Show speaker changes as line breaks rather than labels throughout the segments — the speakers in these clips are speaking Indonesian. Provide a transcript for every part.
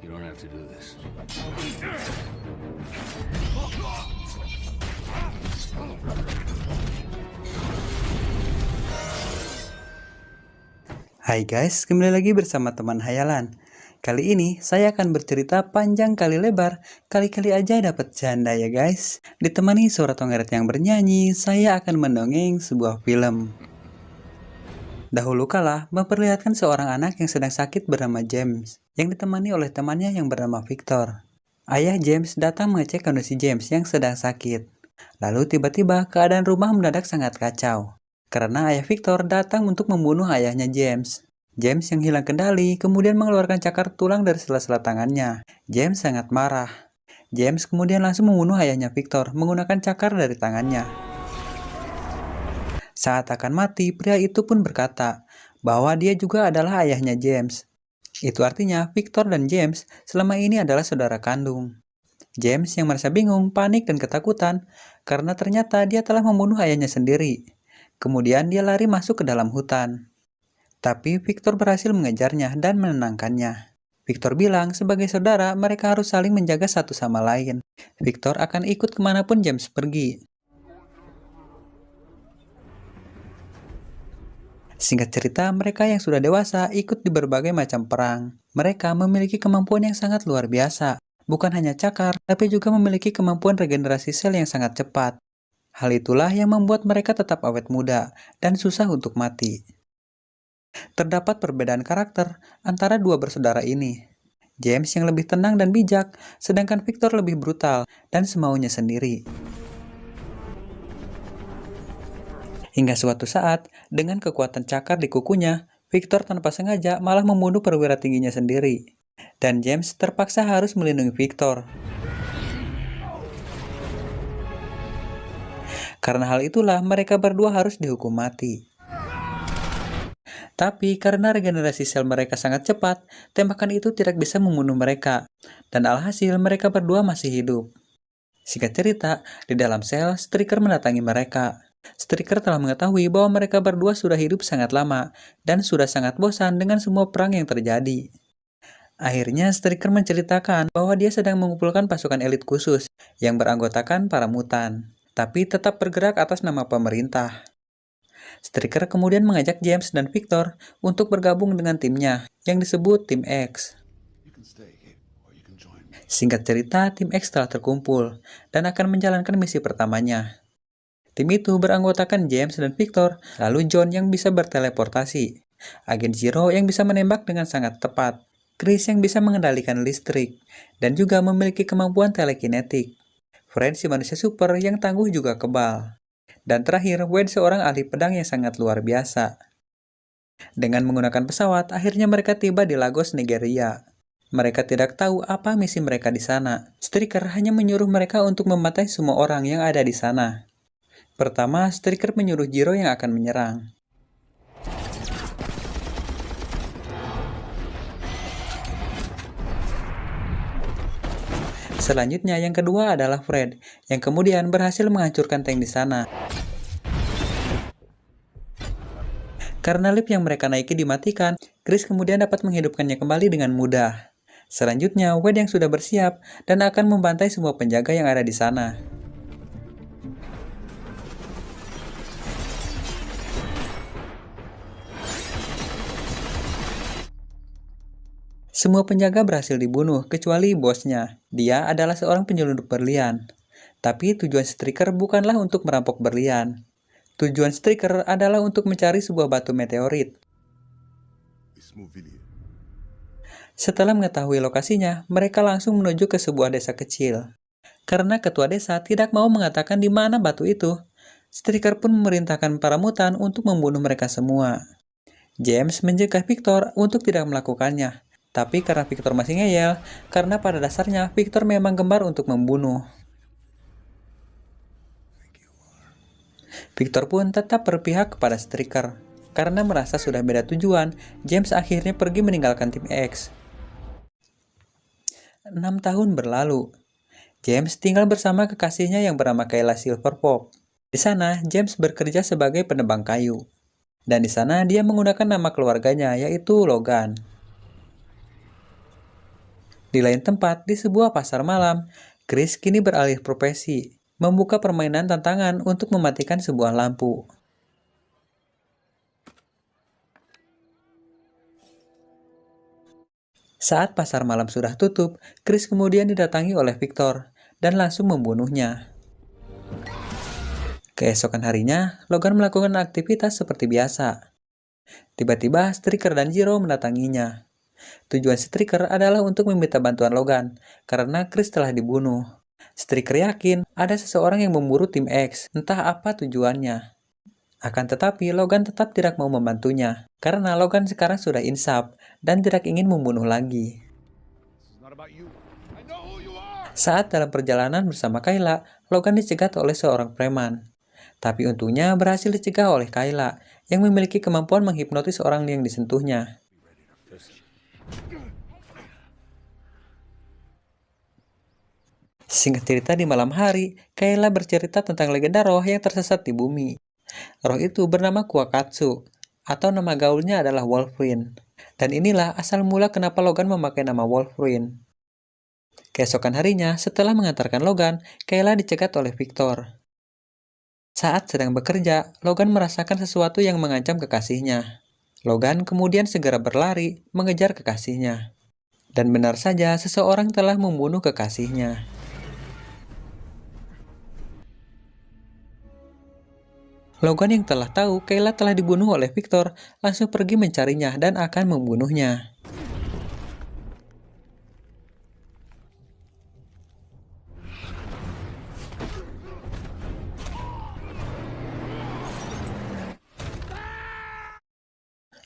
You don't have to do this.
Hai guys, kembali lagi bersama teman hayalan. Kali ini saya akan bercerita panjang kali lebar, kali-kali aja dapat janda ya guys. Ditemani suara Tonggeret yang bernyanyi, saya akan mendongeng sebuah film. Dahulu kala, memperlihatkan seorang anak yang sedang sakit bernama James, yang ditemani oleh temannya yang bernama Victor. Ayah James datang mengecek kondisi James yang sedang sakit. Lalu tiba-tiba keadaan rumah mendadak sangat kacau. Karena ayah Victor datang untuk membunuh ayahnya James. James yang hilang kendali kemudian mengeluarkan cakar tulang dari sela-sela tangannya. James sangat marah. James kemudian langsung membunuh ayahnya Victor menggunakan cakar dari tangannya. Saat akan mati, pria itu pun berkata bahwa dia juga adalah ayahnya James. Itu artinya Victor dan James selama ini adalah saudara kandung. James yang merasa bingung, panik, dan ketakutan karena ternyata dia telah membunuh ayahnya sendiri. Kemudian dia lari masuk ke dalam hutan. Tapi Victor berhasil mengejarnya dan menenangkannya. Victor bilang sebagai saudara mereka harus saling menjaga satu sama lain. Victor akan ikut kemanapun James pergi. Singkat cerita, mereka yang sudah dewasa ikut di berbagai macam perang. Mereka memiliki kemampuan yang sangat luar biasa. Bukan hanya cakar, tapi juga memiliki kemampuan regenerasi sel yang sangat cepat. Hal itulah yang membuat mereka tetap awet muda dan susah untuk mati. Terdapat perbedaan karakter antara dua bersaudara ini. James yang lebih tenang dan bijak, sedangkan Victor lebih brutal dan semaunya sendiri. Hingga suatu saat, dengan kekuatan cakar di kukunya, Victor tanpa sengaja malah membunuh perwira tingginya sendiri. Dan James terpaksa harus melindungi Victor. Karena hal itulah mereka berdua harus dihukum mati. Tapi karena regenerasi sel mereka sangat cepat, tembakan itu tidak bisa membunuh mereka. Dan alhasil mereka berdua masih hidup. Singkat cerita, di dalam sel, Striker mendatangi mereka. Striker telah mengetahui bahwa mereka berdua sudah hidup sangat lama dan sudah sangat bosan dengan semua perang yang terjadi. Akhirnya Striker menceritakan bahwa dia sedang mengumpulkan pasukan elit khusus yang beranggotakan para mutan, tapi tetap bergerak atas nama pemerintah. Striker kemudian mengajak James dan Victor untuk bergabung dengan timnya yang disebut Tim X. Singkat cerita, Tim X telah terkumpul dan akan menjalankan misi pertamanya. Tim itu beranggotakan James dan Victor, lalu John yang bisa berteleportasi, Agen Zero yang bisa menembak dengan sangat tepat, Chris yang bisa mengendalikan listrik, dan juga memiliki kemampuan telekinetik. Fred si manusia super yang tangguh juga kebal. Dan terakhir, Wade seorang ahli pedang yang sangat luar biasa. Dengan menggunakan pesawat, akhirnya mereka tiba di Lagos, Nigeria. Mereka tidak tahu apa misi mereka di sana. Striker hanya menyuruh mereka untuk membantai semua orang yang ada di sana. Pertama, Striker menyuruh Zero yang akan menyerang. Selanjutnya, yang kedua adalah Fred, yang kemudian berhasil menghancurkan tank di sana. Karena lift yang mereka naiki dimatikan, Chris kemudian dapat menghidupkannya kembali dengan mudah. Selanjutnya, Wade yang sudah bersiap dan akan membantai semua penjaga yang ada di sana. Semua penjaga berhasil dibunuh, kecuali bosnya. Dia adalah seorang penyelundup berlian. Tapi tujuan Striker bukanlah untuk merampok berlian. Tujuan Striker adalah untuk mencari sebuah batu meteorit. Setelah mengetahui lokasinya, mereka langsung menuju ke sebuah desa kecil. Karena ketua desa tidak mau mengatakan di mana batu itu, Striker pun memerintahkan para mutan untuk membunuh mereka semua. James mencegah Victor untuk tidak melakukannya. Tapi karena Victor masih ngeyel, karena pada dasarnya Victor memang gemar untuk membunuh. Victor pun tetap berpihak kepada Striker. Karena merasa sudah beda tujuan, James akhirnya pergi meninggalkan Tim X. 6 tahun berlalu. James tinggal bersama kekasihnya yang bernama Kayla Silverpop. Di sana, James bekerja sebagai penebang kayu. Dan di sana dia menggunakan nama keluarganya, yaitu Logan. Di lain tempat, di sebuah pasar malam, Chris kini beralih profesi, membuka permainan tantangan untuk mematikan sebuah lampu. Saat pasar malam sudah tutup, Chris kemudian didatangi oleh Victor dan langsung membunuhnya. Keesokan harinya, Logan melakukan aktivitas seperti biasa. Tiba-tiba, Striker dan Jiro mendatanginya. Tujuan Striker adalah untuk meminta bantuan Logan, karena Chris telah dibunuh. Striker yakin ada seseorang yang memburu tim X, entah apa tujuannya. Akan tetapi, Logan tetap tidak mau membantunya, karena Logan sekarang sudah insaf dan tidak ingin membunuh lagi. Saat dalam perjalanan bersama Kayla, Logan dicegat oleh seorang preman. Tapi untungnya berhasil dicegah oleh Kayla, yang memiliki kemampuan menghipnotis orang yang disentuhnya. Singkat cerita, di malam hari, Kayla bercerita tentang legenda roh yang tersesat di bumi. Roh itu bernama Kuakatsu, atau nama gaulnya adalah Wolverine. Dan inilah asal mula kenapa Logan memakai nama Wolverine. Keesokan harinya, setelah mengantarkan Logan, Kayla dicegat oleh Victor. Saat sedang bekerja, Logan merasakan sesuatu yang mengancam kekasihnya. Logan kemudian segera berlari mengejar kekasihnya. Dan benar saja, seseorang telah membunuh kekasihnya. Logan yang telah tahu Kayla telah dibunuh oleh Victor langsung pergi mencarinya dan akan membunuhnya.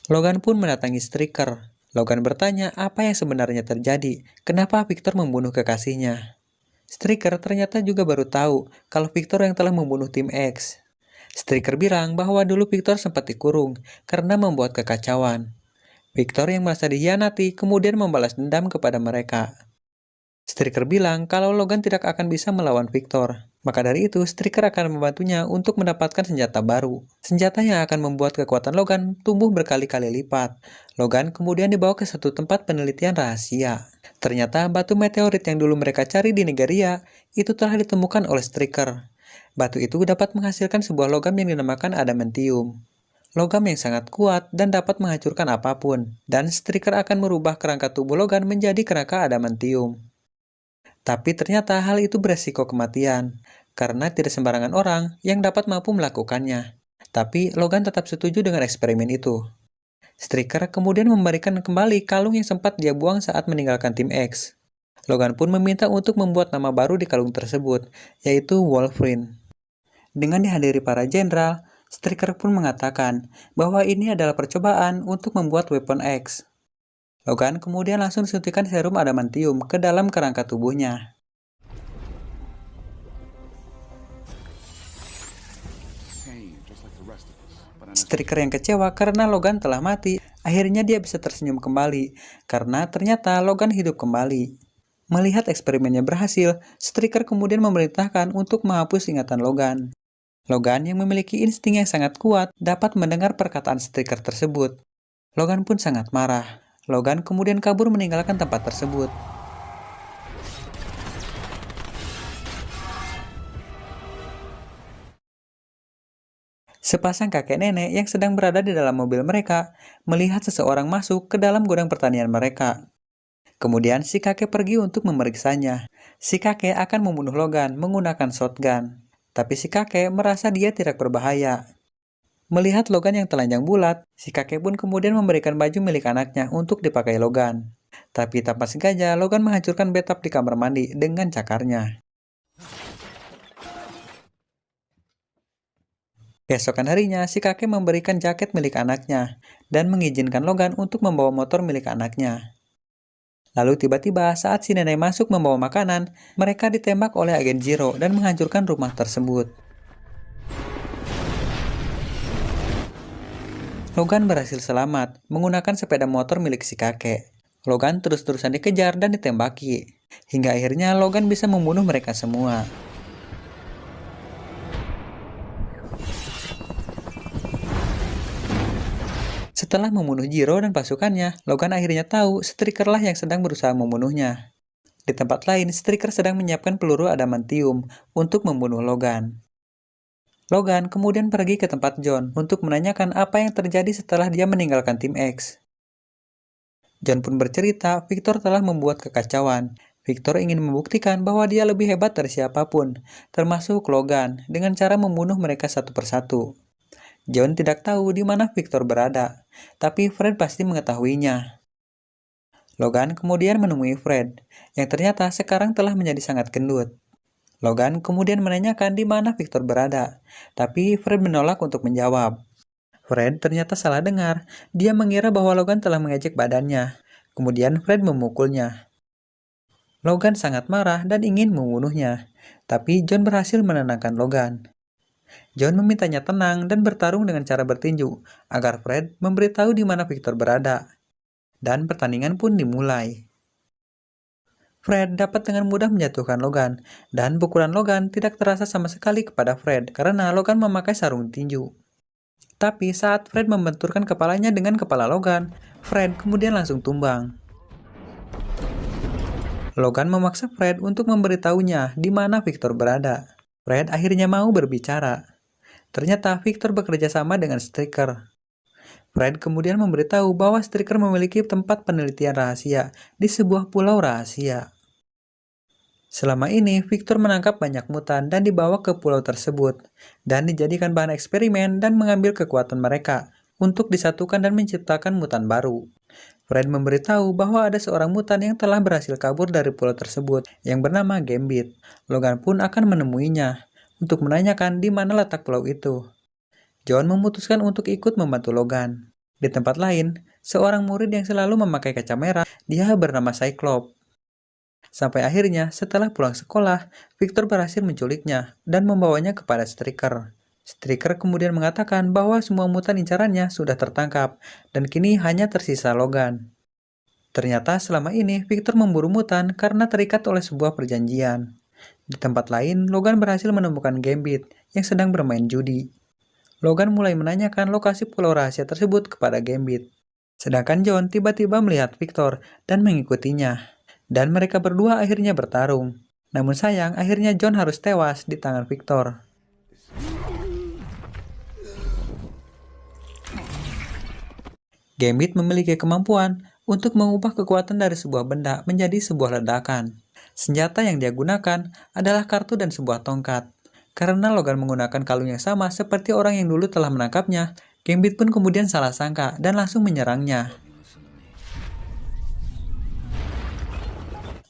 Logan pun mendatangi Striker. Logan bertanya apa yang sebenarnya terjadi, kenapa Victor membunuh kekasihnya. Striker ternyata juga baru tahu kalau Victor yang telah membunuh tim X. Striker bilang bahwa dulu Victor sempat dikurung karena membuat kekacauan. Victor yang merasa dikhianati kemudian membalas dendam kepada mereka. Striker bilang kalau Logan tidak akan bisa melawan Victor. Maka dari itu, Striker akan membantunya untuk mendapatkan senjata baru. Senjata yang akan membuat kekuatan Logan tumbuh berkali-kali lipat. Logan kemudian dibawa ke satu tempat penelitian rahasia. Ternyata batu meteorit yang dulu mereka cari di Nigeria itu telah ditemukan oleh Striker. Batu itu dapat menghasilkan sebuah logam yang dinamakan adamantium. Logam yang sangat kuat dan dapat menghancurkan apapun. Dan Striker akan merubah kerangka tubuh Logan menjadi kerangka adamantium. Tapi ternyata hal itu beresiko kematian, karena tidak sembarangan orang yang dapat mampu melakukannya. Tapi Logan tetap setuju dengan eksperimen itu. Striker kemudian memberikan kembali kalung yang sempat dia buang saat meninggalkan tim X. Logan pun meminta untuk membuat nama baru di kalung tersebut, yaitu Wolverine. Dengan dihadiri para jenderal, Striker pun mengatakan bahwa ini adalah percobaan untuk membuat Weapon X. Logan kemudian langsung suntikan serum adamantium ke dalam kerangka tubuhnya. Striker yang kecewa karena Logan telah mati, akhirnya dia bisa tersenyum kembali, karena ternyata Logan hidup kembali. Melihat eksperimennya berhasil, Striker kemudian memerintahkan untuk menghapus ingatan Logan. Logan yang memiliki insting yang sangat kuat dapat mendengar perkataan Striker tersebut. Logan pun sangat marah. Logan kemudian kabur meninggalkan tempat tersebut. Sepasang kakek nenek yang sedang berada di dalam mobil mereka melihat seseorang masuk ke dalam gudang pertanian mereka. Kemudian si kakek pergi untuk memeriksanya. Si kakek akan membunuh Logan menggunakan shotgun. Tapi si kakek merasa dia tidak berbahaya. Melihat Logan yang telanjang bulat, si kakek pun kemudian memberikan baju milik anaknya untuk dipakai Logan. Tapi tanpa sengaja, Logan menghancurkan bathtub di kamar mandi dengan cakarnya. Keesokan harinya, si kakek memberikan jaket milik anaknya dan mengizinkan Logan untuk membawa motor milik anaknya. Lalu tiba-tiba saat si nenek masuk membawa makanan, mereka ditembak oleh agen Jiro dan menghancurkan rumah tersebut. Logan berhasil selamat menggunakan sepeda motor milik si kakek. Logan terus-terusan dikejar dan ditembaki, hingga akhirnya Logan bisa membunuh mereka semua. Setelah membunuh Jiro dan pasukannya, Logan akhirnya tahu Strikerlah yang sedang berusaha membunuhnya. Di tempat lain, Striker sedang menyiapkan peluru adamantium untuk membunuh Logan. Logan kemudian pergi ke tempat John untuk menanyakan apa yang terjadi setelah dia meninggalkan tim X. John pun bercerita Victor telah membuat kekacauan. Victor ingin membuktikan bahwa dia lebih hebat dari siapapun, termasuk Logan, dengan cara membunuh mereka satu persatu. John tidak tahu di mana Victor berada, tapi Fred pasti mengetahuinya. Logan kemudian menemui Fred, yang ternyata sekarang telah menjadi sangat gendut. Logan kemudian menanyakan di mana Victor berada, tapi Fred menolak untuk menjawab. Fred ternyata salah dengar, dia mengira bahwa Logan telah mengejek badannya. Kemudian Fred memukulnya. Logan sangat marah dan ingin membunuhnya, tapi John berhasil menenangkan Logan. John memintanya tenang dan bertarung dengan cara bertinju, agar Fred memberitahu di mana Victor berada. Dan pertandingan pun dimulai. Fred dapat dengan mudah menjatuhkan Logan, dan pukulan Logan tidak terasa sama sekali kepada Fred karena Logan memakai sarung tinju. Tapi saat Fred membenturkan kepalanya dengan kepala Logan, Fred kemudian langsung tumbang. Logan memaksa Fred untuk memberitahunya di mana Victor berada. Fred akhirnya mau berbicara. Ternyata Victor bekerja sama dengan Striker. Fred kemudian memberitahu bahwa Striker memiliki tempat penelitian rahasia di sebuah pulau rahasia. Selama ini, Victor menangkap banyak mutan dan dibawa ke pulau tersebut, dan dijadikan bahan eksperimen dan mengambil kekuatan mereka untuk disatukan dan menciptakan mutan baru. Fred memberitahu bahwa ada seorang mutan yang telah berhasil kabur dari pulau tersebut yang bernama Gambit. Logan pun akan menemuinya untuk menanyakan di mana letak pulau itu. John memutuskan untuk ikut membantu Logan. Di tempat lain, seorang murid yang selalu memakai kaca merah, dia bernama Cyclops. Sampai akhirnya, setelah pulang sekolah, Victor berhasil menculiknya dan membawanya kepada Striker. Striker kemudian mengatakan bahwa semua mutan incarannya sudah tertangkap, dan kini hanya tersisa Logan. Ternyata selama ini, Victor memburu mutan karena terikat oleh sebuah perjanjian. Di tempat lain, Logan berhasil menemukan Gambit yang sedang bermain judi. Logan mulai menanyakan lokasi pulau rahasia tersebut kepada Gambit. Sedangkan John tiba-tiba melihat Victor dan mengikutinya. Dan mereka berdua akhirnya bertarung. Namun sayang, akhirnya John harus tewas di tangan Victor. Gambit memiliki kemampuan untuk mengubah kekuatan dari sebuah benda menjadi sebuah ledakan. Senjata yang dia gunakan adalah kartu dan sebuah tongkat. Karena Logan menggunakan kalung yang sama seperti orang yang dulu telah menangkapnya, Gambit pun kemudian salah sangka dan langsung menyerangnya.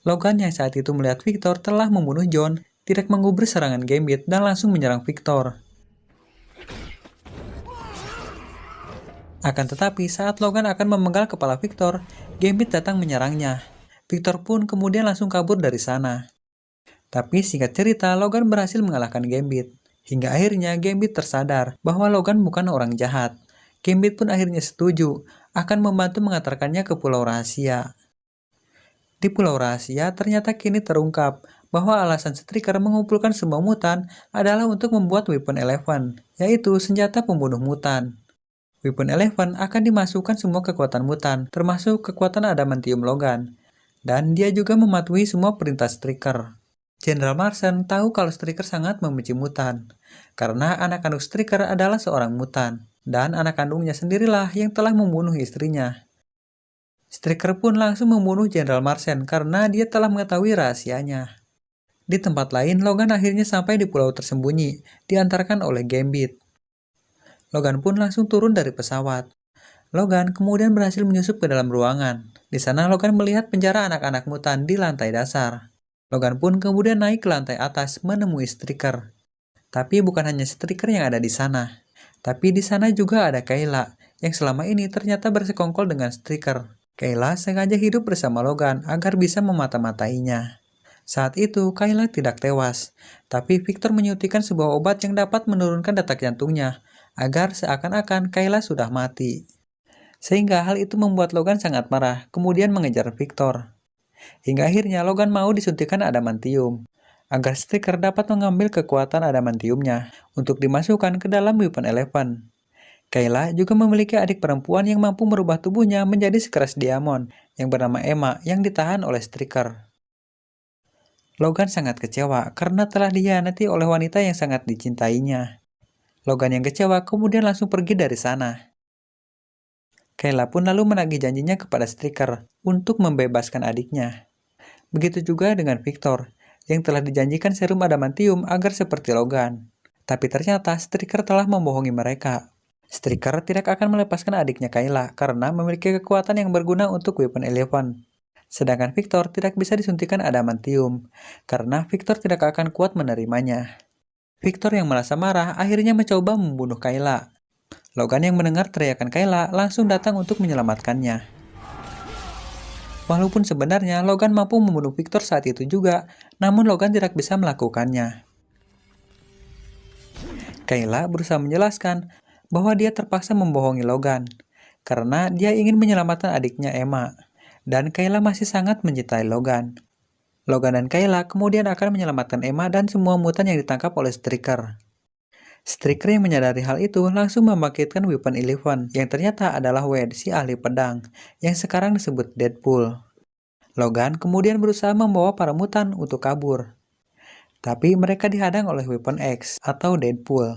Logan yang saat itu melihat Victor telah membunuh John, tidak menggubris serangan Gambit dan langsung menyerang Victor. Akan tetapi saat Logan akan memenggal kepala Victor, Gambit datang menyerangnya. Victor pun kemudian langsung kabur dari sana. Tapi singkat cerita, Logan berhasil mengalahkan Gambit. Hingga akhirnya Gambit tersadar bahwa Logan bukan orang jahat. Gambit pun akhirnya setuju akan membantu mengantarkannya ke pulau rahasia. Di pulau rahasia ternyata kini terungkap bahwa alasan Striker mengumpulkan semua mutan adalah untuk membuat Weapon Eleven, yaitu senjata pembunuh mutan. Weapon Eleven akan dimasukkan semua kekuatan mutan, termasuk kekuatan adamantium Logan. Dan dia juga mematuhi semua perintah Striker. Jenderal Marsden tahu kalau Striker sangat membenci mutan, karena anak kandung Striker adalah seorang mutan, dan anak kandungnya sendirilah yang telah membunuh istrinya. Striker pun langsung membunuh Jenderal Marsden karena dia telah mengetahui rahasianya. Di tempat lain, Logan akhirnya sampai di pulau tersembunyi, diantarkan oleh Gambit. Logan pun langsung turun dari pesawat. Logan kemudian berhasil menyusup ke dalam ruangan. Di sana Logan melihat penjara anak-anak mutan di lantai dasar. Logan pun kemudian naik ke lantai atas menemui Striker. Tapi bukan hanya Striker yang ada di sana. Tapi di sana juga ada Kayla, yang selama ini ternyata bersekongkol dengan Striker. Kayla sengaja hidup bersama Logan agar bisa memata-matainya. Saat itu, Kayla tidak tewas, tapi Victor menyuntikkan sebuah obat yang dapat menurunkan detak jantungnya, agar seakan-akan Kayla sudah mati. Sehingga hal itu membuat Logan sangat marah, kemudian mengejar Victor. Hingga akhirnya Logan mau disuntikkan adamantium, agar Striker dapat mengambil kekuatan adamantiumnya untuk dimasukkan ke dalam Weapon Eleven. Kayla juga memiliki adik perempuan yang mampu merubah tubuhnya menjadi sekeras diamond yang bernama Emma yang ditahan oleh Striker. Logan sangat kecewa karena telah dikhianati oleh wanita yang sangat dicintainya. Logan yang kecewa kemudian langsung pergi dari sana. Kayla pun lalu menagih janjinya kepada Striker untuk membebaskan adiknya. Begitu juga dengan Victor, yang telah dijanjikan serum adamantium agar seperti Logan. Tapi ternyata Striker telah membohongi mereka. Striker tidak akan melepaskan adiknya Kayla karena memiliki kekuatan yang berguna untuk Weapon 11. Sedangkan Victor tidak bisa disuntikan adamantium, karena Victor tidak akan kuat menerimanya. Victor yang merasa marah akhirnya mencoba membunuh Kayla. Logan yang mendengar teriakan Kayla langsung datang untuk menyelamatkannya. Walaupun sebenarnya Logan mampu membunuh Victor saat itu juga, namun Logan tidak bisa melakukannya. Kayla berusaha menjelaskan bahwa dia terpaksa membohongi Logan, karena dia ingin menyelamatkan adiknya Emma, dan Kayla masih sangat mencintai Logan. Logan dan Kayla kemudian akan menyelamatkan Emma dan semua mutan yang ditangkap oleh Striker. Striker yang menyadari hal itu langsung membangkitkan Weapon 11 yang ternyata adalah Wade, si ahli pedang, yang sekarang disebut Deadpool. Logan kemudian berusaha membawa para mutan untuk kabur. Tapi mereka dihadang oleh Weapon X atau Deadpool.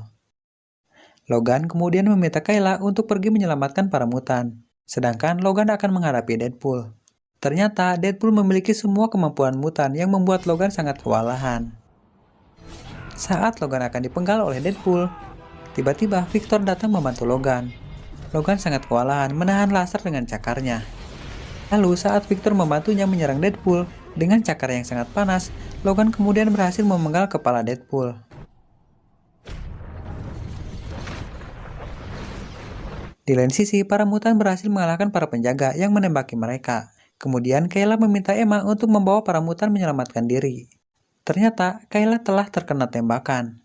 Logan kemudian meminta Kayla untuk pergi menyelamatkan para mutan, sedangkan Logan akan menghadapi Deadpool. Ternyata Deadpool memiliki semua kemampuan mutan yang membuat Logan sangat kewalahan. Saat Logan akan dipenggal oleh Deadpool, tiba-tiba Victor datang membantu Logan. Logan sangat kewalahan menahan laser dengan cakarnya. Lalu saat Victor membantunya menyerang Deadpool dengan cakar yang sangat panas, Logan kemudian berhasil memenggal kepala Deadpool. Di lain sisi, para mutan berhasil mengalahkan para penjaga yang menembaki mereka. Kemudian Kayla meminta Emma untuk membawa para mutan menyelamatkan diri. Ternyata Kayla telah terkena tembakan.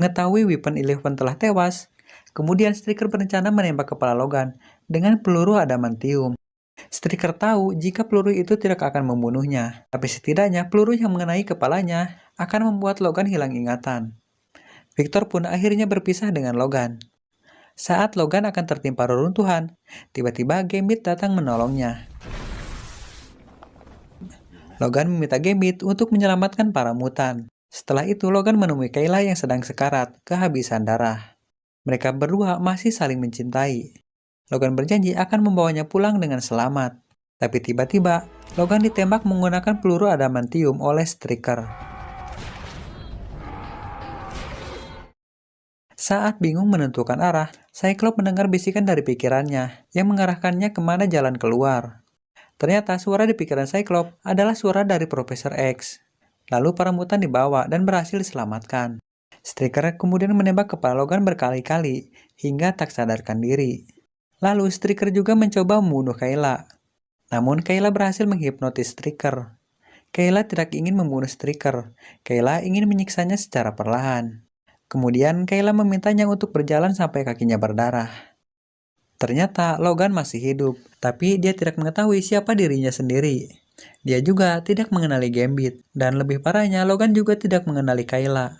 Mengetahui Weapon 11 telah tewas, kemudian Striker berencana menembak kepala Logan dengan peluru adamantium. Striker tahu jika peluru itu tidak akan membunuhnya, tapi setidaknya peluru yang mengenai kepalanya akan membuat Logan hilang ingatan. Victor pun akhirnya berpisah dengan Logan. Saat Logan akan tertimpa reruntuhan, tiba-tiba Gambit datang menolongnya. Logan meminta Gambit untuk menyelamatkan para mutan. Setelah itu, Logan menemui Kayla yang sedang sekarat, kehabisan darah. Mereka berdua masih saling mencintai. Logan berjanji akan membawanya pulang dengan selamat. Tapi tiba-tiba, Logan ditembak menggunakan peluru adamantium oleh Striker. Saat bingung menentukan arah, Cyclops mendengar bisikan dari pikirannya yang mengarahkannya kemana jalan keluar. Ternyata suara di pikiran Cyclops adalah suara dari Profesor X. Lalu para mutan dibawa dan berhasil diselamatkan. Striker kemudian menembak kepala Logan berkali-kali hingga tak sadarkan diri. Lalu Striker juga mencoba membunuh Kayla. Namun Kayla berhasil menghipnotis Striker. Kayla tidak ingin membunuh Striker. Kayla ingin menyiksanya secara perlahan. Kemudian Kayla memintanya untuk berjalan sampai kakinya berdarah. Ternyata Logan masih hidup, tapi dia tidak mengetahui siapa dirinya sendiri. Dia juga tidak mengenali Gambit, dan lebih parahnya Logan juga tidak mengenali Kayla.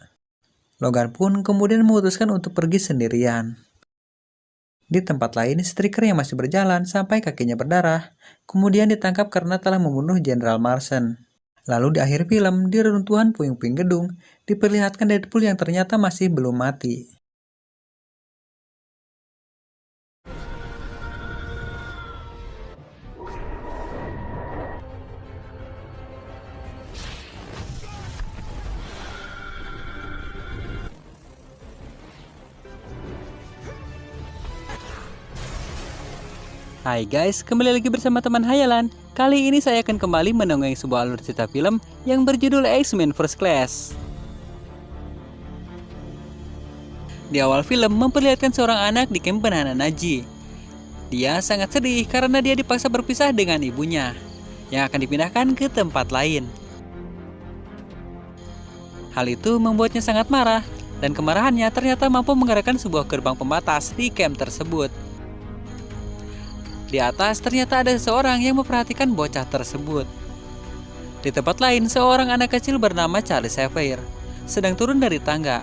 Logan pun kemudian memutuskan untuk pergi sendirian. Di tempat lain, Striker yang masih berjalan sampai kakinya berdarah, kemudian ditangkap karena telah membunuh Jenderal Marston. Lalu di akhir film, di reruntuhan puing-puing gedung, diperlihatkan Deadpool yang ternyata masih belum mati. Hai guys, kembali lagi bersama teman hayalan. Kali ini saya akan kembali menongeng sebuah alur cerita film yang berjudul X-Men First Class. Di awal film memperlihatkan seorang anak di kamp penahanan Nazi. Dia sangat sedih karena dia dipaksa berpisah dengan ibunya yang akan dipindahkan ke tempat lain. Hal itu membuatnya sangat marah, dan kemarahannya ternyata mampu menggerakkan sebuah gerbang pembatas di kamp tersebut. Di atas ternyata ada seseorang yang memperhatikan bocah tersebut. Di tempat lain, seorang anak kecil bernama Charlie Xavier sedang turun dari tangga.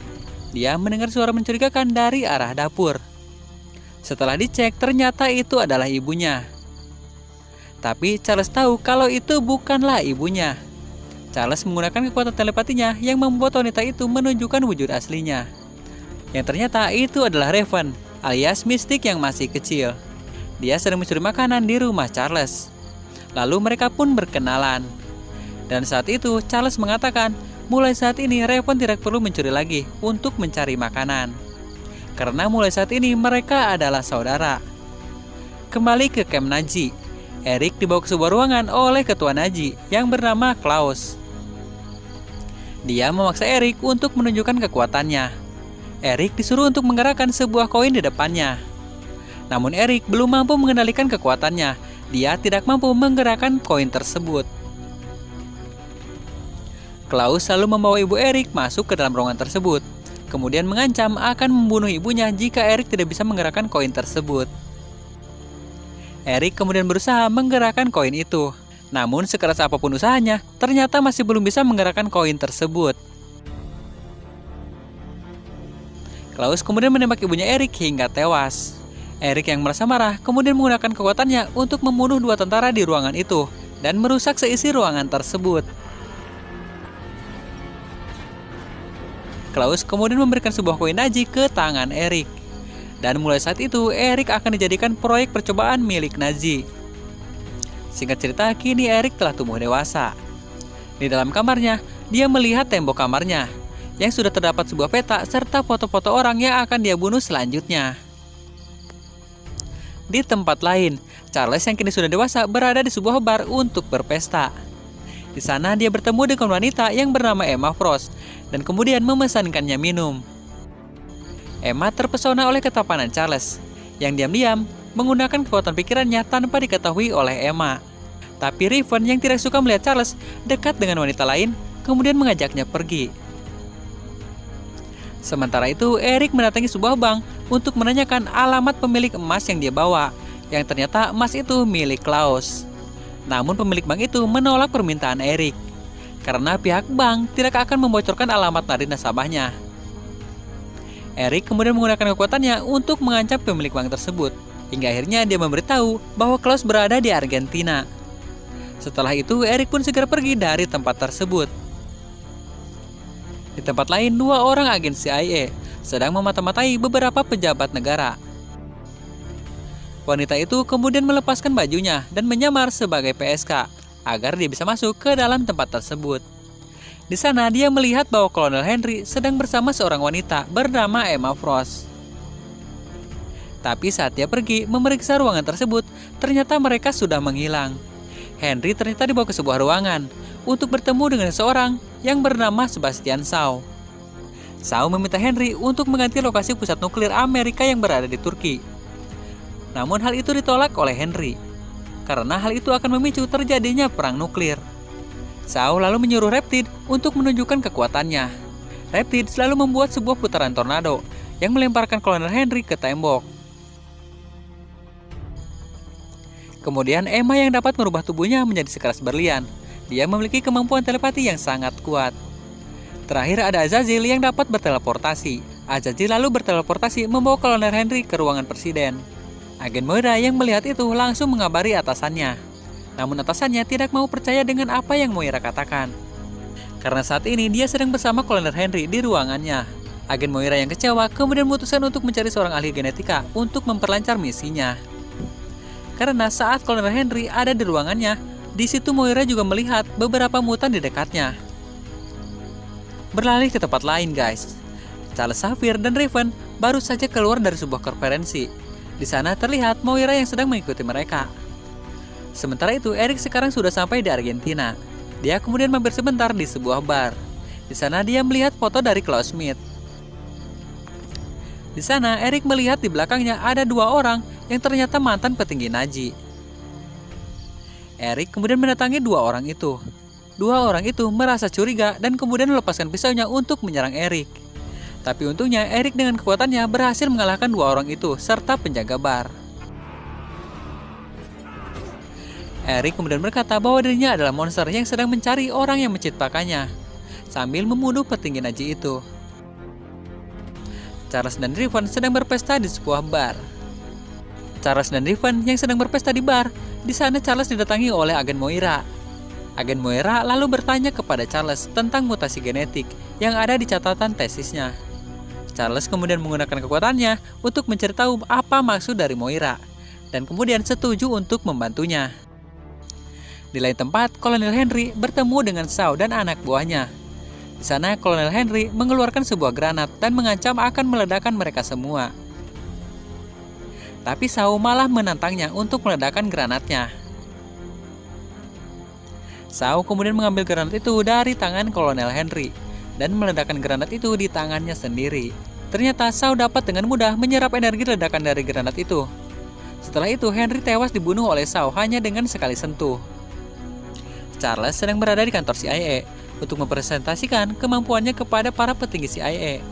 Dia mendengar suara mencurigakan dari arah dapur. Setelah dicek, ternyata itu adalah ibunya. Tapi Charles tahu kalau itu bukanlah ibunya. Charles menggunakan kekuatan telepatinya yang membuat wanita itu menunjukkan wujud aslinya. Yang ternyata itu adalah Raven, alias mistik yang masih kecil. Dia sering mencuri makanan di rumah Charles. Lalu mereka pun berkenalan. Dan saat itu Charles mengatakan, mulai saat ini Raven tidak perlu mencuri lagi untuk mencari makanan. Karena mulai saat ini mereka adalah saudara. Kembali ke camp Naji. Eric dibawa ke sebuah ruangan oleh ketua Naji yang bernama Klaus. Dia memaksa Eric untuk menunjukkan kekuatannya. Eric disuruh untuk menggerakkan sebuah koin di depannya. Namun Eric belum mampu mengendalikan kekuatannya. Dia tidak mampu menggerakkan koin tersebut. Klaus lalu membawa ibu Eric masuk ke dalam ruangan tersebut. Kemudian mengancam akan membunuh ibunya jika Eric tidak bisa menggerakkan koin tersebut. Eric kemudian berusaha menggerakkan koin itu. Namun sekeras apapun usahanya, ternyata masih belum bisa menggerakkan koin tersebut. Klaus kemudian menembak ibunya Eric hingga tewas. Eric yang merasa marah kemudian menggunakan kekuatannya untuk membunuh 2 tentara di ruangan itu dan merusak seisi ruangan tersebut. Klaus kemudian memberikan sebuah koin Naji ke tangan Eric. Dan mulai saat itu, Eric akan dijadikan proyek percobaan milik Nazi. Singkat cerita, kini Eric telah tumbuh dewasa. Di dalam kamarnya, dia melihat tembok kamarnya, yang sudah terdapat sebuah peta serta foto-foto orang yang akan dia bunuh selanjutnya. Di tempat lain, Charles yang kini sudah dewasa berada di sebuah bar untuk berpesta. Di sana dia bertemu dengan wanita yang bernama Emma Frost dan kemudian memesankannya minum. Emma terpesona oleh ketampanan Charles yang diam-diam menggunakan kekuatan pikirannya tanpa diketahui oleh Emma. Tapi Raven yang tidak suka melihat Charles dekat dengan wanita lain kemudian mengajaknya pergi. Sementara itu, Eric mendatangi sebuah bank untuk menanyakan alamat pemilik emas yang dia bawa, yang ternyata emas itu milik Klaus. Namun pemilik bank itu menolak permintaan Eric, karena pihak bank tidak akan membocorkan alamat dari nasabahnya. Eric kemudian menggunakan kekuatannya untuk mengancam pemilik bank tersebut, hingga akhirnya dia memberitahu bahwa Klaus berada di Argentina. Setelah itu, Eric pun segera pergi dari tempat tersebut. Di tempat lain, 2 orang agen CIA sedang memata-matai beberapa pejabat negara. Wanita itu kemudian melepaskan bajunya dan menyamar sebagai PSK agar dia bisa masuk ke dalam tempat tersebut. Di sana dia melihat bahwa Kolonel Henry sedang bersama seorang wanita bernama Emma Frost. Tapi saat dia pergi memeriksa ruangan tersebut, ternyata mereka sudah menghilang. Henry ternyata dibawa ke sebuah ruangan untuk bertemu dengan seorang yang bernama Sebastian Shaw. Shaw meminta Henry untuk mengganti lokasi pusat nuklir Amerika yang berada di Turki. Namun hal itu ditolak oleh Henry, karena hal itu akan memicu terjadinya perang nuklir. Shaw lalu menyuruh Reptid untuk menunjukkan kekuatannya. Reptid selalu membuat sebuah putaran tornado yang melemparkan Kolonel Henry ke tembok. Kemudian Emma yang dapat merubah tubuhnya menjadi sekeras berlian. Dia memiliki kemampuan telepati yang sangat kuat. Terakhir ada Azazel yang dapat berteleportasi. Azazel lalu berteleportasi membawa Kolonel Henry ke ruangan presiden. Agen Moira yang melihat itu langsung mengabari atasannya. Namun atasannya tidak mau percaya dengan apa yang Moira katakan. Karena saat ini dia sedang bersama Kolonel Henry di ruangannya. Agen Moira yang kecewa kemudian memutuskan untuk mencari seorang ahli genetika untuk memperlancar misinya. Karena saat Kolonel Henry ada di ruangannya, di situ Moira juga melihat beberapa mutan di dekatnya. Beralih ke tempat lain guys. Charles Xavier dan Raven baru saja keluar dari sebuah konferensi. Di sana terlihat Moira yang sedang mengikuti mereka. Sementara itu, Eric sekarang sudah sampai di Argentina. Dia kemudian mampir sebentar di sebuah bar. Di sana dia melihat foto dari Klaus Schmidt. Di sana, Eric melihat di belakangnya ada 2 orang yang ternyata mantan petinggi Nazi. Eric kemudian mendatangi 2 orang itu. 2 orang itu merasa curiga dan kemudian melepaskan pisaunya untuk menyerang Eric. Tapi untungnya Eric dengan kekuatannya berhasil mengalahkan 2 orang itu serta penjaga bar. Eric kemudian berkata bahwa dirinya adalah monster yang sedang mencari orang yang menciptakannya, sambil membunuh petinggi Nazi itu. Charles dan Raven sedang berpesta di sebuah bar. Charles dan Raven yang sedang berpesta di bar, di sana Charles didatangi oleh agen Moira. Agen Moira lalu bertanya kepada Charles tentang mutasi genetik yang ada di catatan tesisnya. Charles kemudian menggunakan kekuatannya untuk mencari tahu apa maksud dari Moira, dan kemudian setuju untuk membantunya. Di lain tempat, Kolonel Henry bertemu dengan Shaw dan anak buahnya. Di sana, Kolonel Henry mengeluarkan sebuah granat dan mengancam akan meledakkan mereka semua. Tapi Shaw malah menantangnya untuk meledakkan granatnya. Shaw kemudian mengambil granat itu dari tangan Kolonel Henry dan meledakkan granat itu di tangannya sendiri. Ternyata Shaw dapat dengan mudah menyerap energi ledakan dari granat itu. Setelah itu, Henry tewas dibunuh oleh Shaw hanya dengan sekali sentuh. Charles sedang berada di kantor CIA untuk mempresentasikan kemampuannya kepada para petinggi CIA.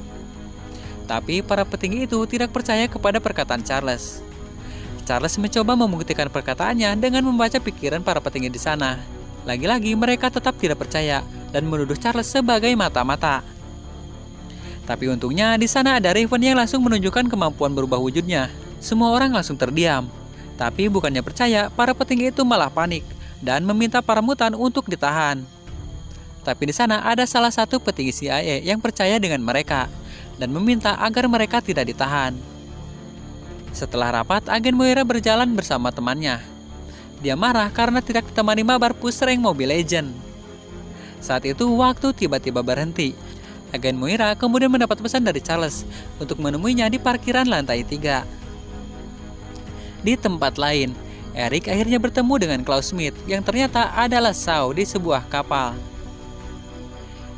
Tapi para petinggi itu tidak percaya kepada perkataan Charles. Charles mencoba membuktikan perkataannya dengan membaca pikiran para petinggi di sana. Lagi-lagi mereka tetap tidak percaya dan menuduh Charles sebagai mata-mata. Tapi untungnya di sana ada Raven yang langsung menunjukkan kemampuan berubah wujudnya. Semua orang langsung terdiam. Tapi bukannya percaya, para petinggi itu malah panik dan meminta para mutan untuk ditahan. Tapi di sana ada salah satu petinggi CIA yang percaya dengan mereka dan meminta agar mereka tidak ditahan. Setelah rapat, agen Moira berjalan bersama temannya. Dia marah karena tidak ditemani mabar push rank Mobile Legends. Saat itu waktu tiba-tiba berhenti. Agen Moira kemudian mendapat pesan dari Charles untuk menemuinya di parkiran lantai 3. Di tempat lain, Eric akhirnya bertemu dengan Klaus Smith yang ternyata adalah Shaw di sebuah kapal.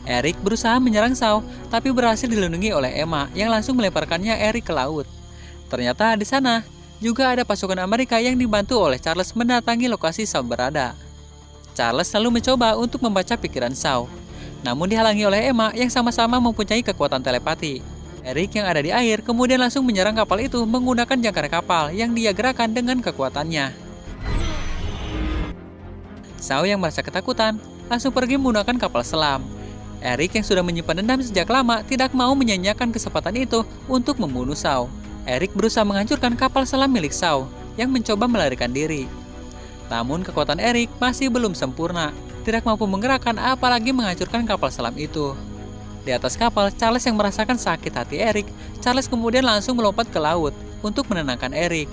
Eric berusaha menyerang Shaw, tapi berhasil dilindungi oleh Emma yang langsung melemparkannya Eric ke laut. Ternyata di sana juga ada pasukan Amerika yang dibantu oleh Charles mendatangi lokasi Shaw berada. Charles selalu mencoba untuk membaca pikiran Shaw, namun dihalangi oleh Emma yang sama-sama mempunyai kekuatan telepati. Eric yang ada di air kemudian langsung menyerang kapal itu menggunakan jangkar kapal yang dia gerakan dengan kekuatannya. Shaw yang merasa ketakutan langsung pergi menggunakan kapal selam. Eric yang sudah menyimpan dendam sejak lama tidak mau menyanyiakan kesempatan itu untuk membunuh Shaw. Eric berusaha menghancurkan kapal selam milik Shaw yang mencoba melarikan diri. Namun kekuatan Eric masih belum sempurna, tidak mampu menggerakkan apalagi menghancurkan kapal selam itu. Di atas kapal, Charles yang merasakan sakit hati Eric, Charles kemudian langsung melompat ke laut untuk menenangkan Eric.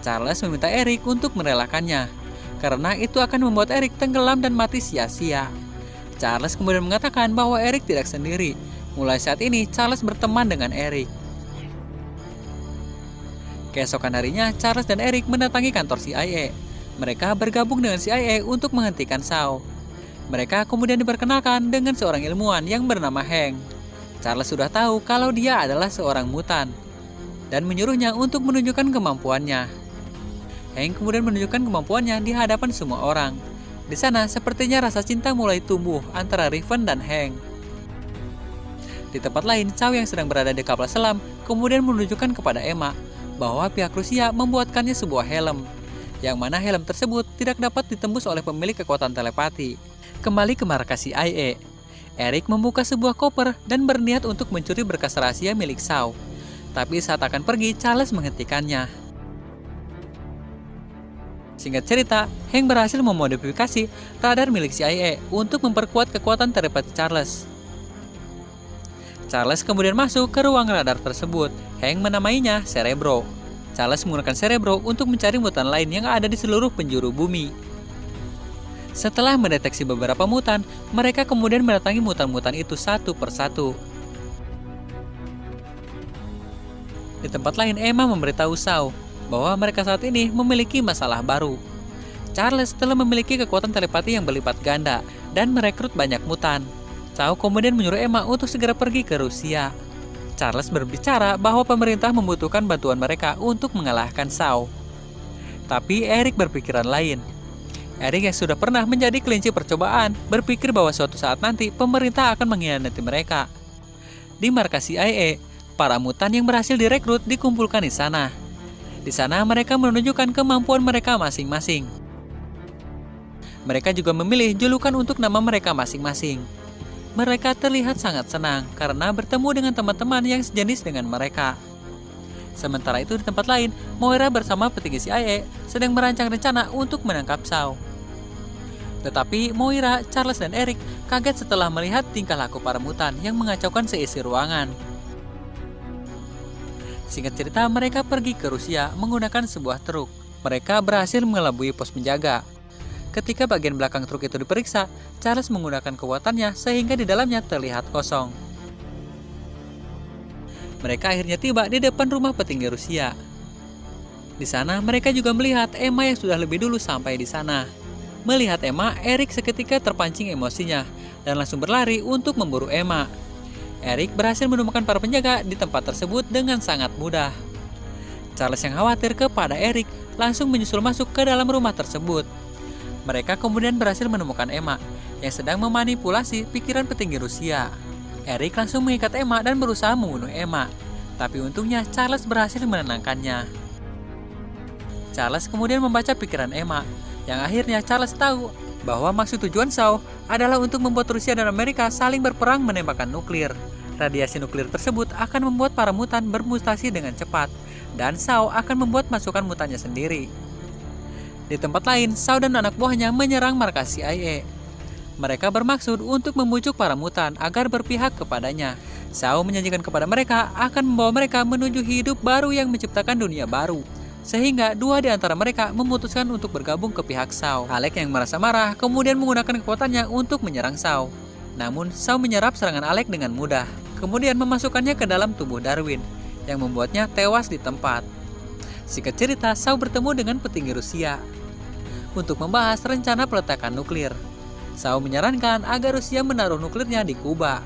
Charles meminta Eric untuk merelakannya, karena itu akan membuat Eric tenggelam dan mati sia-sia. Charles kemudian mengatakan bahwa Eric tidak sendiri. Mulai saat ini, Charles berteman dengan Eric. Keesokan harinya, Charles dan Eric mendatangi kantor CIA. Mereka bergabung dengan CIA untuk menghentikan Shaw. Mereka kemudian diperkenalkan dengan seorang ilmuwan yang bernama Hank. Charles sudah tahu kalau dia adalah seorang mutan dan menyuruhnya untuk menunjukkan kemampuannya. Hank kemudian menunjukkan kemampuannya di hadapan semua orang. Di sana sepertinya rasa cinta mulai tumbuh antara Raven dan Hank. Di tempat lain, Shaw yang sedang berada di kapal selam kemudian menunjukkan kepada Emma bahwa pihak Rusia membuatkannya sebuah helm, yang mana helm tersebut tidak dapat ditembus oleh pemilik kekuatan telepati. Kembali ke markas CIA, Eric membuka sebuah koper dan berniat untuk mencuri berkas rahasia milik Shaw. Tapi saat akan pergi, Charles menghentikannya. Singkat cerita, Hank berhasil memodifikasi radar milik CIA untuk memperkuat kekuatan telepati Charles. Charles kemudian masuk ke ruang radar tersebut. Hank menamainya Cerebro. Charles menggunakan Cerebro untuk mencari mutan lain yang ada di seluruh penjuru bumi. Setelah mendeteksi beberapa mutan, mereka kemudian mendatangi mutan-mutan itu satu persatu. Di tempat lain, Emma memberitahu Shaw bahwa mereka saat ini memiliki masalah baru. Charles telah memiliki kekuatan telepati yang berlipat ganda dan merekrut banyak mutan. Shaw kemudian menyuruh Emma untuk segera pergi ke Rusia. Charles berbicara bahwa pemerintah membutuhkan bantuan mereka untuk mengalahkan Shaw. Tapi Eric berpikiran lain. Eric yang sudah pernah menjadi kelinci percobaan berpikir bahwa suatu saat nanti pemerintah akan mengkhianati mereka. Di markas CIA, para mutan yang berhasil direkrut dikumpulkan di sana. Di sana mereka menunjukkan kemampuan mereka masing-masing. Mereka juga memilih julukan untuk nama mereka masing-masing. Mereka terlihat sangat senang karena bertemu dengan teman-teman yang sejenis dengan mereka. Sementara itu di tempat lain, Moira bersama petinggi CIA sedang merancang rencana untuk menangkap Shaw. Tetapi Moira, Charles, dan Eric kaget setelah melihat tingkah laku para mutan yang mengacaukan seisi ruangan. Singkat cerita, mereka pergi ke Rusia menggunakan sebuah truk. Mereka berhasil mengelabui pos penjaga. Ketika bagian belakang truk itu diperiksa, Charles menggunakan kekuatannya sehingga di dalamnya terlihat kosong. Mereka akhirnya tiba di depan rumah petinggi Rusia. Di sana mereka juga melihat Emma yang sudah lebih dulu sampai di sana. Melihat Emma, Eric seketika terpancing emosinya dan langsung berlari untuk memburu Emma. Eric berhasil menemukan para penjaga di tempat tersebut dengan sangat mudah. Charles yang khawatir kepada Eric langsung menyusul masuk ke dalam rumah tersebut. Mereka kemudian berhasil menemukan Emma yang sedang memanipulasi pikiran petinggi Rusia. Eric langsung mengikat Emma dan berusaha membunuh Emma, tapi untungnya Charles berhasil menenangkannya. Charles kemudian membaca pikiran Emma, yang akhirnya Charles tahu bahwa maksud tujuan Shaw adalah untuk membuat Rusia dan Amerika saling berperang menembakkan nuklir. Radiasi nuklir tersebut akan membuat para mutan bermutasi dengan cepat, dan Shaw akan membuat masukan mutannya sendiri. Di tempat lain, Shaw dan anak buahnya menyerang markas CIA. Mereka bermaksud untuk membujuk para mutan agar berpihak kepadanya. Shaw menjanjikan kepada mereka akan membawa mereka menuju hidup baru yang menciptakan dunia baru. Sehingga dua di antara mereka memutuskan untuk bergabung ke pihak Shaw. Alec yang merasa marah kemudian menggunakan kekuatannya untuk menyerang Shaw. Namun Shaw menyerap serangan Alec dengan mudah, kemudian memasukkannya ke dalam tubuh Darwin, yang membuatnya tewas di tempat. Singkat cerita, Shaw bertemu dengan petinggi Rusia untuk membahas rencana peletakan nuklir. Shaw menyarankan agar Rusia menaruh nuklirnya di Kuba.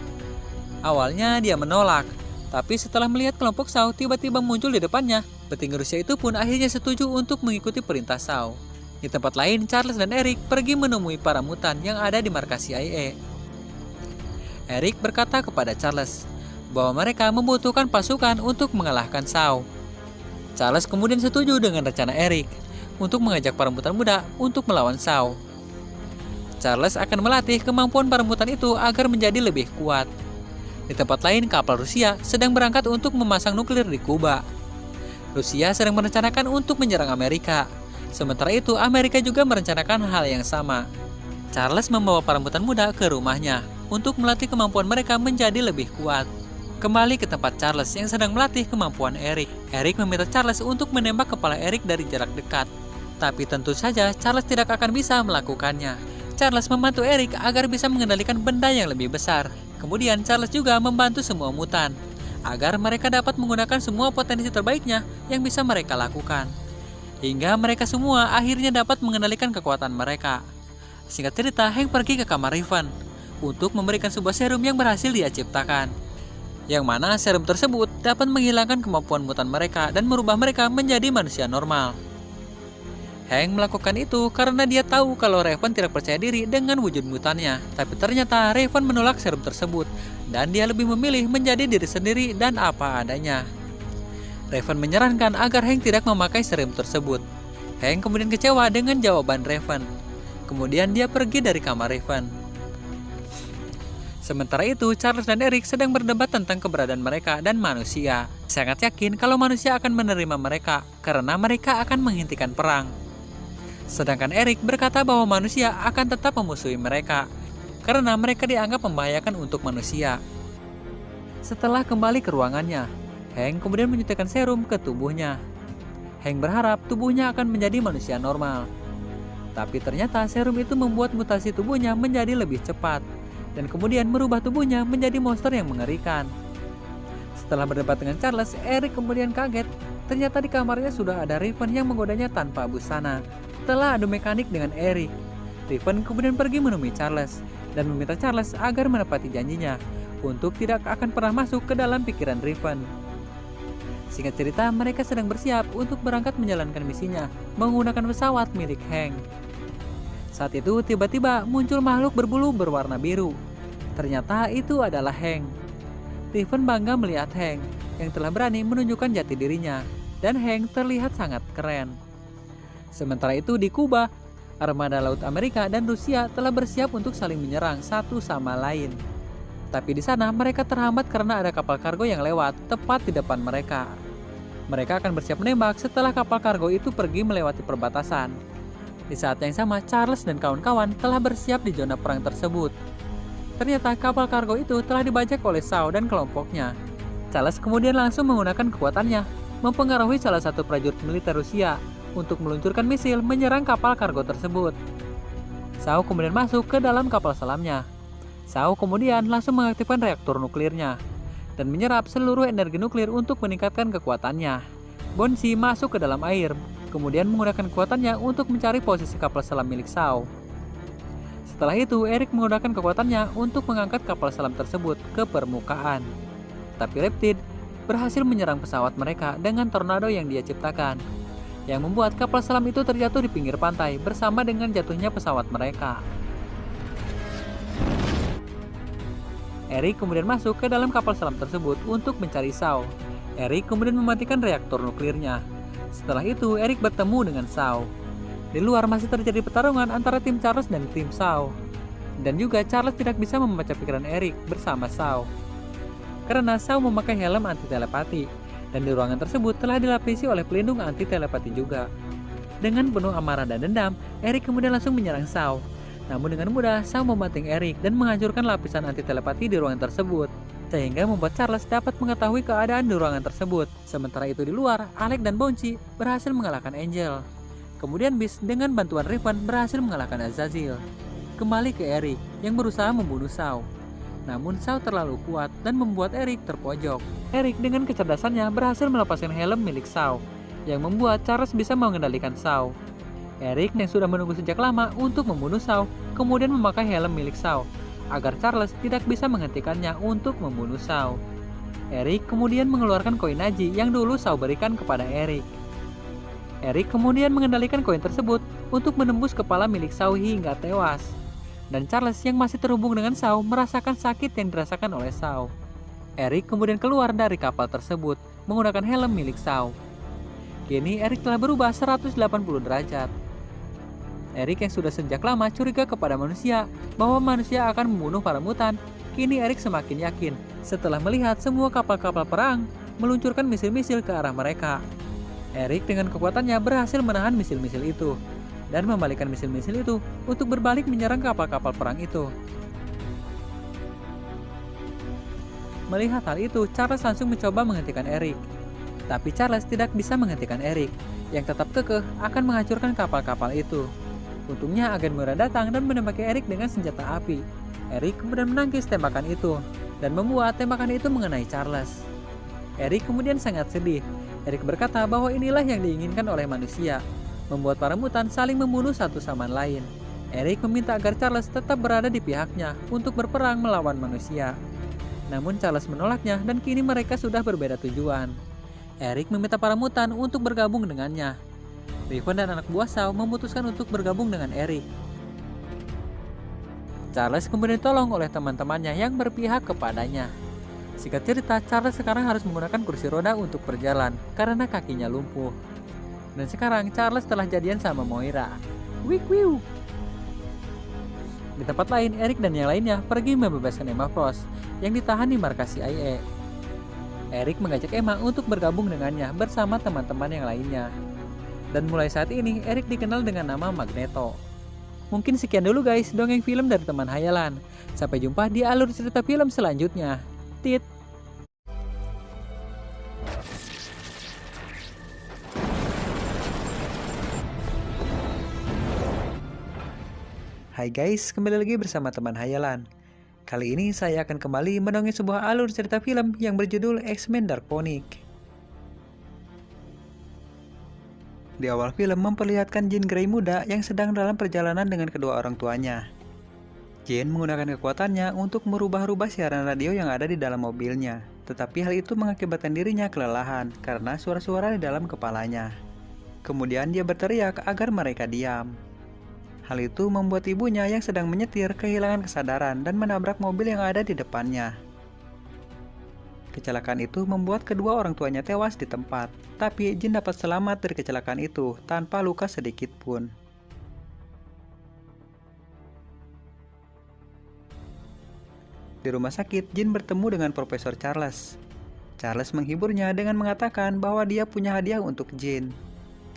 Awalnya dia menolak, tapi setelah melihat kelompok Shaw tiba-tiba muncul di depannya, petinggi Rusia itu pun akhirnya setuju untuk mengikuti perintah Shaw. Di tempat lain, Charles dan Eric pergi menemui para mutan yang ada di markas CIA. Eric berkata kepada Charles bahwa mereka membutuhkan pasukan untuk mengalahkan Shaw. Charles kemudian setuju dengan rencana Eric untuk mengajak para mutan muda untuk melawan Shaw. Charles akan melatih kemampuan para mutan itu agar menjadi lebih kuat. Di tempat lain, kapal Rusia sedang berangkat untuk memasang nuklir di Kuba. Rusia sedang merencanakan untuk menyerang Amerika. Sementara itu, Amerika juga merencanakan hal yang sama. Charles membawa para mutan muda ke rumahnya untuk melatih kemampuan mereka menjadi lebih kuat. Kembali ke tempat Charles yang sedang melatih kemampuan Eric. Eric meminta Charles untuk menembak kepala Eric dari jarak dekat. Tapi tentu saja Charles tidak akan bisa melakukannya. Charles membantu Eric agar bisa mengendalikan benda yang lebih besar. Kemudian Charles juga membantu semua mutan agar mereka dapat menggunakan semua potensi terbaiknya yang bisa mereka lakukan. Hingga mereka semua akhirnya dapat mengendalikan kekuatan mereka. Singkat cerita, Hank pergi ke kamar Raven untuk memberikan sebuah serum yang berhasil dia ciptakan. Yang mana serum tersebut dapat menghilangkan kemampuan mutan mereka dan merubah mereka menjadi manusia normal. Hank melakukan itu karena dia tahu kalau Raven tidak percaya diri dengan wujud mutannya. Tapi ternyata Raven menolak serum tersebut dan dia lebih memilih menjadi diri sendiri dan apa adanya. Raven menyarankan agar Hank tidak memakai serum tersebut. Hank kemudian kecewa dengan jawaban Raven. Kemudian dia pergi dari kamar Raven. Sementara itu, Charles dan Eric sedang berdebat tentang keberadaan mereka dan manusia. Sangat yakin kalau manusia akan menerima mereka karena mereka akan menghentikan perang. Sedangkan Eric berkata bahwa manusia akan tetap memusuhi mereka karena mereka dianggap membahayakan untuk manusia. Setelah kembali ke ruangannya, Hank kemudian menyuntikkan serum ke tubuhnya. Hank berharap tubuhnya akan menjadi manusia normal. Tapi ternyata serum itu membuat mutasi tubuhnya menjadi lebih cepat dan kemudian merubah tubuhnya menjadi monster yang mengerikan. Setelah berdebat dengan Charles, Eric kemudian kaget. Ternyata di kamarnya sudah ada Raven yang menggodanya tanpa busana. Setelah adu mekanik dengan Eric, Raven kemudian pergi menemui Charles dan meminta Charles agar menepati janjinya untuk tidak akan pernah masuk ke dalam pikiran Raven. Singkat cerita, mereka sedang bersiap untuk berangkat menjalankan misinya menggunakan pesawat milik Hank. Saat itu tiba-tiba muncul makhluk berbulu berwarna biru. Ternyata itu adalah Hank. Raven bangga melihat Hank yang telah berani menunjukkan jati dirinya dan Hank terlihat sangat keren. Sementara itu di Kuba, armada laut Amerika dan Rusia telah bersiap untuk saling menyerang satu sama lain. Tapi di sana mereka terhambat karena ada kapal kargo yang lewat tepat di depan mereka. Mereka akan bersiap menembak setelah kapal kargo itu pergi melewati perbatasan. Di Di saat yang sama, Charles dan kawan-kawan telah bersiap di zona perang tersebut. Ternyata kapal kargo itu telah dibajak oleh Shaw dan kelompoknya. Charles kemudian langsung menggunakan kekuatannya, mempengaruhi salah satu prajurit militer Rusia untuk meluncurkan misil menyerang kapal kargo tersebut. Shaw kemudian masuk ke dalam kapal selamnya. Shaw kemudian langsung mengaktifkan reaktor nuklirnya dan menyerap seluruh energi nuklir untuk meningkatkan kekuatannya. Bonsi masuk ke dalam air, kemudian menggunakan kekuatannya untuk mencari posisi kapal selam milik Shaw. Setelah itu, Eric menggunakan kekuatannya untuk mengangkat kapal selam tersebut ke permukaan. Tapi Riptide berhasil menyerang pesawat mereka dengan tornado yang dia ciptakan, yang membuat kapal selam itu terjatuh di pinggir pantai bersama dengan jatuhnya pesawat mereka. Eric kemudian masuk ke dalam kapal selam tersebut untuk mencari Shaw. Eric kemudian mematikan reaktor nuklirnya. Setelah itu, Eric bertemu dengan Shaw. Di luar masih terjadi pertarungan antara tim Charles dan tim Shaw. Dan juga Charles tidak bisa membaca pikiran Eric bersama Shaw, karena Shaw memakai helm anti telepati, dan di ruangan tersebut telah dilapisi oleh pelindung anti telepati juga. Dengan penuh amarah dan dendam, Eric kemudian langsung menyerang Shaw. Namun dengan mudah, Shaw membanting Eric dan menghancurkan lapisan anti telepati di ruangan tersebut, sehingga membuat Charles dapat mengetahui keadaan di ruangan tersebut. Sementara itu di luar, Alec dan Bouncy berhasil mengalahkan Angel. Kemudian Beast dengan bantuan Riven berhasil mengalahkan Azazel. Kembali ke Eric yang berusaha membunuh Shaw. Namun Shaw terlalu kuat dan membuat Eric terpojok. Eric dengan kecerdasannya berhasil melepaskan helm milik Shaw, yang membuat Charles bisa mengendalikan Shaw. Eric yang sudah menunggu sejak lama untuk membunuh Shaw kemudian memakai helm milik Shaw agar Charles tidak bisa menghentikannya untuk membunuh Shaw. Eric kemudian mengeluarkan koin Naji yang dulu Shaw berikan kepada Eric. Eric kemudian mengendalikan koin tersebut untuk menembus kepala milik Shaw hingga tewas. Dan Charles yang masih terhubung dengan Shaw merasakan sakit yang dirasakan oleh Shaw. Eric kemudian keluar dari kapal tersebut menggunakan helm milik Shaw. Kini Eric telah berubah 180 derajat. Eric yang sudah sejak lama curiga kepada manusia bahwa manusia akan membunuh para mutan, kini Eric semakin yakin setelah melihat semua kapal-kapal perang meluncurkan misil-misil ke arah mereka. Eric dengan kekuatannya berhasil menahan misil-misil itu dan membalikkan misil-misil itu untuk berbalik menyerang kapal-kapal perang itu. Melihat hal itu, Charles langsung mencoba menghentikan Eric. Tapi Charles tidak bisa menghentikan Eric, yang tetap kekeh akan menghancurkan kapal-kapal itu. Untungnya agen Mura datang dan menembaki Eric dengan senjata api. Eric kemudian menangkis tembakan itu, dan membuat tembakan itu mengenai Charles. Eric kemudian sangat sedih. Eric berkata bahwa inilah yang diinginkan oleh manusia, membuat para mutan saling membunuh satu sama lain. Eric meminta agar Charles tetap berada di pihaknya untuk berperang melawan manusia. Namun Charles menolaknya dan kini mereka sudah berbeda tujuan. Eric meminta para mutan untuk bergabung dengannya. Riven dan anak buah Shaw memutuskan untuk bergabung dengan Eric. Charles kemudian ditolong oleh teman-temannya yang berpihak kepadanya. Singkat cerita, Charles sekarang harus menggunakan kursi roda untuk berjalan karena kakinya lumpuh. Dan sekarang Charles telah jadian sama Moira. Wik wiu. Di tempat lain, Eric dan yang lainnya pergi membebaskan Emma Frost yang ditahan di markas CIA. Eric mengajak Emma untuk bergabung dengannya bersama teman-teman yang lainnya. Dan mulai saat ini, Eric dikenal dengan nama Magneto. Mungkin sekian dulu guys dongeng film dari teman hayalan. Sampai jumpa di alur cerita film selanjutnya. Tit. Hai guys, kembali lagi bersama teman hayalan. Kali ini saya akan kembali mendongeng sebuah alur cerita film yang berjudul X-Men Dark Phoenix. Di awal film memperlihatkan Jean Grey muda yang sedang dalam perjalanan dengan kedua orang tuanya. Jean menggunakan kekuatannya untuk merubah-rubah siaran radio yang ada di dalam mobilnya. Tetapi hal itu mengakibatkan dirinya kelelahan karena suara-suara di dalam kepalanya. Kemudian dia berteriak agar mereka diam. Hal itu membuat ibunya yang sedang menyetir kehilangan kesadaran dan menabrak mobil yang ada di depannya. Kecelakaan itu membuat kedua orang tuanya tewas di tempat, tapi Jean dapat selamat dari kecelakaan itu tanpa luka sedikit pun. Di rumah sakit, Jean bertemu dengan Profesor Charles. Charles menghiburnya dengan mengatakan bahwa dia punya hadiah untuk Jean.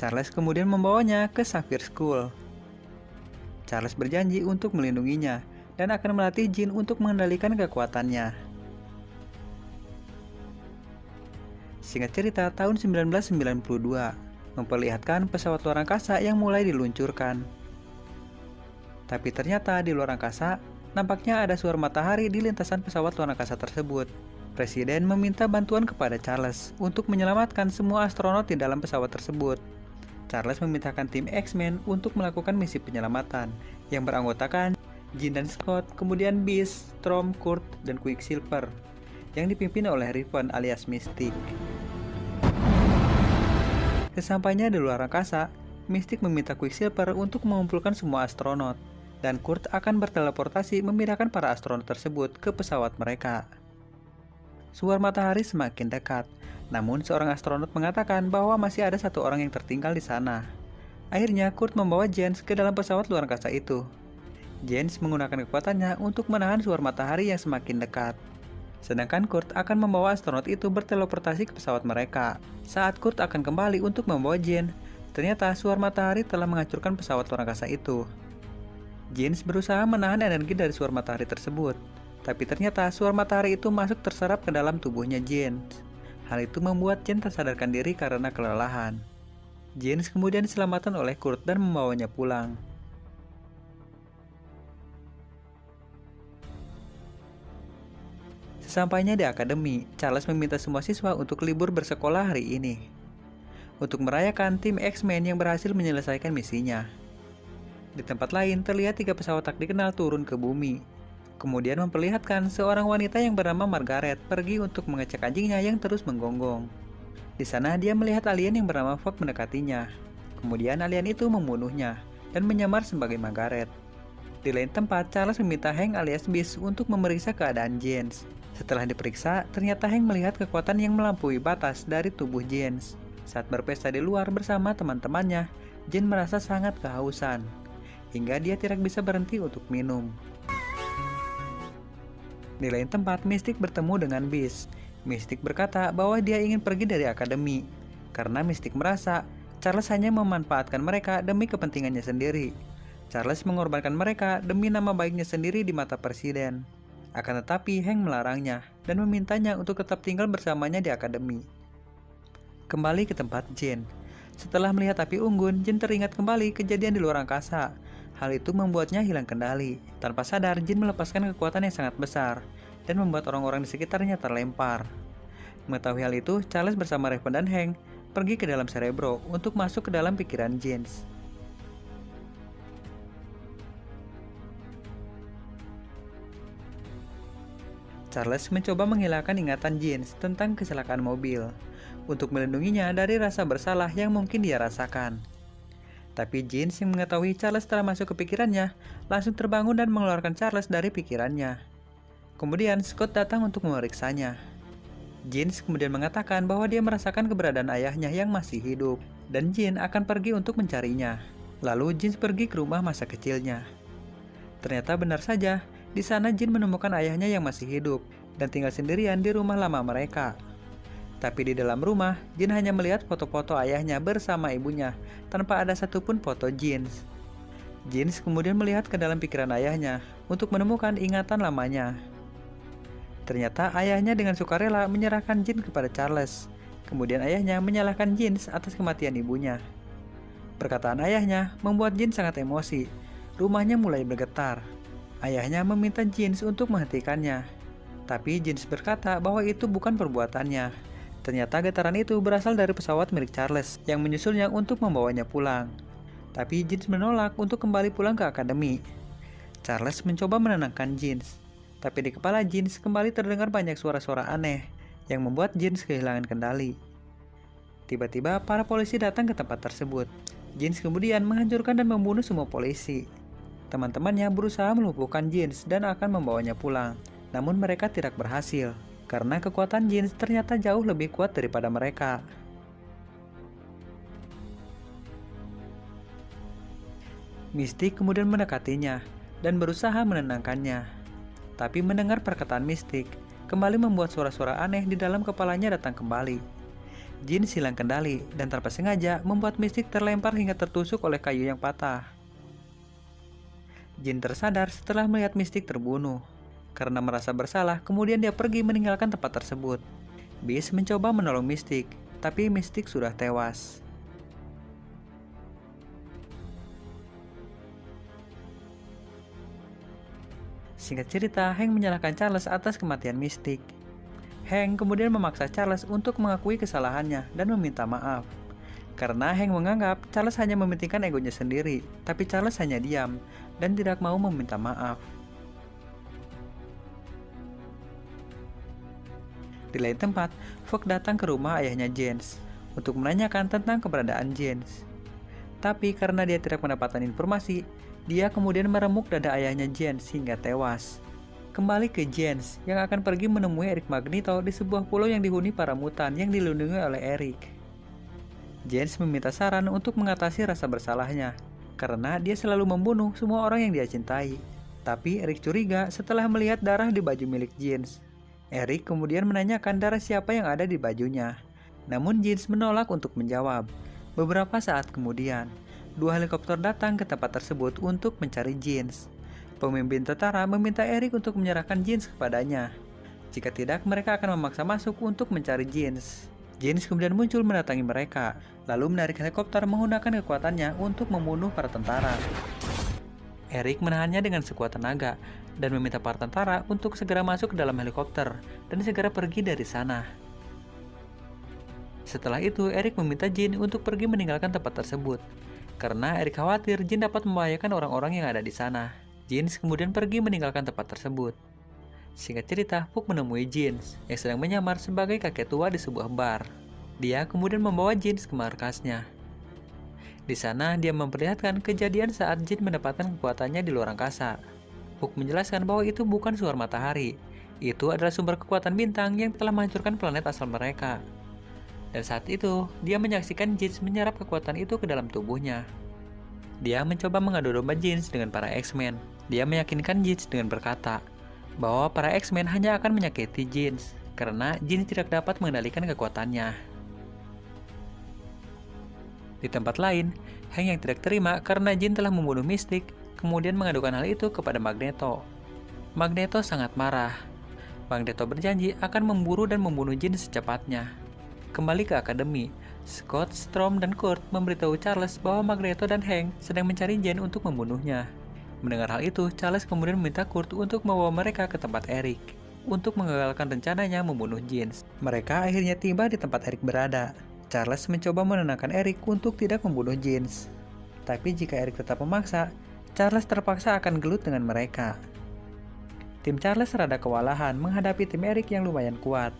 Charles kemudian membawanya ke Sapphire School. Charles berjanji untuk melindunginya dan akan melatih Jean untuk mengendalikan kekuatannya. Singkat cerita, tahun 1992 memperlihatkan pesawat luar angkasa yang mulai diluncurkan. Tapi ternyata di luar angkasa, nampaknya ada suara matahari di lintasan pesawat luar angkasa tersebut. Presiden meminta bantuan kepada Charles untuk menyelamatkan semua astronot di dalam pesawat tersebut. Charles memintakan tim X-Men untuk melakukan misi penyelamatan yang beranggotakan Jean dan Scott, kemudian Beast, Storm, Kurt, dan Quicksilver yang dipimpin oleh Riven alias Mystique. Sesampainya di luar angkasa, Mystique meminta Quicksilver untuk mengumpulkan semua astronot, dan Kurt akan berteleportasi memindahkan para astronot tersebut ke pesawat mereka. Suara matahari semakin dekat, namun seorang astronot mengatakan bahwa masih ada satu orang yang tertinggal di sana. Akhirnya Kurt membawa Jens ke dalam pesawat luar angkasa itu. Jens menggunakan kekuatannya untuk menahan suara matahari yang semakin dekat. Sedangkan Kurt akan membawa astronot itu berteleportasi ke pesawat mereka. Saat Kurt akan kembali untuk membawa Jean, ternyata suara matahari telah menghancurkan pesawat luar angkasa itu. Jens berusaha menahan energi dari suara matahari tersebut, tapi ternyata suara matahari itu masuk terserap ke dalam tubuhnya Jens. Hal itu membuat Jens tersadarkan diri karena kelelahan. Jens kemudian diselamatkan oleh Kurt dan membawanya pulang. Sesampainya di akademi, Charles meminta semua siswa untuk libur bersekolah hari ini untuk merayakan tim X-Men yang berhasil menyelesaikan misinya. Di tempat lain, terlihat 3 pesawat tak dikenal turun ke bumi, kemudian memperlihatkan seorang wanita yang bernama Margaret pergi untuk mengecek anjingnya yang terus menggonggong. Di sana, dia melihat alien yang bernama Fogg mendekatinya. Kemudian alien itu membunuhnya dan menyamar sebagai Margaret. Di lain tempat, Charles meminta Hank alias Beast untuk memeriksa keadaan Jens. Setelah diperiksa, ternyata Hank melihat kekuatan yang melampaui batas dari tubuh Jens. Saat berpesta di luar bersama teman-temannya, Jens merasa sangat kehausan, hingga dia tidak bisa berhenti untuk minum. Di lain tempat, Mystique bertemu dengan Beast. Mystique berkata bahwa dia ingin pergi dari akademi, karena Mystique merasa Charles hanya memanfaatkan mereka demi kepentingannya sendiri. Charles mengorbankan mereka demi nama baiknya sendiri di mata presiden. Akan tetapi, Hank melarangnya dan memintanya untuk tetap tinggal bersamanya di akademi. Kembali ke tempat Jean. Setelah melihat api unggun, Jean teringat kembali kejadian di luar angkasa. Hal itu membuatnya hilang kendali. Tanpa sadar, Jean melepaskan kekuatan yang sangat besar dan membuat orang-orang di sekitarnya terlempar. Mengetahui hal itu, Charles bersama Raven dan Hank pergi ke dalam Cerebro untuk masuk ke dalam pikiran Jean. Charles mencoba menghilangkan ingatan Jens tentang kecelakaan mobil untuk melindunginya dari rasa bersalah yang mungkin dia rasakan. Tapi Jens yang mengetahui Charles telah masuk ke pikirannya langsung terbangun dan mengeluarkan Charles dari pikirannya. Kemudian Scott datang untuk memeriksanya. Jens kemudian mengatakan bahwa dia merasakan keberadaan ayahnya yang masih hidup dan Jens akan pergi untuk mencarinya. Lalu Jens pergi ke rumah masa kecilnya. Ternyata benar saja, di sana Jean menemukan ayahnya yang masih hidup dan tinggal sendirian di rumah lama mereka. Tapi di dalam rumah, Jean hanya melihat foto-foto ayahnya bersama ibunya tanpa ada satupun foto Jean. Jean kemudian melihat ke dalam pikiran ayahnya untuk menemukan ingatan lamanya. Ternyata ayahnya dengan sukarela menyerahkan Jean kepada Charles. Kemudian ayahnya menyalahkan Jean atas kematian ibunya. Perkataan ayahnya membuat Jean sangat emosi. Rumahnya mulai bergetar. Ayahnya meminta Jens untuk menghentikannya, tapi Jens berkata bahwa itu bukan perbuatannya. Ternyata getaran itu berasal dari pesawat milik Charles yang menyusulnya untuk membawanya pulang. Tapi Jens menolak untuk kembali pulang ke akademi. Charles mencoba menenangkan Jens, tapi di kepala Jens kembali terdengar banyak suara-suara aneh yang membuat Jens kehilangan kendali. Tiba-tiba para polisi datang ke tempat tersebut. Jens kemudian menghancurkan dan membunuh semua polisi. Teman-temannya berusaha melumpuhkan Jens dan akan membawanya pulang, namun mereka tidak berhasil, karena kekuatan Jens ternyata jauh lebih kuat daripada mereka. Mystique kemudian mendekatinya dan berusaha menenangkannya. Tapi mendengar perkataan Mystique, kembali membuat suara-suara aneh di dalam kepalanya datang kembali. Jens hilang kendali dan tanpa sengaja membuat Mystique terlempar hingga tertusuk oleh kayu yang patah. Jin tersadar setelah melihat Mystic terbunuh. Karena merasa bersalah, kemudian dia pergi meninggalkan tempat tersebut. Beast mencoba menolong Mystic, tapi Mystic sudah tewas. Singkat cerita, Hank menyalahkan Charles atas kematian Mystic. Hank kemudian memaksa Charles untuk mengakui kesalahannya dan meminta maaf. Karena Hank menganggap Charles hanya mementingkan egonya sendiri, tapi Charles hanya diam dan tidak mau meminta maaf. Di lain tempat, Fogg datang ke rumah ayahnya James untuk menanyakan tentang keberadaan James. Tapi karena dia tidak mendapatkan informasi, dia kemudian meremuk dada ayahnya James hingga tewas. Kembali ke James yang akan pergi menemui Eric Magneto di sebuah pulau yang dihuni para mutan yang dilindungi oleh Eric. James meminta saran untuk mengatasi rasa bersalahnya, karena dia selalu membunuh semua orang yang dia cintai. Tapi Eric curiga setelah melihat darah di baju milik James. Eric kemudian menanyakan darah siapa yang ada di bajunya. Namun James menolak untuk menjawab. Beberapa saat kemudian, 2 helikopter datang ke tempat tersebut untuk mencari James. Pemimpin tentara meminta Eric untuk menyerahkan James kepadanya. Jika tidak, mereka akan memaksa masuk untuk mencari James. James kemudian muncul mendatangi mereka, lalu menarik helikopter menggunakan kekuatannya untuk membunuh para tentara. Eric menahannya dengan sekuat tenaga dan meminta para tentara untuk segera masuk ke dalam helikopter dan segera pergi dari sana. Setelah itu, Eric meminta Jean untuk pergi meninggalkan tempat tersebut, karena Eric khawatir Jean dapat membahayakan orang-orang yang ada di sana. Jean kemudian pergi meninggalkan tempat tersebut. Singkat cerita, Puck menemui Jean yang sedang menyamar sebagai kakek tua di sebuah bar. Dia kemudian membawa Jean ke markasnya. Di sana, dia memperlihatkan kejadian saat Jean mendapatkan kekuatannya di luar angkasa. Puck menjelaskan bahwa itu bukan suar matahari. Itu adalah sumber kekuatan bintang yang telah menghancurkan planet asal mereka. Dan saat itu, dia menyaksikan Jean menyerap kekuatan itu ke dalam tubuhnya. Dia mencoba mengadu domba Jean dengan para X-Men. Dia meyakinkan Jean dengan berkata bahwa para X-Men hanya akan menyakiti Jean karena Jean tidak dapat mengendalikan kekuatannya. Di tempat lain, Hank yang tidak terima karena Jean telah membunuh Mystic, kemudian mengadukan hal itu kepada Magneto. Magneto sangat marah. Magneto berjanji akan memburu dan membunuh Jean secepatnya. Kembali ke akademi, Scott, Storm, dan Kurt memberitahu Charles bahwa Magneto dan Hank sedang mencari Jean untuk membunuhnya. Mendengar hal itu, Charles kemudian meminta Kurt untuk membawa mereka ke tempat Eric untuk mengagalkan rencananya membunuh Jean. Mereka akhirnya tiba di tempat Eric berada. Charles mencoba menenangkan Eric untuk tidak membunuh Jean. Tapi jika Eric tetap memaksa, Charles terpaksa akan gelut dengan mereka. Tim Charles rada kewalahan menghadapi tim Eric yang lumayan kuat.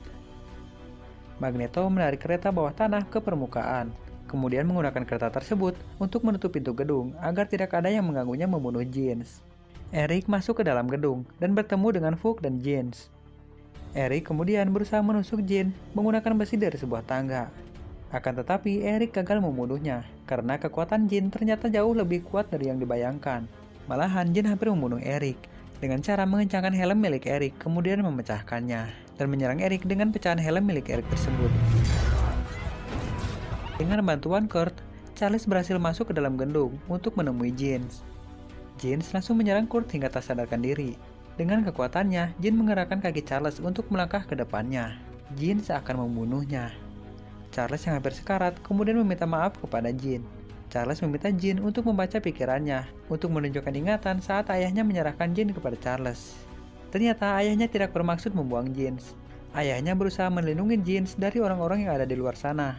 Magneto menarik kereta bawah tanah ke permukaan, kemudian menggunakan kereta tersebut untuk menutup pintu gedung agar tidak ada yang mengganggunya membunuh Jean. Eric masuk ke dalam gedung dan bertemu dengan Fuchs dan Jean. Eric kemudian berusaha menusuk Jean menggunakan besi dari sebuah tangga. Akan tetapi Eric gagal membunuhnya karena kekuatan Jean ternyata jauh lebih kuat dari yang dibayangkan. Malahan Jean hampir membunuh Eric dengan cara mengencangkan helm milik Eric kemudian memecahkannya dan menyerang Eric dengan pecahan helm milik Eric tersebut. Dengan bantuan Kurt, Charles berhasil masuk ke dalam gedung untuk menemui Jean. Jean langsung menyerang Kurt hingga tak sadarkan diri. Dengan kekuatannya, Jean menggerakkan kaki Charles untuk melangkah ke depannya. Jean seakan membunuhnya. Charles yang hampir sekarat kemudian meminta maaf kepada Jean. Charles meminta Jean untuk membaca pikirannya untuk menunjukkan ingatan saat ayahnya menyerahkan Jean kepada Charles. Ternyata ayahnya tidak bermaksud membuang Jean. Ayahnya berusaha melindungi Jean dari orang-orang yang ada di luar sana.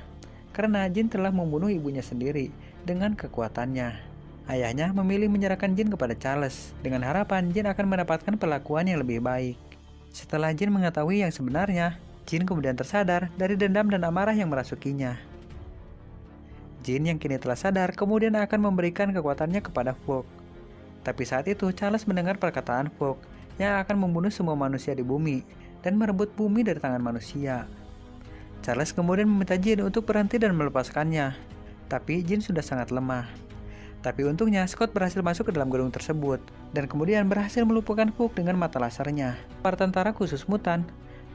Karena Jean telah membunuh ibunya sendiri dengan kekuatannya. Ayahnya memilih menyerahkan Jean kepada Charles dengan harapan Jean akan mendapatkan perlakuan yang lebih baik. Setelah Jean mengetahui yang sebenarnya, Jean kemudian tersadar dari dendam dan amarah yang merasukinya. Jean yang kini telah sadar kemudian akan memberikan kekuatannya kepada Fuchs. Tapi saat itu Charles mendengar perkataan Fuchs yang akan membunuh semua manusia di bumi dan merebut bumi dari tangan manusia. Charles kemudian meminta Jean untuk berhenti dan melepaskannya, tapi Jean sudah sangat lemah. Tapi untungnya Scott berhasil masuk ke dalam gedung tersebut dan kemudian berhasil melumpuhkan Fuchs dengan mata lasernya. Para tentara khusus mutan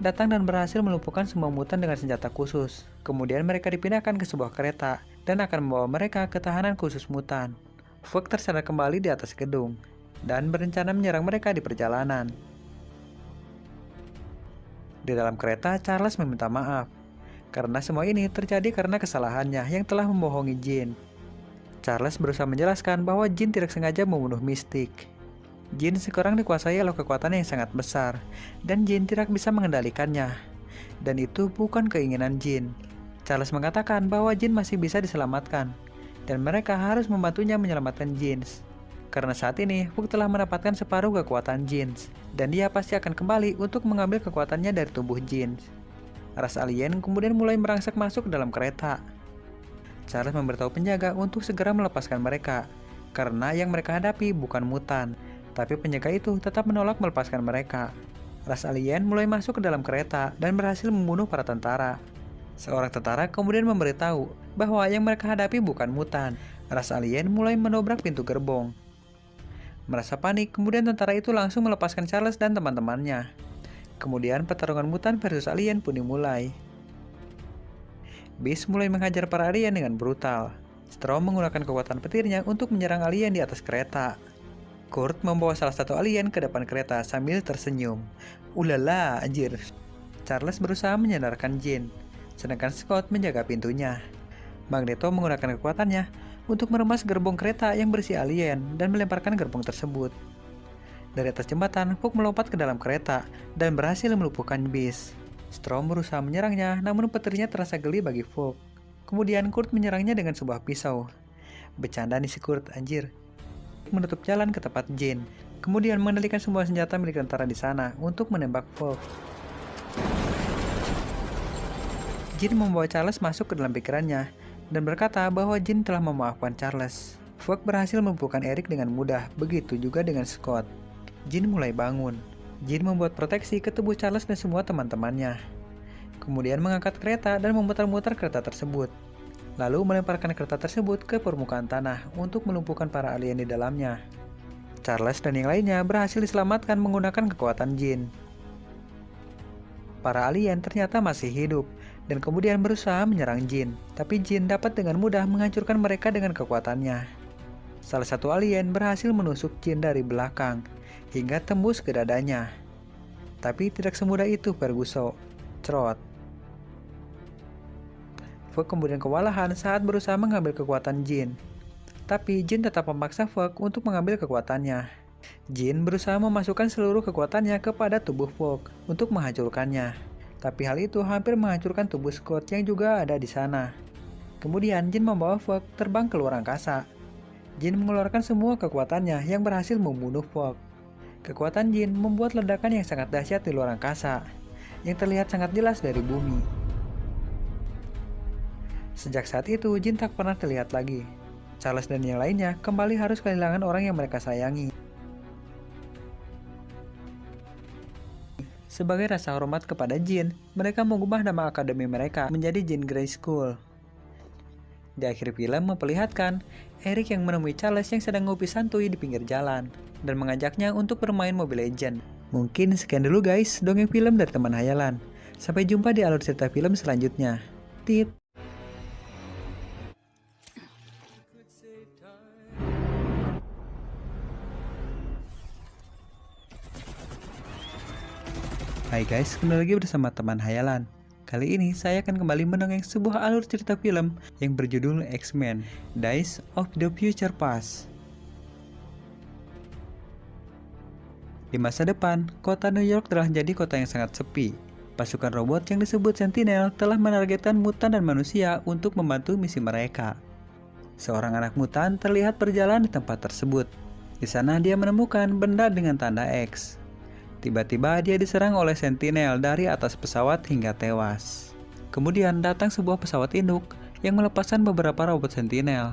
datang dan berhasil melumpuhkan semua mutan dengan senjata khusus. Kemudian mereka dipindahkan ke sebuah kereta dan akan membawa mereka ke tahanan khusus mutan. Fuchs tersadar kembali di atas gedung. dan berencana menyerang mereka di perjalanan. Di dalam kereta, Charles meminta maaf karena semua ini terjadi karena kesalahannya yang telah membohongi Jean. Charles berusaha menjelaskan bahwa Jean tidak sengaja membunuh Mystic. Jean sekarang dikuasai oleh kekuatan yang sangat besar, dan Jean tidak bisa mengendalikannya. Dan itu bukan keinginan Jean. Charles mengatakan bahwa Jean masih bisa diselamatkan, dan mereka harus membantunya menyelamatkan Jean. Karena saat ini, Hook telah mendapatkan separuh kekuatan Jean, dan dia pasti akan kembali untuk mengambil kekuatannya dari tubuh Jean. Ras alien kemudian mulai merangsek masuk ke dalam kereta. Charles memberitahu penjaga untuk segera melepaskan mereka, karena yang mereka hadapi bukan mutan. Tapi penjaga itu tetap menolak melepaskan mereka. Ras alien mulai masuk ke dalam kereta dan berhasil membunuh para tentara. Seorang tentara kemudian memberitahu bahwa yang mereka hadapi bukan mutan. Ras alien mulai mendobrak pintu gerbong. Merasa panik, kemudian tentara itu langsung melepaskan Charles dan teman-temannya. Kemudian pertarungan mutan versus alien pun dimulai. Beast mulai menghajar para alien dengan brutal. Storm menggunakan kekuatan petirnya untuk menyerang alien di atas kereta. Kurt membawa salah satu alien ke depan kereta sambil tersenyum. Ulala, anjir. Charles berusaha menyadarkan Jean, sedangkan Scott menjaga pintunya. Magneto menggunakan kekuatannya untuk meremas gerbong kereta yang berisi alien dan melemparkan gerbong tersebut. Dari atas jembatan, Hook melompat ke dalam kereta dan berhasil melumpuhkan Beast. Storm berusaha menyerangnya, namun petirnya terasa geli bagi Hook. Kemudian Kurt menyerangnya dengan sebuah pisau. Bercanda nih si Kurt, anjir. Menutup jalan ke tempat Jean, kemudian mengendalikan semua senjata milik tentara di sana untuk menembak Hook. Jean membawa Charles masuk ke dalam pikirannya dan berkata bahwa Jean telah memaafkan Charles. Hook berhasil melumpuhkan Eric dengan mudah, begitu juga dengan Scott. Jean mulai bangun. Jean membuat proteksi ke tubuh Charles dan semua teman-temannya. Kemudian mengangkat kereta dan memutar-mutar kereta tersebut. Lalu melemparkan kereta tersebut ke permukaan tanah untuk melumpuhkan para alien di dalamnya. Charles dan yang lainnya berhasil diselamatkan menggunakan kekuatan Jean. Para alien ternyata masih hidup dan kemudian berusaha menyerang Jean, tapi Jean dapat dengan mudah menghancurkan mereka dengan kekuatannya. Salah satu alien berhasil menusuk Jean dari belakang hingga tembus ke dadanya. Tapi tidak semudah itu Ferguson. Cerot. Fox kemudian kewalahan saat berusaha mengambil kekuatan Jean. Tapi Jean tetap memaksa Fox untuk mengambil kekuatannya. Jean berusaha memasukkan seluruh kekuatannya kepada tubuh Fox untuk menghancurkannya. Tapi hal itu hampir menghancurkan tubuh Scott yang juga ada di sana. Kemudian Jean membawa Fox terbang ke luar angkasa. Jean mengeluarkan semua kekuatannya yang berhasil membunuh Fox. Kekuatan Jean membuat ledakan yang sangat dahsyat di luar angkasa, yang terlihat sangat jelas dari bumi. Sejak saat itu, Jean tak pernah terlihat lagi. Charles dan yang lainnya kembali harus kehilangan orang yang mereka sayangi. Sebagai rasa hormat kepada Jean, mereka mengubah nama akademi mereka menjadi Jean Grey School. Di akhir film memperlihatkan Eric yang menemui Charles yang sedang ngopi santuy di pinggir jalan dan mengajaknya untuk bermain Mobile Legends. Mungkin sekian dulu guys dongeng film dari teman hayalan. Sampai jumpa di alur cerita film selanjutnya. Tit. Hai guys, kembali lagi bersama teman hayalan. Kali ini saya akan kembali mendongeng sebuah alur cerita film yang berjudul X-Men: Days of the Future Past. Di masa depan, kota New York telah jadi kota yang sangat sepi. Pasukan robot yang disebut Sentinel telah menargetkan mutan dan manusia untuk membantu misi mereka. Seorang anak mutan terlihat berjalan di tempat tersebut. Di sana dia menemukan benda dengan tanda X. Tiba-tiba dia diserang oleh Sentinel dari atas pesawat hingga tewas. Kemudian datang sebuah pesawat induk yang melepaskan beberapa robot Sentinel.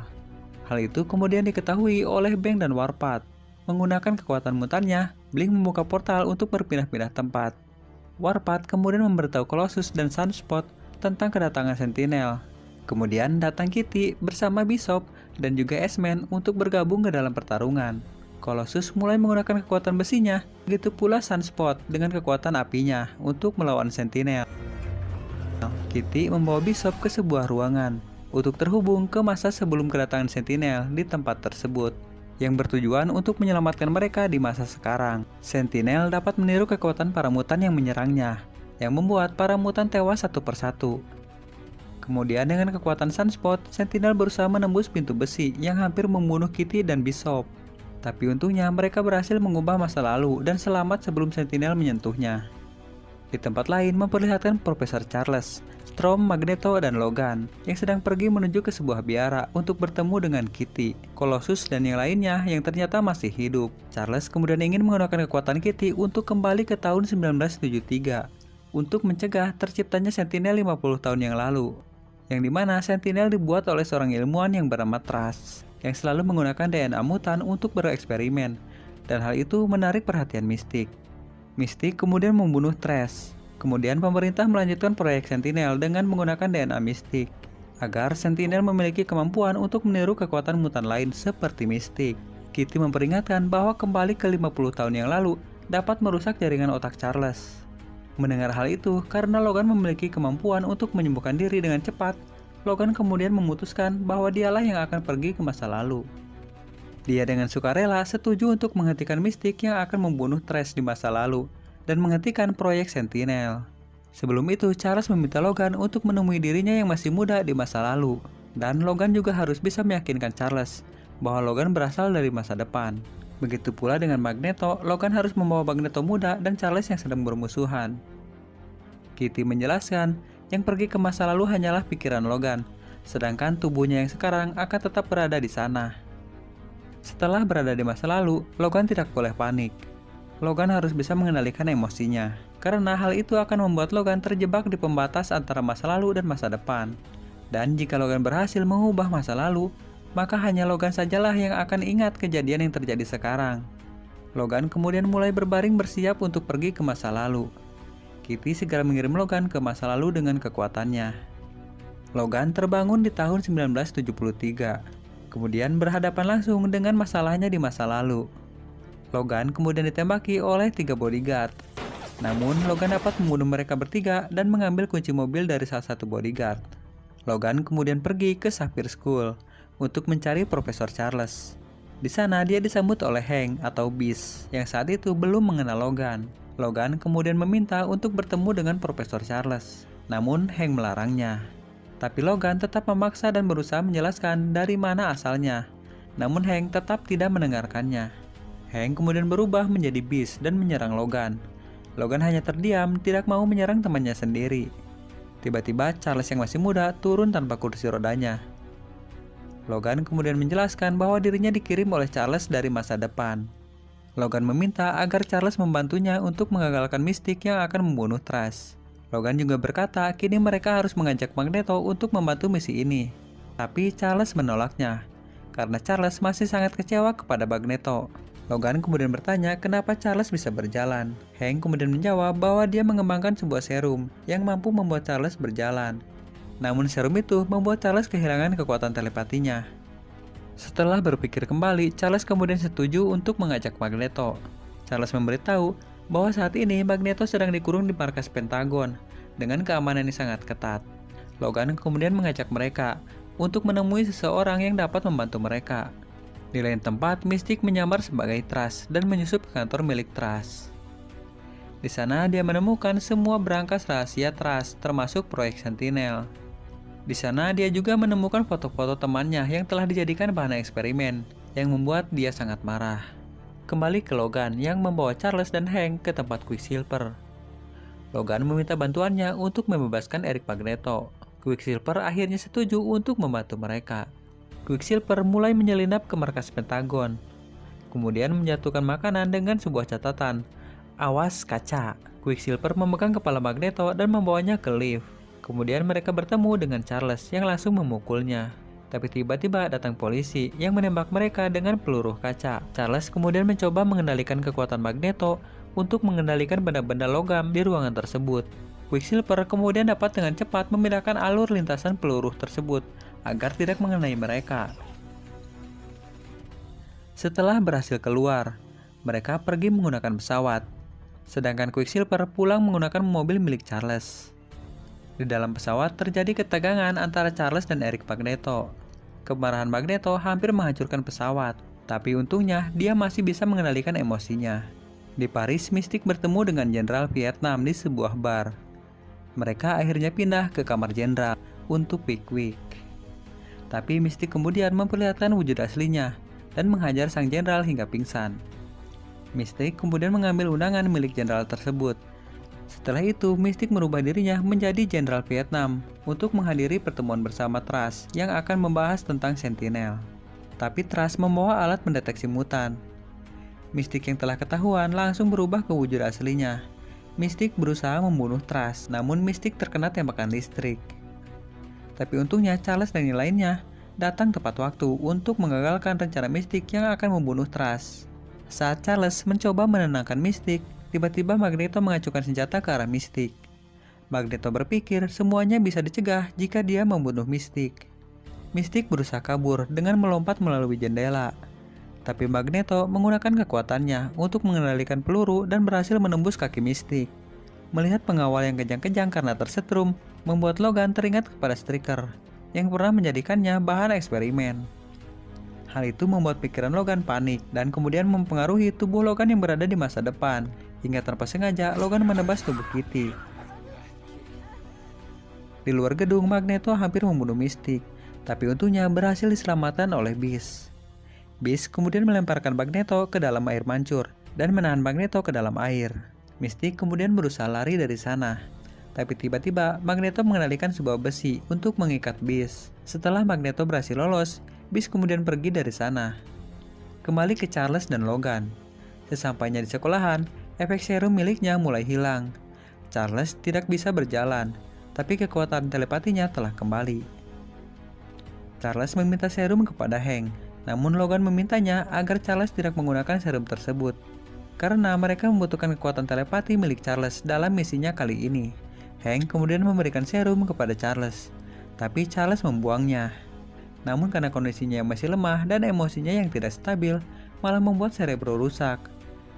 Hal itu kemudian diketahui oleh Bank dan Warpath. Menggunakan kekuatan mutannya, Blink membuka portal untuk berpindah-pindah tempat. Warpath kemudian memberitahu Colossus dan Sunspot tentang kedatangan Sentinel. Kemudian datang Kitty bersama Bishop dan juga X-Men untuk bergabung ke dalam pertarungan. Colossus mulai menggunakan kekuatan besinya, begitu pula Sunspot dengan kekuatan apinya untuk melawan Sentinel. Kitty membawa Bishop ke sebuah ruangan untuk terhubung ke masa sebelum kedatangan Sentinel di tempat tersebut. yang bertujuan untuk menyelamatkan mereka di masa sekarang. Sentinel dapat meniru kekuatan para mutan yang menyerangnya, yang membuat para mutan tewas satu persatu. Kemudian dengan kekuatan Sunspot, Sentinel berusaha menembus pintu besi yang hampir membunuh Kitty dan Bishop. Tapi untungnya mereka berhasil mengubah masa lalu dan selamat sebelum Sentinel menyentuhnya. Di tempat lain memperlihatkan Profesor Charles, Storm, Magneto, dan Logan yang sedang pergi menuju ke sebuah biara untuk bertemu dengan Kitty, Colossus, dan yang lainnya yang ternyata masih hidup. Charles kemudian ingin menggunakan kekuatan Kitty untuk kembali ke tahun 1973 untuk mencegah terciptanya Sentinel 50 tahun yang lalu, yang dimana Sentinel dibuat oleh seorang ilmuwan yang bernama Trask, yang selalu menggunakan DNA mutan untuk bereksperimen, dan hal itu menarik perhatian Mystique. Mystique kemudian membunuh Trask. Kemudian pemerintah melanjutkan proyek Sentinel dengan menggunakan DNA Mystique, agar Sentinel memiliki kemampuan untuk meniru kekuatan mutan lain seperti Mystique. Kitty memperingatkan bahwa kembali ke 50 tahun yang lalu dapat merusak jaringan otak Charles. Mendengar hal itu, karena Logan memiliki kemampuan untuk menyembuhkan diri dengan cepat, Logan kemudian memutuskan bahwa dialah yang akan pergi ke masa lalu. Dia dengan sukarela setuju untuk menghentikan Mystique yang akan membunuh Trask di masa lalu dan menghentikan proyek Sentinel. Sebelum itu, Charles meminta Logan untuk menemui dirinya yang masih muda di masa lalu, dan Logan juga harus bisa meyakinkan Charles bahwa Logan berasal dari masa depan. Begitu pula dengan Magneto, Logan harus membawa Magneto muda dan Charles yang sedang bermusuhan. Kitty menjelaskan, yang pergi ke masa lalu hanyalah pikiran Logan, sedangkan tubuhnya yang sekarang akan tetap berada di sana. Setelah berada di masa lalu, Logan tidak boleh panik. Logan harus bisa mengendalikan emosinya, karena hal itu akan membuat Logan terjebak di pembatas antara masa lalu dan masa depan. Dan jika Logan berhasil mengubah masa lalu, maka hanya Logan sajalah yang akan ingat kejadian yang terjadi sekarang. Logan kemudian mulai berbaring bersiap untuk pergi ke masa lalu. Kitty segera mengirim Logan ke masa lalu dengan kekuatannya. Logan terbangun di tahun 1973, kemudian berhadapan langsung dengan masalahnya di masa lalu. Logan kemudian ditembaki oleh 3 bodyguard. Namun, Logan dapat membunuh mereka bertiga dan mengambil kunci mobil dari salah satu bodyguard. Logan kemudian pergi ke Sapphire School untuk mencari Profesor Charles. Di sana dia disambut oleh Hank atau Beast yang saat itu belum mengenal Logan. Logan kemudian meminta untuk bertemu dengan Profesor Charles, namun Hank melarangnya. Tapi Logan tetap memaksa dan berusaha menjelaskan dari mana asalnya, namun Hank tetap tidak mendengarkannya. Hank kemudian berubah menjadi Beast dan menyerang Logan. Logan hanya terdiam, tidak mau menyerang temannya sendiri. Tiba-tiba Charles yang masih muda turun tanpa kursi rodanya. Logan kemudian menjelaskan bahwa dirinya dikirim oleh Charles dari masa depan. Logan meminta agar Charles membantunya untuk mengagalkan Mystique yang akan membunuh Trask. Logan juga berkata kini mereka harus mengajak Magneto untuk membantu misi ini. Tapi Charles menolaknya, karena Charles masih sangat kecewa kepada Magneto. Logan kemudian bertanya kenapa Charles bisa berjalan. Hank kemudian menjawab bahwa dia mengembangkan sebuah serum yang mampu membuat Charles berjalan. Namun serum itu membuat Charles kehilangan kekuatan telepatinya. Setelah berpikir kembali, Charles kemudian setuju untuk mengajak Magneto. Charles memberitahu bahwa saat ini Magneto sedang dikurung di markas Pentagon dengan keamanan yang sangat ketat. Logan kemudian mengajak mereka untuk menemui seseorang yang dapat membantu mereka. Di lain tempat, Mystique menyamar sebagai Trask dan menyusup ke kantor milik Trask. Di sana dia menemukan semua berangkas rahasia Trask, termasuk proyek Sentinel. Di sana dia juga menemukan foto-foto temannya yang telah dijadikan bahan eksperimen, yang membuat dia sangat marah. Kembali ke Logan yang membawa Charles dan Hank ke tempat Quicksilver. Logan meminta bantuannya untuk membebaskan Eric Magneto. Quicksilver akhirnya setuju untuk membantu mereka. Quicksilver mulai menyelinap ke markas Pentagon, kemudian menjatuhkan makanan dengan sebuah catatan, "Awas kaca." Quicksilver memegang kepala Magneto dan membawanya ke lift. Kemudian mereka bertemu dengan Charles yang langsung memukulnya. Tapi tiba-tiba datang polisi yang menembak mereka dengan peluru kaca. Charles kemudian mencoba mengendalikan kekuatan Magneto untuk mengendalikan benda-benda logam di ruangan tersebut. Quicksilver kemudian dapat dengan cepat memindahkan alur lintasan peluru tersebut agar tidak mengenai mereka. Setelah berhasil keluar, mereka pergi menggunakan pesawat, sedangkan Quicksilver pulang menggunakan mobil milik Charles. Di dalam pesawat terjadi ketegangan antara Charles dan Eric Magneto. Kemarahan Magneto hampir menghancurkan pesawat. Tapi untungnya, dia masih bisa mengendalikan emosinya. Di Paris, Mystique bertemu dengan Jenderal Vietnam di sebuah bar. Mereka akhirnya pindah ke kamar Jenderal untuk Pickwick. Tapi Mystique kemudian memperlihatkan wujud aslinya dan menghajar sang Jenderal hingga pingsan. Mystique kemudian mengambil undangan milik Jenderal tersebut. Setelah itu, Mystique merubah dirinya menjadi Jenderal Vietnam untuk menghadiri pertemuan bersama Trask yang akan membahas tentang Sentinel. Tapi Trask membawa alat mendeteksi mutan. Mystique yang telah ketahuan langsung berubah ke wujud aslinya. Mystique berusaha membunuh Trask, namun Mystique terkena tembakan listrik. Tapi untungnya Charles dan yang lainnya datang tepat waktu untuk menggagalkan rencana Mystique yang akan membunuh Trask. Saat Charles mencoba menenangkan Mystique, tiba-tiba Magneto mengacukan senjata ke arah Mystique. Magneto berpikir semuanya bisa dicegah jika dia membunuh Mystique. Mystique berusaha kabur dengan melompat melalui jendela. Tapi Magneto menggunakan kekuatannya untuk mengendalikan peluru dan berhasil menembus kaki Mystique. Melihat pengawal yang kejang-kejang karena tersetrum, membuat Logan teringat kepada Stryker yang pernah menjadikannya bahan eksperimen. Hal itu membuat pikiran Logan panik dan kemudian mempengaruhi tubuh Logan yang berada di masa depan. Hingga tanpa sengaja, Logan menebas tubuh Kitty. Di luar gedung, Magneto hampir membunuh Mystique, tapi untungnya berhasil diselamatkan oleh Beast. Beast kemudian melemparkan Magneto ke dalam air mancur dan menahan Magneto ke dalam air. Mystique kemudian berusaha lari dari sana. Tapi tiba-tiba Magneto mengendalikan sebuah besi untuk mengikat Beast. Setelah Magneto berhasil lolos, Beast kemudian pergi dari sana. Kembali ke Charles dan Logan. Sesampainya di sekolahan, efek serum miliknya mulai hilang. Charles tidak bisa berjalan, tapi kekuatan telepatinya telah kembali. Charles meminta serum kepada Hank, namun Logan memintanya agar Charles tidak menggunakan serum tersebut. Karena mereka membutuhkan kekuatan telepati milik Charles dalam misinya kali ini. Hank kemudian memberikan serum kepada Charles, tapi Charles membuangnya. Namun karena kondisinya yang masih lemah dan emosinya yang tidak stabil, malah membuat Cerebro rusak,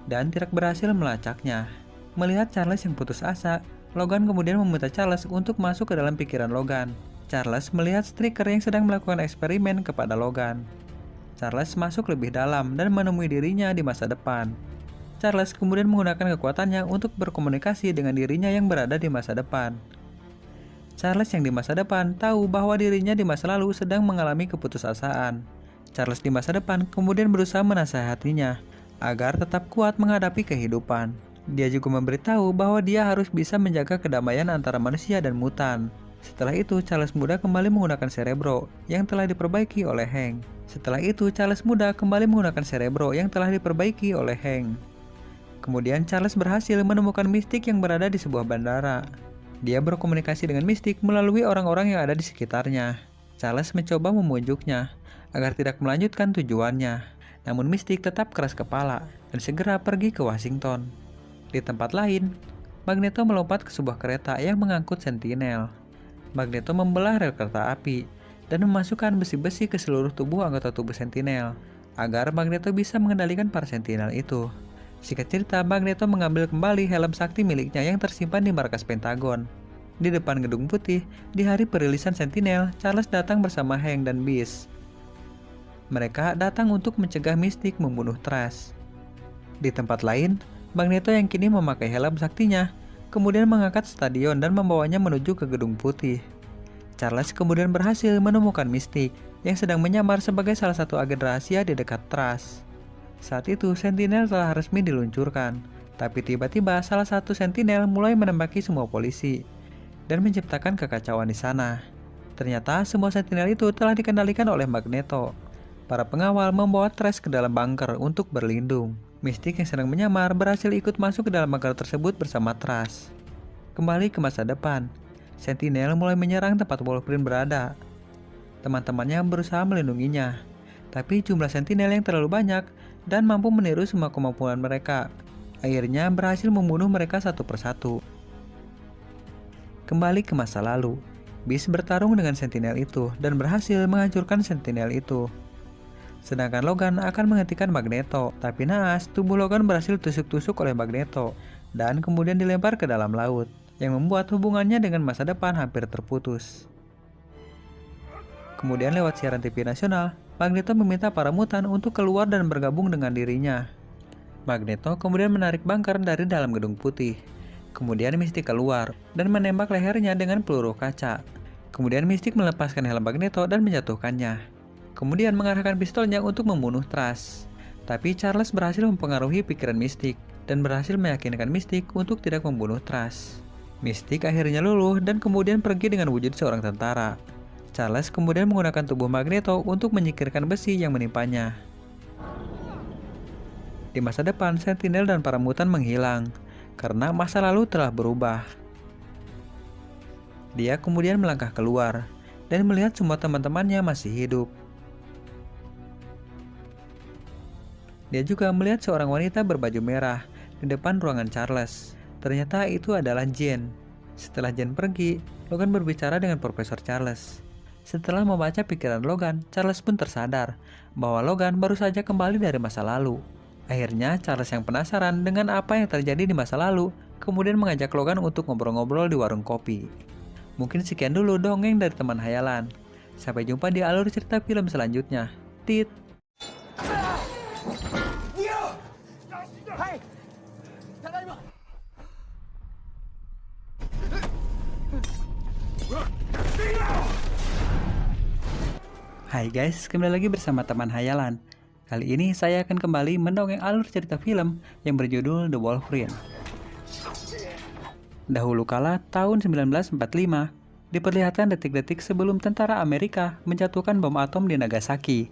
dan tidak berhasil melacaknya. Melihat Charles yang putus asa, Logan kemudian meminta Charles untuk masuk ke dalam pikiran Logan. Charles melihat Stryker yang sedang melakukan eksperimen kepada Logan. Charles masuk lebih dalam dan menemui dirinya di masa depan. Charles kemudian menggunakan kekuatannya untuk berkomunikasi dengan dirinya yang berada di masa depan. Charles yang di masa depan tahu bahwa dirinya di masa lalu sedang mengalami keputusasaan. Charles di masa depan kemudian berusaha menasihatinya agar tetap kuat menghadapi kehidupan. Dia juga memberitahu bahwa dia harus bisa menjaga kedamaian antara manusia dan mutan. Setelah itu, Charles muda kembali menggunakan Cerebro yang telah diperbaiki oleh Hank. Setelah itu, Charles muda kembali menggunakan Cerebro yang telah diperbaiki oleh Hank. Kemudian Charles berhasil menemukan Mystique yang berada di sebuah bandara. Dia berkomunikasi dengan Mystique melalui orang-orang yang ada di sekitarnya. Charles mencoba memujuknya agar tidak melanjutkan tujuannya. Namun Mystique tetap keras kepala dan segera pergi ke Washington. Di tempat lain, Magneto melompat ke sebuah kereta yang mengangkut Sentinel. Magneto membelah rel kereta api dan memasukkan besi-besi ke seluruh tubuh anggota tubuh Sentinel agar Magneto bisa mengendalikan para Sentinel itu. Singkat cerita, Magneto mengambil kembali helm sakti miliknya yang tersimpan di markas Pentagon. Di depan Gedung Putih, di hari perilisan Sentinel, Charles datang bersama Hank dan Beast. Mereka datang untuk mencegah Mystique membunuh Trask. Di tempat lain, Magneto yang kini memakai helm saktinya, kemudian mengangkat stadion dan membawanya menuju ke Gedung Putih. Charles kemudian berhasil menemukan Mystique yang sedang menyamar sebagai salah satu agen rahasia di dekat Trask. Saat itu, Sentinel telah resmi diluncurkan, tapi tiba-tiba salah satu Sentinel mulai menembaki semua polisi dan menciptakan kekacauan di sana. Ternyata semua Sentinel itu telah dikendalikan oleh Magneto. Para pengawal membawa Trask ke dalam bunker untuk berlindung. Mystique yang sedang menyamar berhasil ikut masuk ke dalam bunker tersebut bersama Trask. Kembali ke masa depan, Sentinel mulai menyerang tempat Wolverine berada. Teman-temannya berusaha melindunginya, tapi jumlah Sentinel yang terlalu banyak dan mampu meniru semua kemampuan mereka. Akhirnya berhasil membunuh mereka satu persatu. Kembali ke masa lalu, Beast bertarung dengan Sentinel itu dan berhasil menghancurkan Sentinel itu. Sedangkan Logan akan menghentikan Magneto, tapi naas tubuh Logan berhasil tusuk-tusuk oleh Magneto dan kemudian dilempar ke dalam laut, yang membuat hubungannya dengan masa depan hampir terputus. Kemudian lewat siaran TV nasional, Magneto meminta para mutan untuk keluar dan bergabung dengan dirinya. Magneto kemudian menarik bunker dari dalam gedung putih. Kemudian Mystique keluar dan menembak lehernya dengan peluru kaca. Kemudian Mystique melepaskan helm Magneto dan menjatuhkannya. Kemudian mengarahkan pistolnya untuk membunuh Trash. Tapi Charles berhasil mempengaruhi pikiran Mystique dan berhasil meyakinkan Mystique untuk tidak membunuh Trash. Mystique akhirnya luluh dan kemudian pergi dengan wujud seorang tentara. Charles kemudian menggunakan tubuh Magneto untuk menyingkirkan besi yang menimpanya. Di masa depan, Sentinel dan para mutan menghilang karena masa lalu telah berubah. Dia kemudian melangkah keluar dan melihat semua teman-temannya masih hidup. Dia juga melihat seorang wanita berbaju merah di depan ruangan Charles. Ternyata itu adalah Jane. Setelah Jane pergi, Logan berbicara dengan Profesor Charles. Setelah membaca pikiran Logan, Charles pun tersadar bahwa Logan baru saja kembali dari masa lalu. Akhirnya, Charles yang penasaran dengan apa yang terjadi di masa lalu, kemudian mengajak Logan untuk ngobrol-ngobrol di warung kopi. Mungkin sekian dulu dongeng dari teman hayalan. Sampai jumpa di alur cerita film selanjutnya. Tit! Hai guys, kembali lagi bersama teman hayalan. Kali ini saya akan kembali mendongeng alur cerita film yang berjudul The Wolverine. Dahulu kala, tahun 1945, diperlihatkan detik-detik sebelum tentara Amerika menjatuhkan bom atom di Nagasaki.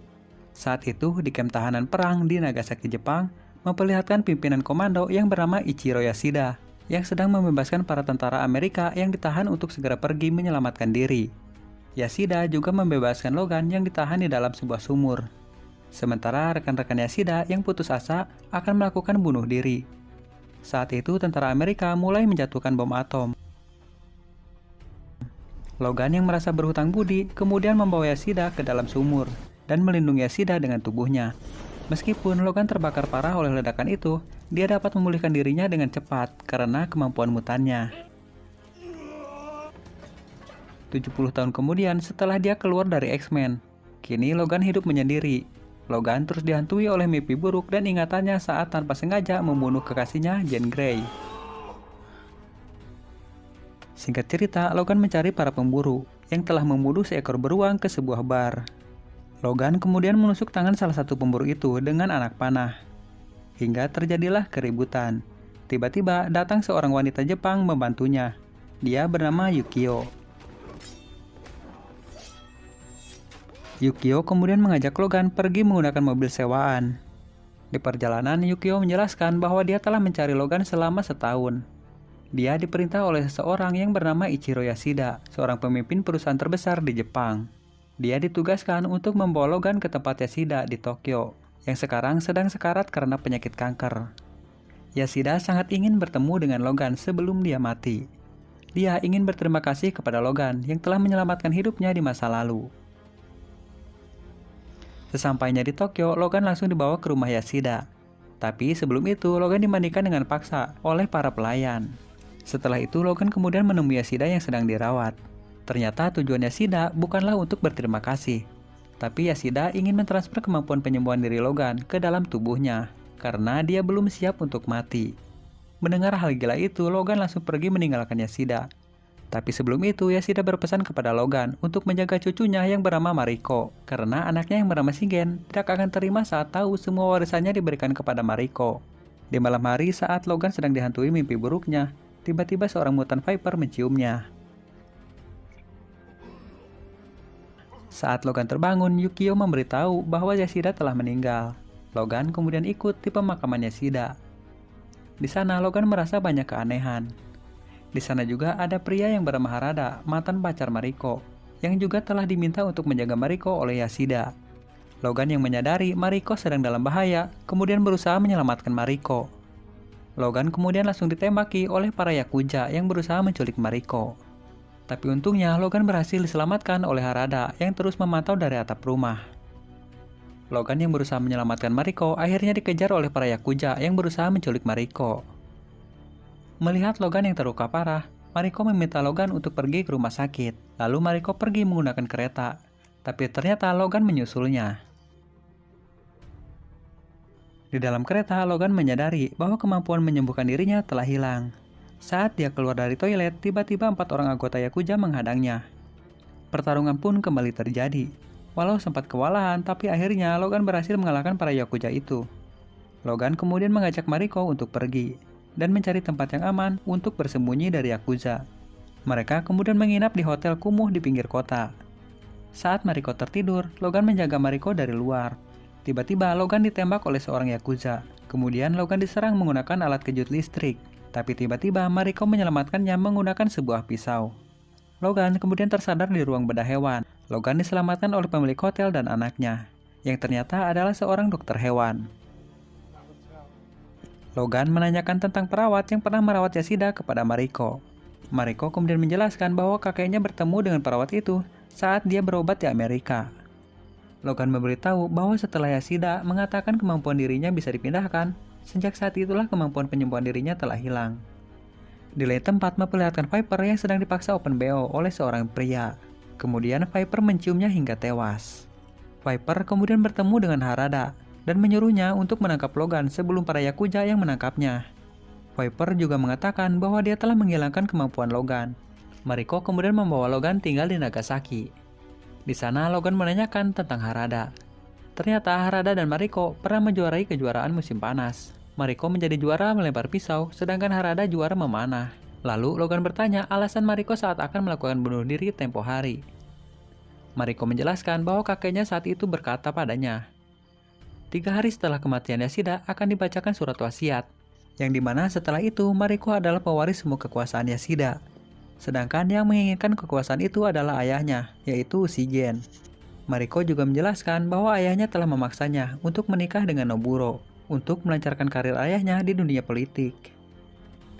Saat itu, di kamp tahanan perang di Nagasaki, Jepang, memperlihatkan pimpinan komando yang bernama Ichiro Yasuda, yang sedang membebaskan para tentara Amerika yang ditahan untuk segera pergi menyelamatkan diri. Yasuda juga membebaskan Logan yang ditahan di dalam sebuah sumur. Sementara rekan-rekan Yasuda yang putus asa akan melakukan bunuh diri. Saat itu tentara Amerika mulai menjatuhkan bom atom. Logan yang merasa berhutang budi kemudian membawa Yasuda ke dalam sumur dan melindungi Yasuda dengan tubuhnya. Meskipun Logan terbakar parah oleh ledakan itu, dia dapat memulihkan dirinya dengan cepat karena kemampuan mutannya. 70 tahun kemudian setelah dia keluar dari X-Men, kini Logan hidup menyendiri. Logan terus dihantui oleh mimpi buruk dan ingatannya saat tanpa sengaja membunuh kekasihnya Jean Grey. Singkat cerita, Logan mencari para pemburu yang telah membunuh seekor beruang ke sebuah bar. Logan kemudian menusuk tangan salah satu pemburu itu dengan anak panah. Hingga terjadilah keributan. Tiba-tiba datang seorang wanita Jepang membantunya. Dia bernama Yukio. Yukio kemudian mengajak Logan pergi menggunakan mobil sewaan. Di perjalanan, Yukio menjelaskan bahwa dia telah mencari Logan selama setahun. Dia diperintah oleh seseorang yang bernama Ichiro Yasuda, seorang pemimpin perusahaan terbesar di Jepang. Dia ditugaskan untuk membawa Logan ke tempat Yasuda di Tokyo, yang sekarang sedang sekarat karena penyakit kanker. Yasuda sangat ingin bertemu dengan Logan sebelum dia mati. Dia ingin berterima kasih kepada Logan yang telah menyelamatkan hidupnya di masa lalu. Sesampainya di Tokyo, Logan langsung dibawa ke rumah Yasuda. Tapi sebelum itu, Logan dimandikan dengan paksa oleh para pelayan. Setelah itu, Logan kemudian menemui Yasuda yang sedang dirawat. Ternyata tujuan Yasuda bukanlah untuk berterima kasih. Tapi Yasuda ingin mentransfer kemampuan penyembuhan diri Logan ke dalam tubuhnya, karena dia belum siap untuk mati. Mendengar hal gila itu, Logan langsung pergi meninggalkan Yasuda. Tapi sebelum itu, Yasuda berpesan kepada Logan untuk menjaga cucunya yang bernama Mariko, karena anaknya yang bernama Shingen tidak akan terima saat tahu semua warisannya diberikan kepada Mariko. Di malam hari saat Logan sedang dihantui mimpi buruknya, tiba-tiba seorang mutant Viper menciumnya. Saat Logan terbangun, Yukio memberitahu bahwa Yasuda telah meninggal. Logan kemudian ikut di pemakaman Yasuda. Di sana, Logan merasa banyak keanehan. Di sana juga ada pria yang bernama Harada, mantan pacar Mariko, yang juga telah diminta untuk menjaga Mariko oleh Yasuda. Logan yang menyadari Mariko sedang dalam bahaya, kemudian berusaha menyelamatkan Mariko. Logan kemudian langsung ditembaki oleh para Yakuza yang berusaha menculik Mariko. Tapi untungnya Logan berhasil diselamatkan oleh Harada yang terus memantau dari atap rumah. Logan yang berusaha menyelamatkan Mariko akhirnya dikejar oleh para Yakuza yang berusaha menculik Mariko. Melihat Logan yang terluka parah, Mariko meminta Logan untuk pergi ke rumah sakit. Lalu Mariko pergi menggunakan kereta. Tapi ternyata Logan menyusulnya. Di dalam kereta, Logan menyadari bahwa kemampuan menyembuhkan dirinya telah hilang. Saat dia keluar dari toilet, tiba-tiba 4 orang anggota Yakuza menghadangnya. Pertarungan pun kembali terjadi. Walau sempat kewalahan, tapi akhirnya Logan berhasil mengalahkan para Yakuza itu. Logan kemudian mengajak Mariko untuk pergi dan mencari tempat yang aman untuk bersembunyi dari Yakuza. Mereka kemudian menginap di hotel kumuh di pinggir kota. Saat Mariko tertidur, Logan menjaga Mariko dari luar. Tiba-tiba Logan ditembak oleh seorang Yakuza. Kemudian Logan diserang menggunakan alat kejut listrik. Tapi tiba-tiba Mariko menyelamatkannya menggunakan sebuah pisau. Logan kemudian tersadar di ruang bedah hewan. Logan diselamatkan oleh pemilik hotel dan anaknya, yang ternyata adalah seorang dokter hewan. Logan menanyakan tentang perawat yang pernah merawat Yashida kepada Mariko. Mariko kemudian menjelaskan bahwa kakeknya bertemu dengan perawat itu saat dia berobat di Amerika. Logan memberitahu bahwa setelah Yashida mengatakan kemampuan dirinya bisa dipindahkan, sejak saat itulah kemampuan penyembuhan dirinya telah hilang. Di lain tempat memperlihatkan Viper yang sedang dipaksa open BO oleh seorang pria. Kemudian Viper menciumnya hingga tewas. Viper kemudian bertemu dengan Harada dan menyuruhnya untuk menangkap Logan sebelum para Yakuza yang menangkapnya. Viper juga mengatakan bahwa dia telah menghilangkan kemampuan Logan. Mariko kemudian membawa Logan tinggal di Nagasaki. Di sana Logan menanyakan tentang Harada. Ternyata Harada dan Mariko pernah menjuarai kejuaraan musim panas. Mariko menjadi juara melempar pisau, sedangkan Harada juara memanah. Lalu Logan bertanya alasan Mariko saat akan melakukan bunuh diri tempo hari. Mariko menjelaskan bahwa kakeknya saat itu berkata padanya, 3 hari setelah kematian Yashida akan dibacakan surat wasiat, yang dimana setelah itu Mariko adalah pewaris semua kekuasaan Yashida. Sedangkan yang menginginkan kekuasaan itu adalah ayahnya, yaitu Shigen. Mariko juga menjelaskan bahwa ayahnya telah memaksanya untuk menikah dengan Noburo, untuk melancarkan karir ayahnya di dunia politik.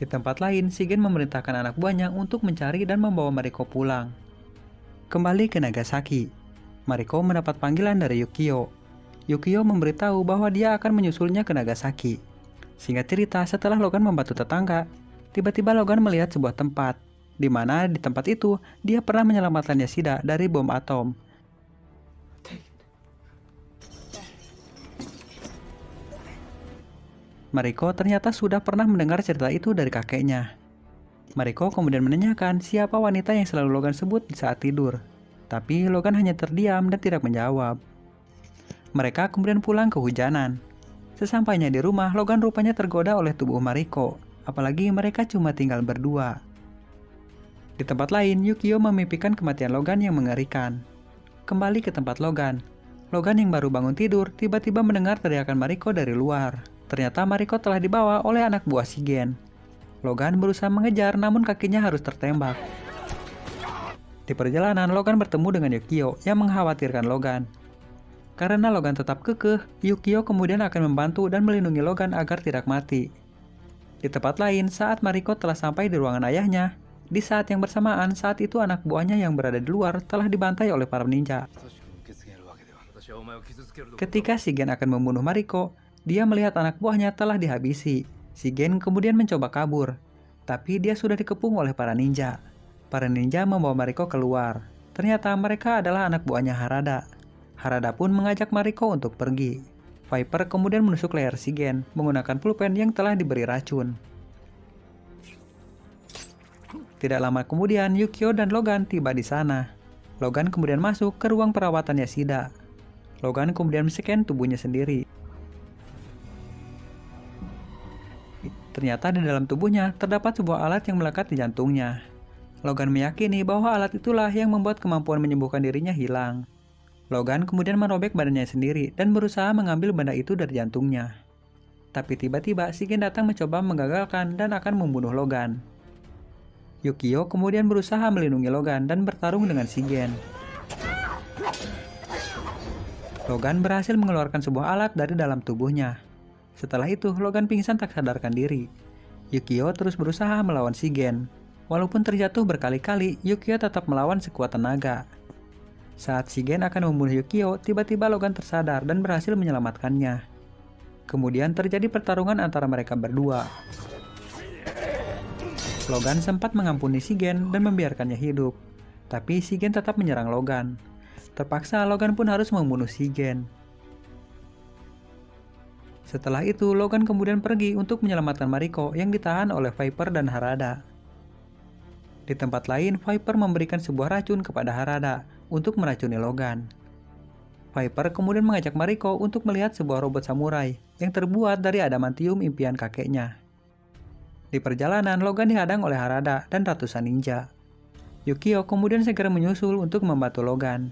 Di tempat lain, Shigen memerintahkan anak buahnya untuk mencari dan membawa Mariko pulang. Kembali ke Nagasaki, Mariko mendapat panggilan dari Yukio. Yukio memberitahu bahwa dia akan menyusulnya ke Nagasaki. Singkat cerita, setelah Logan membantu tetangga, tiba-tiba Logan melihat sebuah tempat, di mana di tempat itu dia pernah menyelamatkan Yashida dari bom atom. Mariko ternyata sudah pernah mendengar cerita itu dari kakeknya. Mariko kemudian menanyakan siapa wanita yang selalu Logan sebut di saat tidur. Tapi Logan hanya terdiam dan tidak menjawab. Mereka kemudian pulang kehujanan. Sesampainya di rumah, Logan rupanya tergoda oleh tubuh Mariko. Apalagi mereka cuma tinggal berdua. Di tempat lain, Yukio memimpikan kematian Logan yang mengerikan. Kembali ke tempat Logan. Logan yang baru bangun tidur tiba-tiba mendengar teriakan Mariko dari luar. Ternyata Mariko telah dibawa oleh anak buah Shigen. Logan berusaha mengejar namun kakinya harus tertembak. Di perjalanan, Logan bertemu dengan Yukio yang mengkhawatirkan Logan. Karena Logan tetap kekeh, Yukio kemudian akan membantu dan melindungi Logan agar tidak mati. Di tempat lain, saat Mariko telah sampai di ruangan ayahnya, di saat yang bersamaan saat itu anak buahnya yang berada di luar telah dibantai oleh para ninja. Ketika Shigen akan membunuh Mariko, dia melihat anak buahnya telah dihabisi. Shigen kemudian mencoba kabur, tapi dia sudah dikepung oleh para ninja. Para ninja membawa Mariko keluar. Ternyata mereka adalah anak buahnya Harada. Harada pun mengajak Mariko untuk pergi. Viper kemudian menusuk leher Shigen menggunakan pulpen yang telah diberi racun. Tidak lama kemudian, Yukio dan Logan tiba di sana. Logan kemudian masuk ke ruang perawatan Yashida. Logan kemudian men-scan tubuhnya sendiri. Ternyata di dalam tubuhnya terdapat sebuah alat yang melekat di jantungnya. Logan meyakini bahwa alat itulah yang membuat kemampuan menyembuhkan dirinya hilang. Logan kemudian merobek badannya sendiri dan berusaha mengambil benda itu dari jantungnya. Tapi tiba-tiba Shigen datang mencoba menggagalkan dan akan membunuh Logan. Yukio kemudian berusaha melindungi Logan dan bertarung dengan Shigen. Logan berhasil mengeluarkan sebuah alat dari dalam tubuhnya. Setelah itu, Logan pingsan tak sadarkan diri. Yukio terus berusaha melawan Shigen. Walaupun terjatuh berkali-kali, Yukio tetap melawan sekuat tenaga. Saat Shigen akan membunuh Yukio, tiba-tiba Logan tersadar dan berhasil menyelamatkannya. Kemudian terjadi pertarungan antara mereka berdua. Logan sempat mengampuni Shigen dan membiarkannya hidup. Tapi Shigen tetap menyerang Logan. Terpaksa Logan pun harus membunuh Shigen. Setelah itu, Logan kemudian pergi untuk menyelamatkan Mariko yang ditahan oleh Viper dan Harada. Di tempat lain, Viper memberikan sebuah racun kepada Harada untuk meracuni Logan. Viper kemudian mengajak Mariko untuk melihat sebuah robot samurai yang terbuat dari adamantium impian kakeknya. Di perjalanan, Logan dihadang oleh Harada dan ratusan ninja. Yukio kemudian segera menyusul untuk membantu Logan.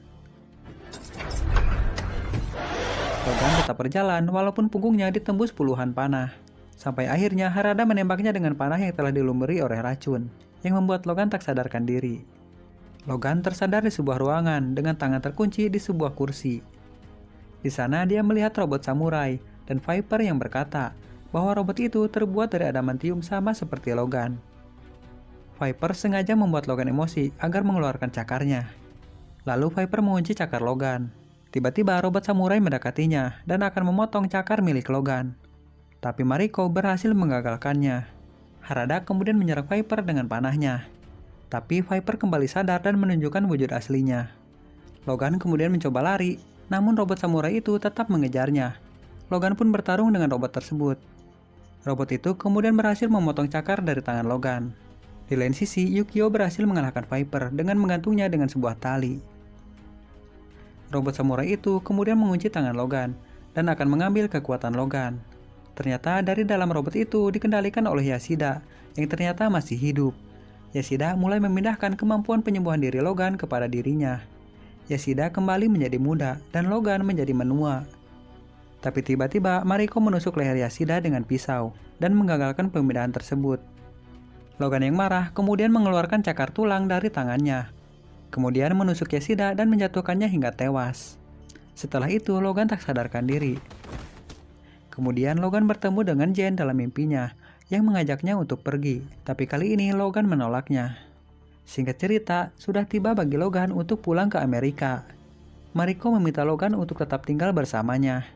Logan tetap berjalan walaupun punggungnya ditembus puluhan panah. Sampai akhirnya Harada menembaknya dengan panah yang telah dilumuri oleh racun, yang membuat Logan tak sadarkan diri. Logan tersadar di sebuah ruangan dengan tangan terkunci di sebuah kursi. Di sana dia melihat robot samurai dan Viper yang berkata bahwa robot itu terbuat dari adamantium sama seperti Logan. Viper sengaja membuat Logan emosi agar mengeluarkan cakarnya. Lalu Viper mengunci cakar Logan. Tiba-tiba robot samurai mendekatinya dan akan memotong cakar milik Logan. Tapi Mariko berhasil menggagalkannya. Harada kemudian menyerang Viper dengan panahnya. Tapi Viper kembali sadar dan menunjukkan wujud aslinya. Logan kemudian mencoba lari, namun robot samurai itu tetap mengejarnya. Logan pun bertarung dengan robot tersebut. Robot itu kemudian berhasil memotong cakar dari tangan Logan. Di lain sisi, Yukio berhasil mengalahkan Viper dengan menggantungnya dengan sebuah tali. Robot samurai itu kemudian mengunci tangan Logan dan akan mengambil kekuatan Logan. Ternyata dari dalam robot itu dikendalikan oleh Yashida yang ternyata masih hidup. Yashida mulai memindahkan kemampuan penyembuhan diri Logan kepada dirinya. Yashida kembali menjadi muda dan Logan menjadi menua. Tapi tiba-tiba Mariko menusuk leher Yashida dengan pisau dan menggagalkan pemindahan tersebut. Logan yang marah kemudian mengeluarkan cakar tulang dari tangannya. Kemudian menusuk Yashida dan menjatuhkannya hingga tewas. Setelah itu Logan tak sadarkan diri. Kemudian Logan bertemu dengan Jen dalam mimpinya yang mengajaknya untuk pergi, tapi kali ini Logan menolaknya. Singkat cerita, sudah tiba bagi Logan untuk pulang ke Amerika. Mariko meminta Logan untuk tetap tinggal bersamanya.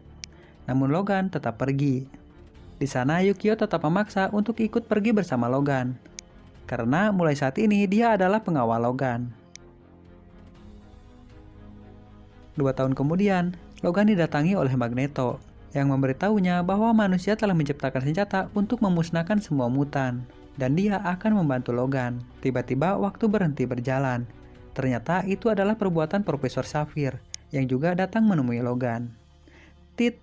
Namun Logan tetap pergi. Di sana Yukio tetap memaksa untuk ikut pergi bersama Logan. Karena mulai saat ini dia adalah pengawal Logan. 2 tahun kemudian, Logan didatangi oleh Magneto yang memberitahunya bahwa manusia telah menciptakan senjata untuk memusnahkan semua mutan, dan dia akan membantu Logan. Tiba-tiba waktu berhenti berjalan. Ternyata itu adalah perbuatan Profesor Xavier yang juga datang menemui Logan. Tit.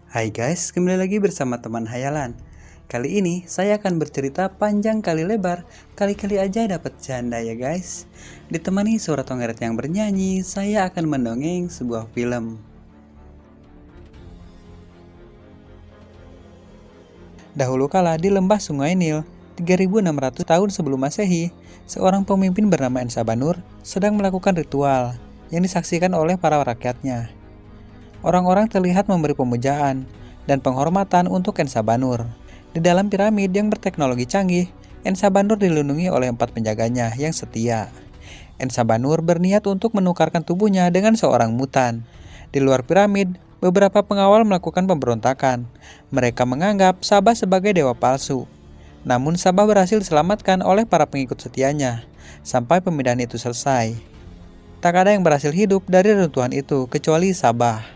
Hai guys, kembali lagi bersama teman hayalan. Kali ini saya akan bercerita panjang kali lebar, kali-kali aja dapat janda ya guys. Ditemani suara Tonggeret yang bernyanyi, saya akan mendongeng sebuah film. Dahulu kala di lembah Sungai Nil, 3600 tahun sebelum Masehi, seorang pemimpin bernama Ensabanur sedang melakukan ritual yang disaksikan oleh para rakyatnya. Orang-orang terlihat memberi pemujaan dan penghormatan untuk Ensabanur. Di dalam piramid yang berteknologi canggih, Ensabanur dilindungi oleh 4 penjaganya yang setia. Ensabanur berniat untuk menukarkan tubuhnya dengan seorang mutan. Di luar piramid, beberapa pengawal melakukan pemberontakan. Mereka menganggap Sabah sebagai dewa palsu. Namun Sabah berhasil diselamatkan oleh para pengikut setianya, sampai pemindahan itu selesai. Tak ada yang berhasil hidup dari runtuhan itu kecuali Sabah.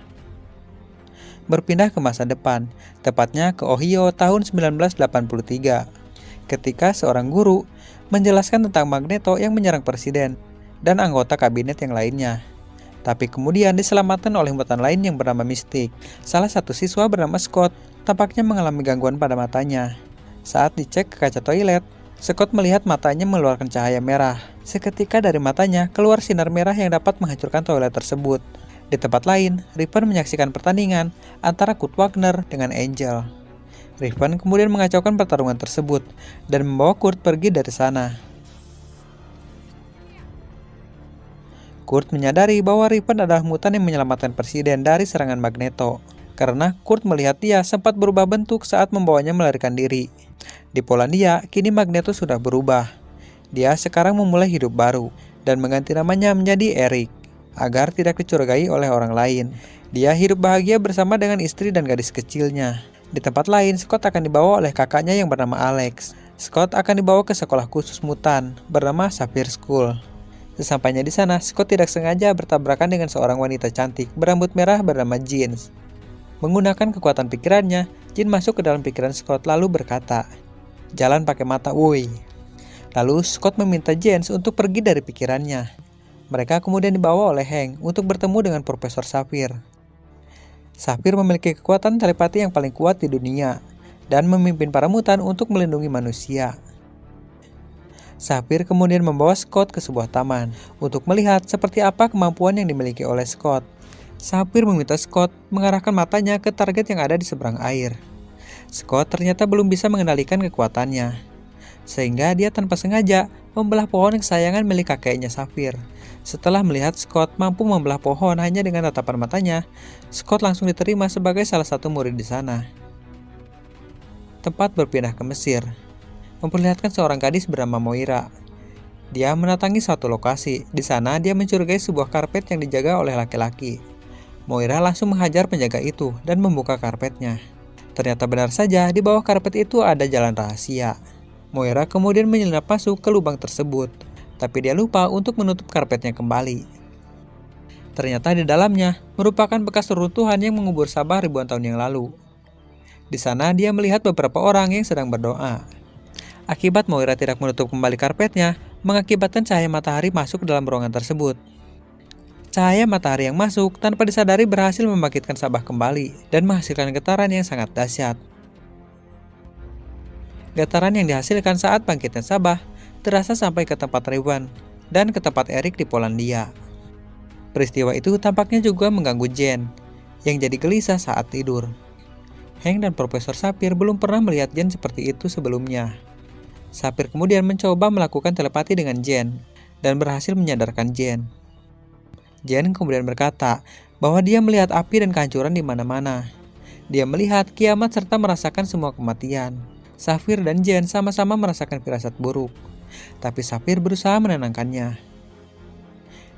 Berpindah ke masa depan, tepatnya ke Ohio tahun 1983, ketika seorang guru menjelaskan tentang Magneto yang menyerang presiden dan anggota kabinet yang lainnya. Tapi kemudian diselamatkan oleh mutan lain yang bernama Mystic. Salah satu siswa bernama Scott tampaknya mengalami gangguan pada matanya. Saat dicek ke kaca toilet, Scott melihat matanya mengeluarkan cahaya merah. Seketika dari matanya keluar sinar merah yang dapat menghancurkan toilet tersebut. Di tempat lain, Riven menyaksikan pertandingan antara Kurt Wagner dengan Angel. Riven kemudian mengacaukan pertarungan tersebut dan membawa Kurt pergi dari sana. Kurt menyadari bahwa Riven adalah mutan yang menyelamatkan presiden dari serangan Magneto, karena Kurt melihat dia sempat berubah bentuk saat membawanya melarikan diri. Di Polandia, kini Magneto sudah berubah. Dia sekarang memulai hidup baru dan mengganti namanya menjadi Eric, agar tidak dicurigai oleh orang lain. Dia hidup bahagia bersama dengan istri dan gadis kecilnya. Di tempat lain, Scott akan dibawa oleh kakaknya yang bernama Alex. Scott akan dibawa ke sekolah khusus mutan bernama Sapphire School. Sesampainya di sana, Scott tidak sengaja bertabrakan dengan seorang wanita cantik berambut merah bernama Jean. Menggunakan kekuatan pikirannya, Jean masuk ke dalam pikiran Scott lalu berkata, "Jalan pakai mata, woi." Lalu Scott meminta Jean untuk pergi dari pikirannya. Mereka kemudian dibawa oleh Hank untuk bertemu dengan Profesor Sapphire. Sapphire memiliki kekuatan telepati yang paling kuat di dunia dan memimpin para mutan untuk melindungi manusia. Sapphire kemudian membawa Scott ke sebuah taman untuk melihat seperti apa kemampuan yang dimiliki oleh Scott. Sapphire meminta Scott mengarahkan matanya ke target yang ada di seberang air. Scott ternyata belum bisa mengendalikan kekuatannya, sehingga dia tanpa sengaja membelah pohon kesayangan milik kakeknya Sapphire. Setelah melihat Scott mampu membelah pohon hanya dengan tatapan matanya, Scott langsung diterima sebagai salah satu murid di sana. Tempat berpindah ke Mesir, memperlihatkan seorang gadis bernama Moira. Dia mendatangi suatu lokasi. Di sana dia mencurigai sebuah karpet yang dijaga oleh laki-laki. Moira langsung menghajar penjaga itu dan membuka karpetnya. Ternyata benar saja di bawah karpet itu ada jalan rahasia. Moira kemudian menyelinap masuk ke lubang tersebut, tapi dia lupa untuk menutup karpetnya kembali. Ternyata di dalamnya merupakan bekas reruntuhan yang mengubur Sabah ribuan tahun yang lalu. Di sana dia melihat beberapa orang yang sedang berdoa. Akibat Moira tidak menutup kembali karpetnya, mengakibatkan cahaya matahari masuk ke dalam ruangan tersebut. Cahaya matahari yang masuk tanpa disadari berhasil membangkitkan Sabah kembali dan menghasilkan getaran yang sangat dahsyat. Getaran yang dihasilkan saat bangkitnya Sabah terasa sampai ke tempat Rewan dan ke tempat Eric di Polandia. Peristiwa itu tampaknya juga mengganggu Jean yang jadi gelisah saat tidur. Hank dan Profesor Sapphire belum pernah melihat Jean seperti itu sebelumnya. Sapphire kemudian mencoba melakukan telepati dengan Jean dan berhasil menyadarkan Jean. Jean kemudian berkata bahwa dia melihat api dan kehancuran di mana-mana. Dia melihat kiamat serta merasakan semua kematian. Sapphire dan Jean sama-sama merasakan firasat buruk, tapi Sapphire berusaha menenangkannya.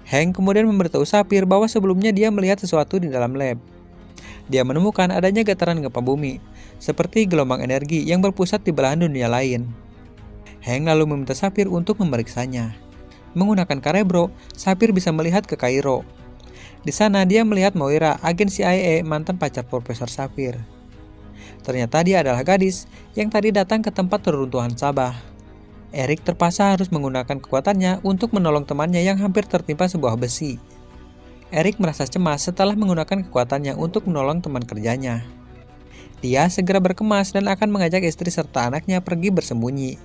Hank kemudian memberitahu Sapphire bahwa sebelumnya dia melihat sesuatu di dalam lab. Dia menemukan adanya getaran gempa bumi, seperti gelombang energi yang berpusat di belahan dunia lain. Hank lalu meminta Sapphire untuk memeriksanya. Menggunakan Cerebro, Sapphire bisa melihat ke Kairo. Di sana dia melihat Moira, agen CIA mantan pacar Profesor Sapphire. Ternyata dia adalah gadis yang tadi datang ke tempat reruntuhan Sabah. Eric terpaksa harus menggunakan kekuatannya untuk menolong temannya yang hampir tertimpa sebuah besi. Eric merasa cemas setelah menggunakan kekuatannya untuk menolong teman kerjanya. Dia segera berkemas dan akan mengajak istri serta anaknya pergi bersembunyi,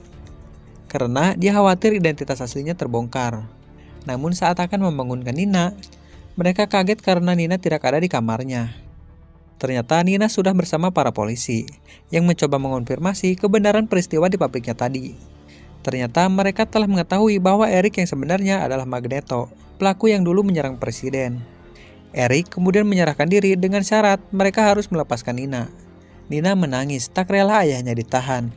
karena dia khawatir identitas aslinya terbongkar. Namun saat akan membangunkan Nina, mereka kaget karena Nina tidak ada di kamarnya. Ternyata Nina sudah bersama para polisi yang mencoba mengonfirmasi kebenaran peristiwa di pabriknya tadi. Ternyata mereka telah mengetahui bahwa Eric yang sebenarnya adalah Magneto, pelaku yang dulu menyerang presiden. Eric kemudian menyerahkan diri dengan syarat mereka harus melepaskan Nina. Nina menangis tak rela ayahnya ditahan.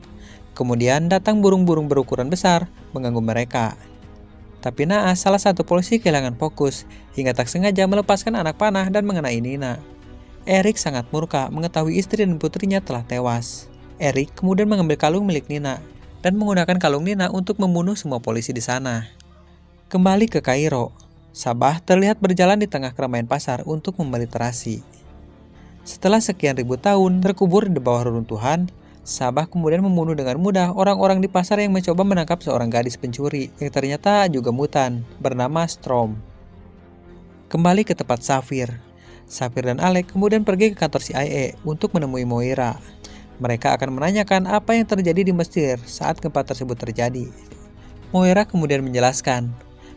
Kemudian datang burung-burung berukuran besar mengganggu mereka. Tapi naas salah satu polisi kehilangan fokus hingga tak sengaja melepaskan anak panah dan mengenai Nina. Eric sangat murka mengetahui istri dan putrinya telah tewas. Eric kemudian mengambil kalung milik Nina dan menggunakan kalung Nina untuk membunuh semua polisi di sana. Kembali ke Kairo, Sabah terlihat berjalan di tengah keramaian pasar untuk membeli terasi. Setelah sekian ribu tahun terkubur di bawah reruntuhan, Sabah kemudian membunuh dengan mudah orang-orang di pasar yang mencoba menangkap seorang gadis pencuri yang ternyata juga mutan bernama Strom. Kembali ke tempat Sapphire. Sapphire dan Alec kemudian pergi ke kantor CIA untuk menemui Moira. Mereka akan menanyakan apa yang terjadi di Mesir saat gempa tersebut terjadi. Moira kemudian menjelaskan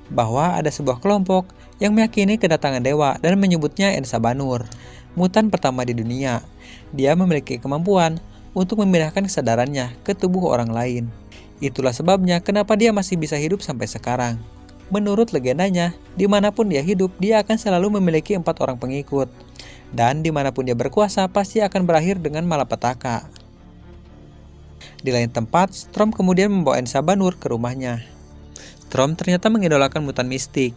bahwa ada sebuah kelompok yang meyakini kedatangan dewa dan menyebutnya Ensabanur, mutan pertama di dunia. Dia memiliki kemampuan untuk memindahkan kesadarannya ke tubuh orang lain. Itulah sebabnya kenapa dia masih bisa hidup sampai sekarang. Menurut legendanya, dimanapun dia hidup, dia akan selalu memiliki 4 orang pengikut. Dan dimanapun dia berkuasa, pasti akan berakhir dengan malapetaka. Di lain tempat, Strom kemudian membawa Ensabanur ke rumahnya. Strom ternyata mengidolakan mutan mistik,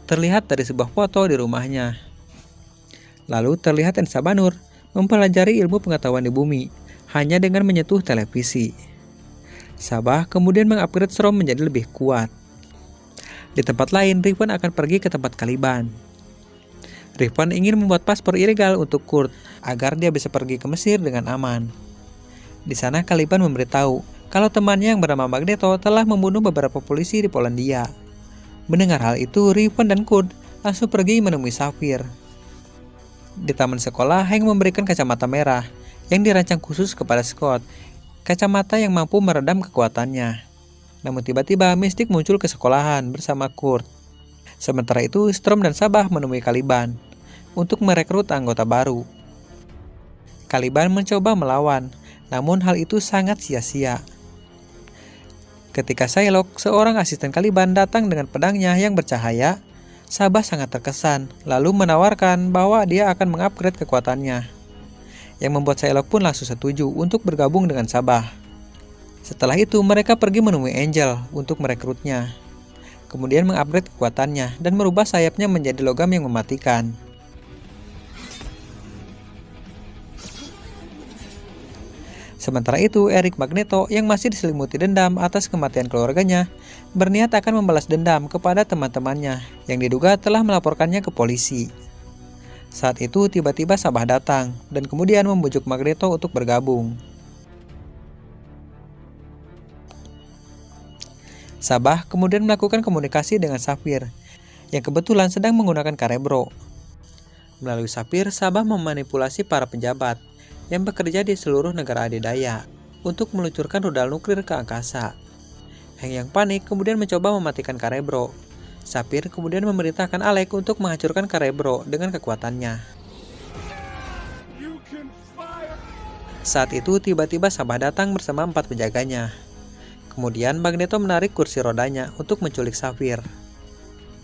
terlihat dari sebuah foto di rumahnya. Lalu terlihat Ensabanur mempelajari ilmu pengetahuan di bumi, hanya dengan menyentuh televisi. Sabah kemudian mengupgrade Strom menjadi lebih kuat. Di tempat lain, Riven akan pergi ke tempat Caliban. Riven ingin membuat paspor ilegal untuk Kurt agar dia bisa pergi ke Mesir dengan aman. Di sana Caliban memberitahu kalau temannya yang bernama Magneto telah membunuh beberapa polisi di Polandia. Mendengar hal itu, Riven dan Kurt langsung pergi menemui Sapphire. Di taman sekolah, Hank memberikan kacamata merah yang dirancang khusus kepada Scott. Kacamata yang mampu meredam kekuatannya. Namun tiba-tiba Mystique muncul ke sekolahan bersama Kurt. Sementara itu, Strom dan Sabah menemui Caliban untuk merekrut anggota baru. Caliban mencoba melawan, namun hal itu sangat sia-sia. Ketika Psylocke, seorang asisten Caliban, datang dengan pedangnya yang bercahaya, Sabah sangat terkesan, lalu menawarkan bahwa dia akan mengupgrade kekuatannya. Yang membuat Psylocke pun langsung setuju untuk bergabung dengan Sabah. Setelah itu mereka pergi menemui Angel untuk merekrutnya. Kemudian mengupgrade kekuatannya dan merubah sayapnya menjadi logam yang mematikan. Sementara itu, Eric Magneto yang masih diselimuti dendam atas kematian keluarganya berniat akan membalas dendam kepada teman-temannya yang diduga telah melaporkannya ke polisi. Saat itu tiba-tiba Sabah datang dan kemudian membujuk Magneto untuk bergabung. Sabah kemudian melakukan komunikasi dengan Sapphire yang kebetulan sedang menggunakan Cerebro. Melalui Sapphire, Sabah memanipulasi para pejabat yang bekerja di seluruh negara adidaya untuk meluncurkan rudal nuklir ke angkasa. Hank yang panik kemudian mencoba mematikan Cerebro. Sapphire kemudian memerintahkan Alec untuk menghancurkan Cerebro dengan kekuatannya. Saat itu tiba-tiba Sabah datang bersama 4 penjaganya. Kemudian Magneto menarik kursi rodanya untuk menculik Sapphire.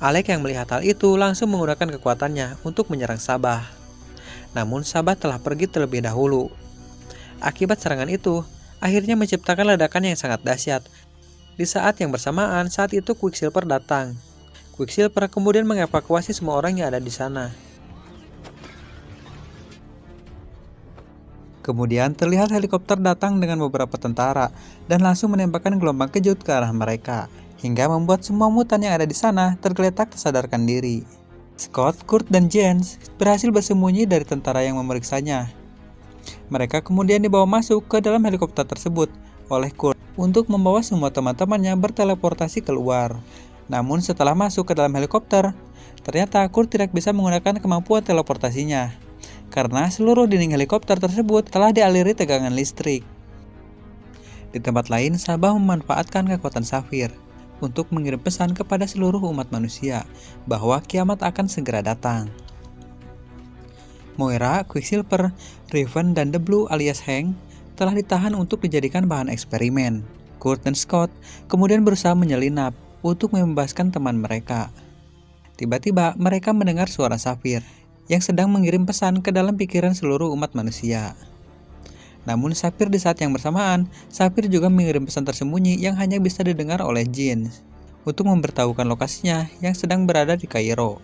Alec yang melihat hal itu langsung menggunakan kekuatannya untuk menyerang Sabah. Namun Sabah telah pergi terlebih dahulu. Akibat serangan itu, akhirnya menciptakan ledakan yang sangat dahsyat. Di saat yang bersamaan, saat itu Quicksilver datang. Quicksilver kemudian mengevakuasi semua orang yang ada di sana. Kemudian terlihat helikopter datang dengan beberapa tentara dan langsung menembakkan gelombang kejut ke arah mereka, hingga membuat semua mutan yang ada di sana tergeletak tersadarkan diri. Scott, Kurt, dan Jens berhasil bersembunyi dari tentara yang memeriksanya. Mereka kemudian dibawa masuk ke dalam helikopter tersebut oleh Kurt untuk membawa semua teman-temannya berteleportasi keluar. Namun setelah masuk ke dalam helikopter, ternyata Kurt tidak bisa menggunakan kemampuan teleportasinya karena seluruh dinding helikopter tersebut telah dialiri tegangan listrik. Di tempat lain, Sabah memanfaatkan kekuatan Sapphire untuk mengirim pesan kepada seluruh umat manusia bahwa kiamat akan segera datang. Moira, Quicksilver, Raven, dan The Blue alias Hank telah ditahan untuk dijadikan bahan eksperimen. Kurt dan Scott kemudian berusaha menyelinap untuk membebaskan teman mereka. Tiba-tiba mereka mendengar suara Sapphire yang sedang mengirim pesan ke dalam pikiran seluruh umat manusia. Namun Sapphire di saat yang bersamaan, Sapphire juga mengirim pesan tersembunyi yang hanya bisa didengar oleh Jean untuk memberitahukan lokasinya yang sedang berada di Kairo.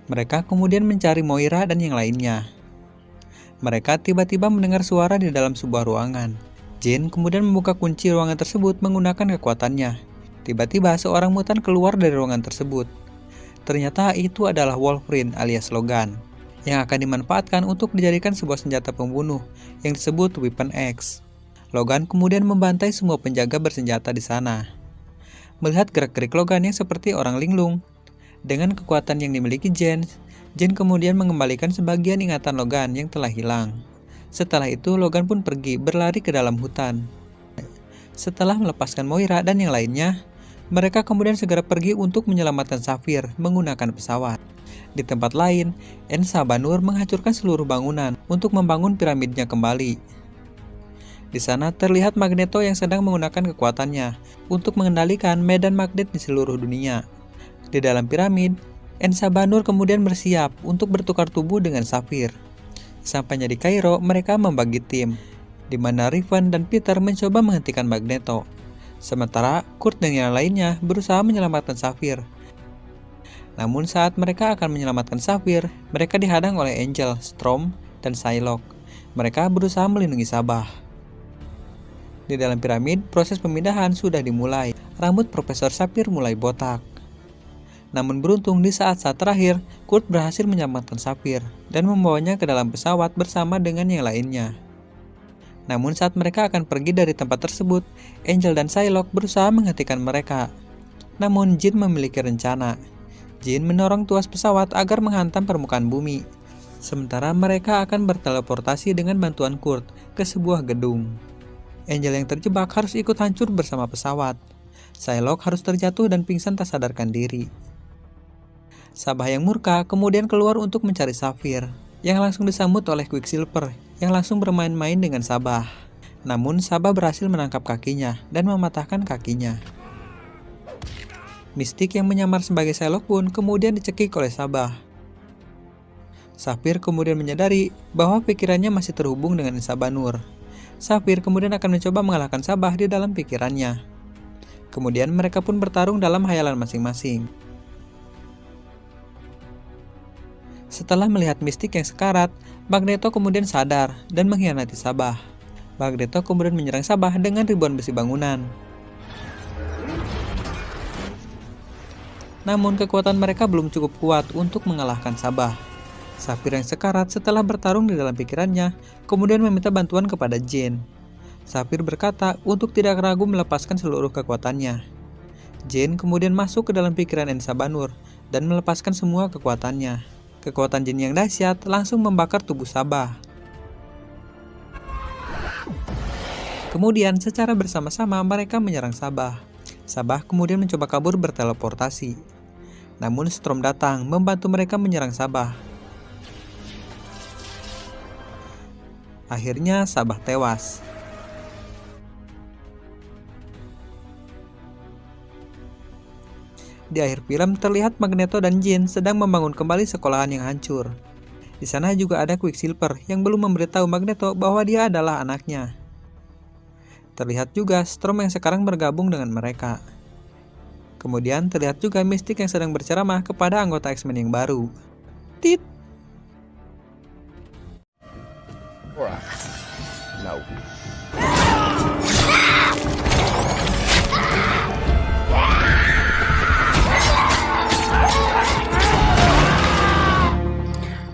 Mereka kemudian mencari Moira dan yang lainnya. Mereka tiba-tiba mendengar suara di dalam sebuah ruangan. Jean kemudian membuka kunci ruangan tersebut menggunakan kekuatannya. Tiba-tiba seorang mutan keluar dari ruangan tersebut. Ternyata itu adalah Wolverine alias Logan yang akan dimanfaatkan untuk dijadikan sebuah senjata pembunuh yang disebut Weapon X. Logan kemudian membantai semua penjaga bersenjata di sana. Melihat gerak-gerik Logan yang seperti orang linglung, dengan kekuatan yang dimiliki Jean kemudian mengembalikan sebagian ingatan Logan yang telah hilang. Setelah itu Logan pun pergi berlari ke dalam hutan. Setelah melepaskan Moira dan yang lainnya, mereka kemudian segera pergi untuk menyelamatkan Sapphire menggunakan pesawat. Di tempat lain, Ensa Banur menghancurkan seluruh bangunan untuk membangun piramidnya kembali. Di sana terlihat Magneto yang sedang menggunakan kekuatannya untuk mengendalikan medan magnet di seluruh dunia. Di dalam piramid, Ensa Banur kemudian bersiap untuk bertukar tubuh dengan Sapphire. Sampainya di Kairo, mereka membagi tim, di mana Raven dan Peter mencoba menghentikan Magneto. Sementara Kurt dan yang lainnya berusaha menyelamatkan Sapphire. Namun saat mereka akan menyelamatkan Sapphire, mereka dihadang oleh Angel, Strom, dan Psylocke. Mereka berusaha melindungi Sabah. Di dalam piramid, proses pemindahan sudah dimulai. Rambut Profesor Sapphire mulai botak. Namun beruntung di saat-saat terakhir, Kurt berhasil menyelamatkan Sapphire dan membawanya ke dalam pesawat bersama dengan yang lainnya. Namun saat mereka akan pergi dari tempat tersebut, Angel dan Psylocke berusaha menghentikan mereka. Namun Jean memiliki rencana. Jean mendorong tuas pesawat agar menghantam permukaan bumi. Sementara mereka akan berteleportasi dengan bantuan Kurt ke sebuah gedung. Angel yang terjebak harus ikut hancur bersama pesawat. Psylocke harus terjatuh dan pingsan tak sadarkan diri. Sabah yang murka kemudian keluar untuk mencari Sapphire, yang langsung disambut oleh Quicksilver, yang langsung bermain-main dengan Sabah. Namun Sabah berhasil menangkap kakinya dan mematahkan kakinya. Mystique yang menyamar sebagai Psylocke pun kemudian dicekik oleh Sabah. Sapphire kemudian menyadari bahwa pikirannya masih terhubung dengan Sabah Nur. Sapphire kemudian akan mencoba mengalahkan Sabah di dalam pikirannya. Kemudian mereka pun bertarung dalam hayalan masing-masing. Setelah melihat Mystique yang sekarat, Magneto kemudian sadar dan mengkhianati Sabah. Magneto kemudian menyerang Sabah dengan ribuan besi bangunan. Namun kekuatan mereka belum cukup kuat untuk mengalahkan Sabah. Sapphire yang sekarat setelah bertarung di dalam pikirannya, kemudian meminta bantuan kepada Jean. Sapphire berkata untuk tidak ragu melepaskan seluruh kekuatannya. Jean kemudian masuk ke dalam pikiran Sabah Nur dan melepaskan semua kekuatannya. Kekuatan Jean yang dahsyat langsung membakar tubuh Sabah. Kemudian secara bersama-sama mereka menyerang Sabah. Sabah kemudian mencoba kabur berteleportasi. Namun Storm datang membantu mereka menyerang Sabah. Akhirnya Sabah tewas. Di akhir film terlihat Magneto dan Jean sedang membangun kembali sekolahan yang hancur. Di sana juga ada Quicksilver yang belum memberitahu Magneto bahwa dia adalah anaknya. Terlihat juga Storm yang sekarang bergabung dengan mereka. Kemudian terlihat juga Mystique yang sedang berceramah kepada anggota X-Men yang baru. Tit.
No.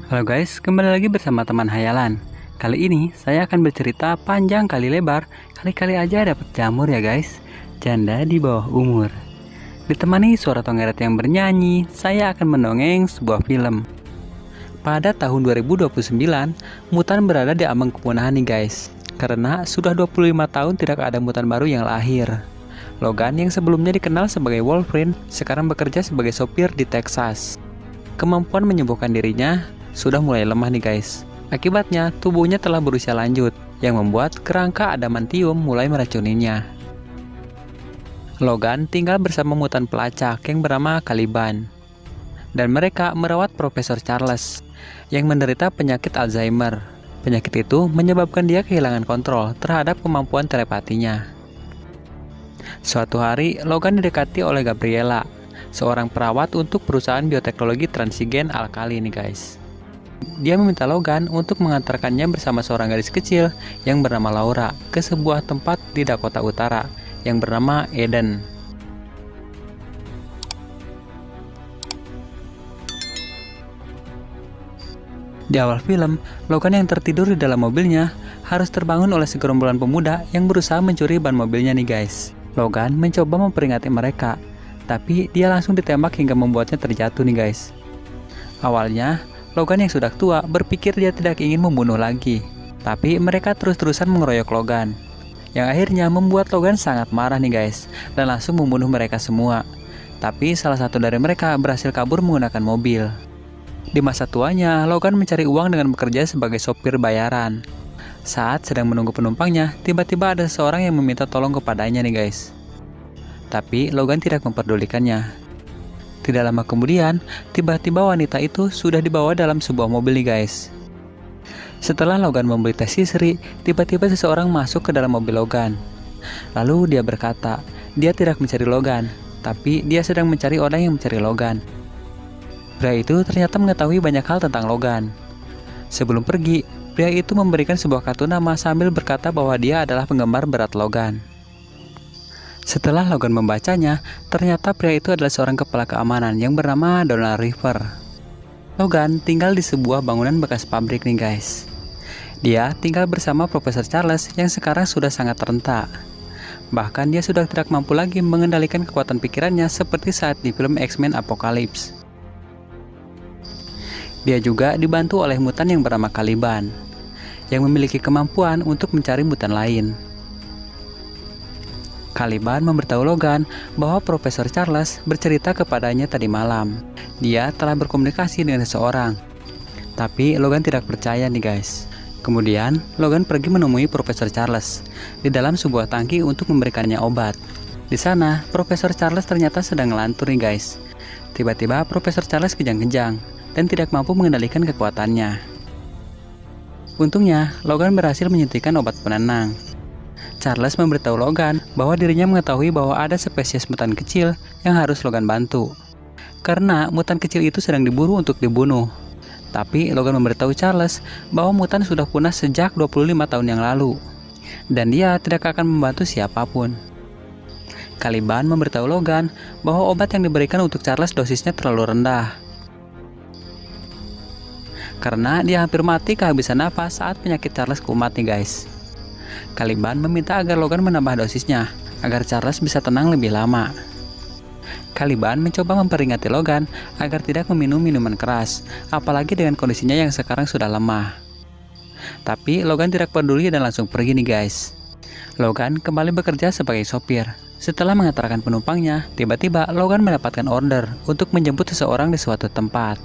Halo guys, kembali lagi bersama teman hayalan. Kali ini saya akan bercerita panjang kali lebar, kali-kali aja dapat jamur ya guys. Janda di bawah umur. Ditemani suara Tonggeret yang bernyanyi, saya akan mendongeng sebuah film. Pada tahun 2029, mutan berada di ambang kepunahan nih guys. Karena sudah 25 tahun tidak ada mutan baru yang lahir. Logan yang sebelumnya dikenal sebagai Wolverine, sekarang bekerja sebagai sopir di Texas. Kemampuan menyembuhkan dirinya sudah mulai lemah nih guys. Akibatnya tubuhnya telah berusia lanjut, yang membuat kerangka adamantium mulai meracuninya. Logan tinggal bersama mutan pelacak yang bernama Caliban. Dan mereka merawat Profesor Charles yang menderita penyakit Alzheimer. Penyakit itu menyebabkan dia kehilangan kontrol terhadap kemampuan telepatinya. Suatu hari, Logan didekati oleh Gabriela, seorang perawat untuk perusahaan bioteknologi Transigen Alkali nih guys. Dia meminta Logan untuk mengantarkannya bersama seorang gadis kecil yang bernama Laura ke sebuah tempat di Dakota Utara yang bernama Eden. Di awal film, Logan yang tertidur di dalam mobilnya harus terbangun oleh segerombolan pemuda yang berusaha mencuri ban mobilnya nih guys. Logan mencoba memperingati mereka, tapi dia langsung ditembak hingga membuatnya terjatuh nih guys. Awalnya, Logan yang sudah tua berpikir dia tidak ingin membunuh lagi, tapi mereka terus-terusan mengeroyok Logan, yang akhirnya membuat Logan sangat marah nih guys, dan langsung membunuh mereka semua. Tapi salah satu dari mereka berhasil kabur menggunakan mobil. Di masa tuanya, Logan mencari uang dengan bekerja sebagai sopir bayaran. Saat sedang menunggu penumpangnya, tiba-tiba ada seseorang yang meminta tolong kepadanya nih guys. Tapi Logan tidak memperdulikannya. Tidak lama kemudian, tiba-tiba wanita itu sudah dibawa dalam sebuah mobil nih guys. Setelah Logan membeli tes sisri, tiba-tiba seseorang masuk ke dalam mobil Logan. Lalu dia berkata, dia tidak mencari Logan, tapi dia sedang mencari orang yang mencari Logan. Pria itu ternyata mengetahui banyak hal tentang Logan. Sebelum pergi, pria itu memberikan sebuah kartu nama sambil berkata bahwa dia adalah penggemar berat Logan. Setelah Logan membacanya, ternyata pria itu adalah seorang kepala keamanan yang bernama Donald River. Logan tinggal di sebuah bangunan bekas pabrik nih guys. Dia tinggal bersama Profesor Charles yang sekarang sudah sangat renta. Bahkan dia sudah tidak mampu lagi mengendalikan kekuatan pikirannya seperti saat di film X-Men Apocalypse. Dia juga dibantu oleh mutan yang bernama Caliban, yang memiliki kemampuan untuk mencari mutan lain. Caliban memberitahu Logan bahwa Profesor Charles bercerita kepadanya tadi malam. Dia telah berkomunikasi dengan seseorang. Tapi Logan tidak percaya nih guys. Kemudian, Logan pergi menemui Profesor Charles di dalam sebuah tangki untuk memberikannya obat. Di sana, Profesor Charles ternyata sedang ngelantur nih guys. Tiba-tiba Profesor Charles kejang-kejang dan tidak mampu mengendalikan kekuatannya. Untungnya, Logan berhasil menyuntikkan obat penenang. Charles memberitahu Logan bahwa dirinya mengetahui bahwa ada spesies mutan kecil yang harus Logan bantu. Karena mutan kecil itu sedang diburu untuk dibunuh. Tapi Logan memberitahu Charles bahwa mutan sudah punah sejak 25 tahun yang lalu, dan dia tidak akan membantu siapapun. Caliban memberitahu Logan bahwa obat yang diberikan untuk Charles dosisnya terlalu rendah, karena dia hampir mati kehabisan napas saat penyakit Charles kumat nih guys. Caliban meminta agar Logan menambah dosisnya, agar Charles bisa tenang lebih lama. Caliban mencoba memperingati Logan agar tidak meminum minuman keras, apalagi dengan kondisinya yang sekarang sudah lemah. Tapi Logan tidak peduli dan langsung pergi nih guys. Logan kembali bekerja sebagai sopir. Setelah mengantarkan penumpangnya, tiba-tiba Logan mendapatkan order untuk menjemput seseorang di suatu tempat.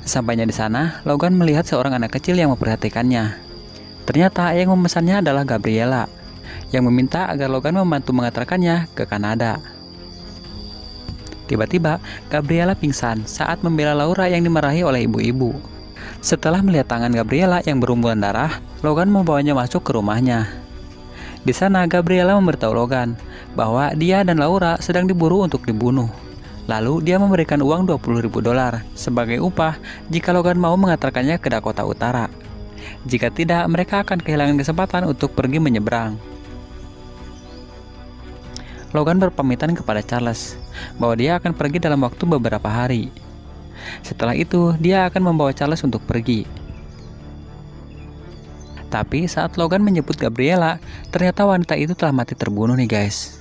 Sampainya di sana, Logan melihat seorang anak kecil yang memperhatikannya. Ternyata yang memesannya adalah Gabriela, yang meminta agar Logan membantu mengantarkannya ke Kanada. Tiba-tiba, Gabriela pingsan saat membela Laura yang dimarahi oleh ibu-ibu. Setelah melihat tangan Gabriela yang berlumuran darah, Logan membawanya masuk ke rumahnya. Di sana, Gabriela memberitahu Logan bahwa dia dan Laura sedang diburu untuk dibunuh. Lalu, dia memberikan uang $20.000 sebagai upah jika Logan mau mengantarkannya ke Dakota Utara. Jika tidak, mereka akan kehilangan kesempatan untuk pergi menyeberang. Logan berpamitan kepada Charles bahwa dia akan pergi dalam waktu beberapa hari. Setelah itu, dia akan membawa Charles untuk pergi. Tapi saat Logan menjemput Gabriela, ternyata wanita itu telah mati terbunuh nih guys.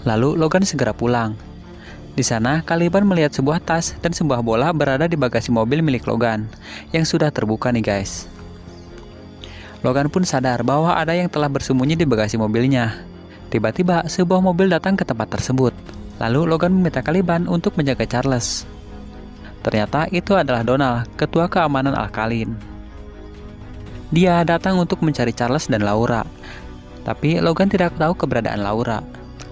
Lalu Logan segera pulang. Di sana, Caliban melihat sebuah tas dan sebuah bola berada di bagasi mobil milik Logan yang sudah terbuka nih guys. Logan pun sadar bahwa ada yang telah bersembunyi di bagasi mobilnya. Tiba-tiba, sebuah mobil datang ke tempat tersebut. Lalu Logan meminta Caliban untuk menjaga Charles. Ternyata itu adalah Donald, ketua keamanan Alkalin. Dia datang untuk mencari Charles dan Laura. Tapi Logan tidak tahu keberadaan Laura.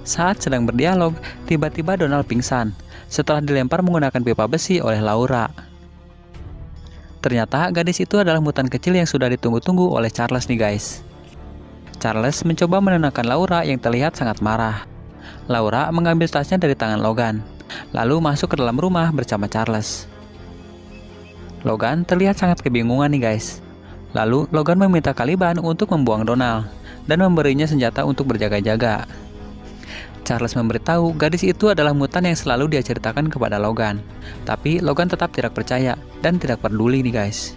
Saat sedang berdialog, tiba-tiba Donald pingsan setelah dilempar menggunakan pipa besi oleh Laura. Ternyata gadis itu adalah mutan kecil yang sudah ditunggu-tunggu oleh Charles nih guys. Charles mencoba menenangkan Laura yang terlihat sangat marah. Laura mengambil tasnya dari tangan Logan, lalu masuk ke dalam rumah bersama Charles. Logan terlihat sangat kebingungan nih guys. Lalu Logan meminta Caliban untuk membuang Donald dan memberinya senjata untuk berjaga-jaga. Charles memberitahu gadis itu adalah mutan yang selalu dia ceritakan kepada Logan. Tapi Logan tetap tidak percaya dan tidak peduli nih guys.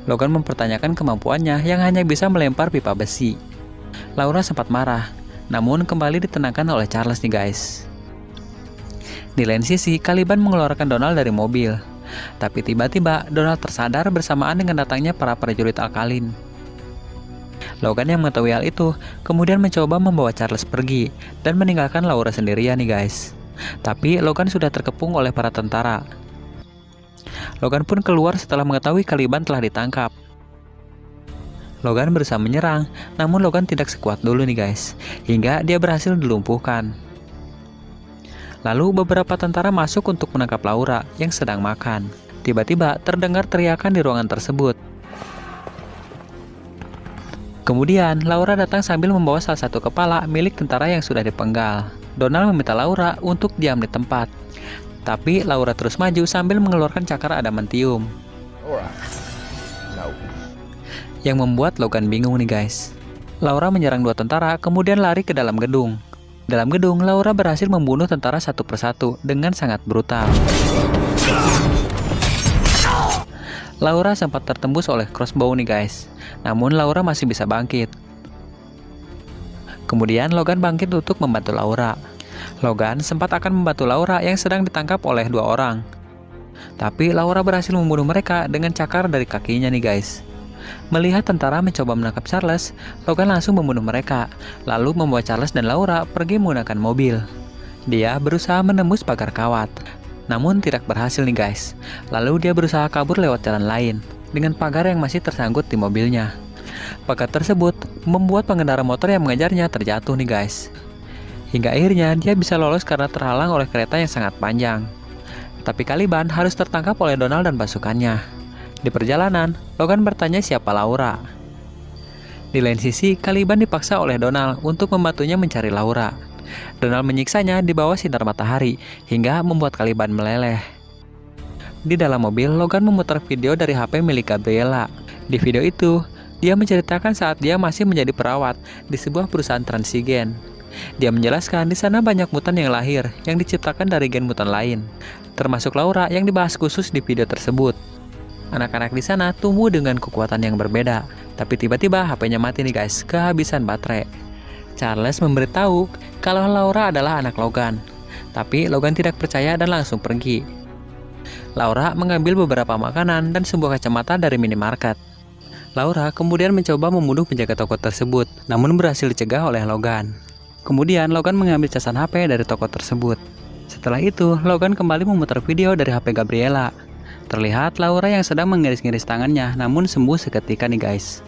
Logan mempertanyakan kemampuannya yang hanya bisa melempar pipa besi. Laura sempat marah, namun kembali ditenangkan oleh Charles nih guys. Di lain sisi, Caliban mengeluarkan Donald dari mobil. Tapi tiba-tiba Donald tersadar bersamaan dengan datangnya para prajurit Alkalin. Logan yang mengetahui hal itu kemudian mencoba membawa Charles pergi dan meninggalkan Laura sendirian nih guys. Tapi Logan sudah terkepung oleh para tentara. Logan pun keluar setelah mengetahui Caliban telah ditangkap. Logan berusaha menyerang, namun Logan tidak sekuat dulu nih guys, hingga dia berhasil dilumpuhkan. Lalu beberapa tentara masuk untuk menangkap Laura yang sedang makan. Tiba-tiba terdengar teriakan di ruangan tersebut. Kemudian Laura datang sambil membawa salah satu kepala milik tentara yang sudah dipenggal. Donald meminta Laura untuk diam di tempat. Tapi Laura terus maju sambil mengeluarkan cakar adamantium. yang membuat Logan bingung nih guys. Laura menyerang 2 tentara kemudian lari ke dalam gedung. Dalam gedung, Laura berhasil membunuh tentara satu persatu dengan sangat brutal. Laura sempat tertembus oleh crossbow nih guys, namun Laura masih bisa bangkit. Kemudian Logan bangkit untuk membantu Laura. Logan sempat akan membantu Laura yang sedang ditangkap oleh 2 orang. Tapi Laura berhasil membunuh mereka dengan cakar dari kakinya nih guys. Melihat tentara mencoba menangkap Charles, Logan langsung membunuh mereka, lalu membawa Charles dan Laura pergi menggunakan mobil. Dia berusaha menembus pagar kawat, namun tidak berhasil nih guys. Lalu dia berusaha kabur lewat jalan lain, dengan pagar yang masih tersangkut di mobilnya. Pagar tersebut membuat pengendara motor yang mengejarnya terjatuh nih guys. Hingga akhirnya dia bisa lolos karena terhalang oleh kereta yang sangat panjang. Tapi Caliban harus tertangkap oleh Donald dan pasukannya. Di perjalanan, Logan bertanya siapa Laura. Di lain sisi, Caliban dipaksa oleh Donald untuk membantunya mencari Laura. Donald menyiksanya di bawah sinar matahari hingga membuat Caliban meleleh. Di dalam mobil, Logan memutar video dari HP milik Gabriella. Di video itu, dia menceritakan saat dia masih menjadi perawat di sebuah perusahaan transigen. Dia menjelaskan di sana banyak mutan yang lahir yang diciptakan dari gen mutan lain, termasuk Laura yang dibahas khusus di video tersebut. Anak-anak di sana tumbuh dengan kekuatan yang berbeda, tapi tiba-tiba HP-nya mati nih guys, kehabisan baterai. Charles memberitahu kalau Laura adalah anak Logan, tapi Logan tidak percaya dan langsung pergi. Laura mengambil beberapa makanan dan sebuah kacamata dari minimarket. Laura kemudian mencoba membunuh penjaga toko tersebut, namun berhasil dicegah oleh Logan. Kemudian Logan mengambil casan HP dari toko tersebut. Setelah itu, Logan kembali memutar video dari HP Gabriella. Terlihat Laura yang sedang mengiris-ngiris tangannya, namun sembuh seketika nih guys.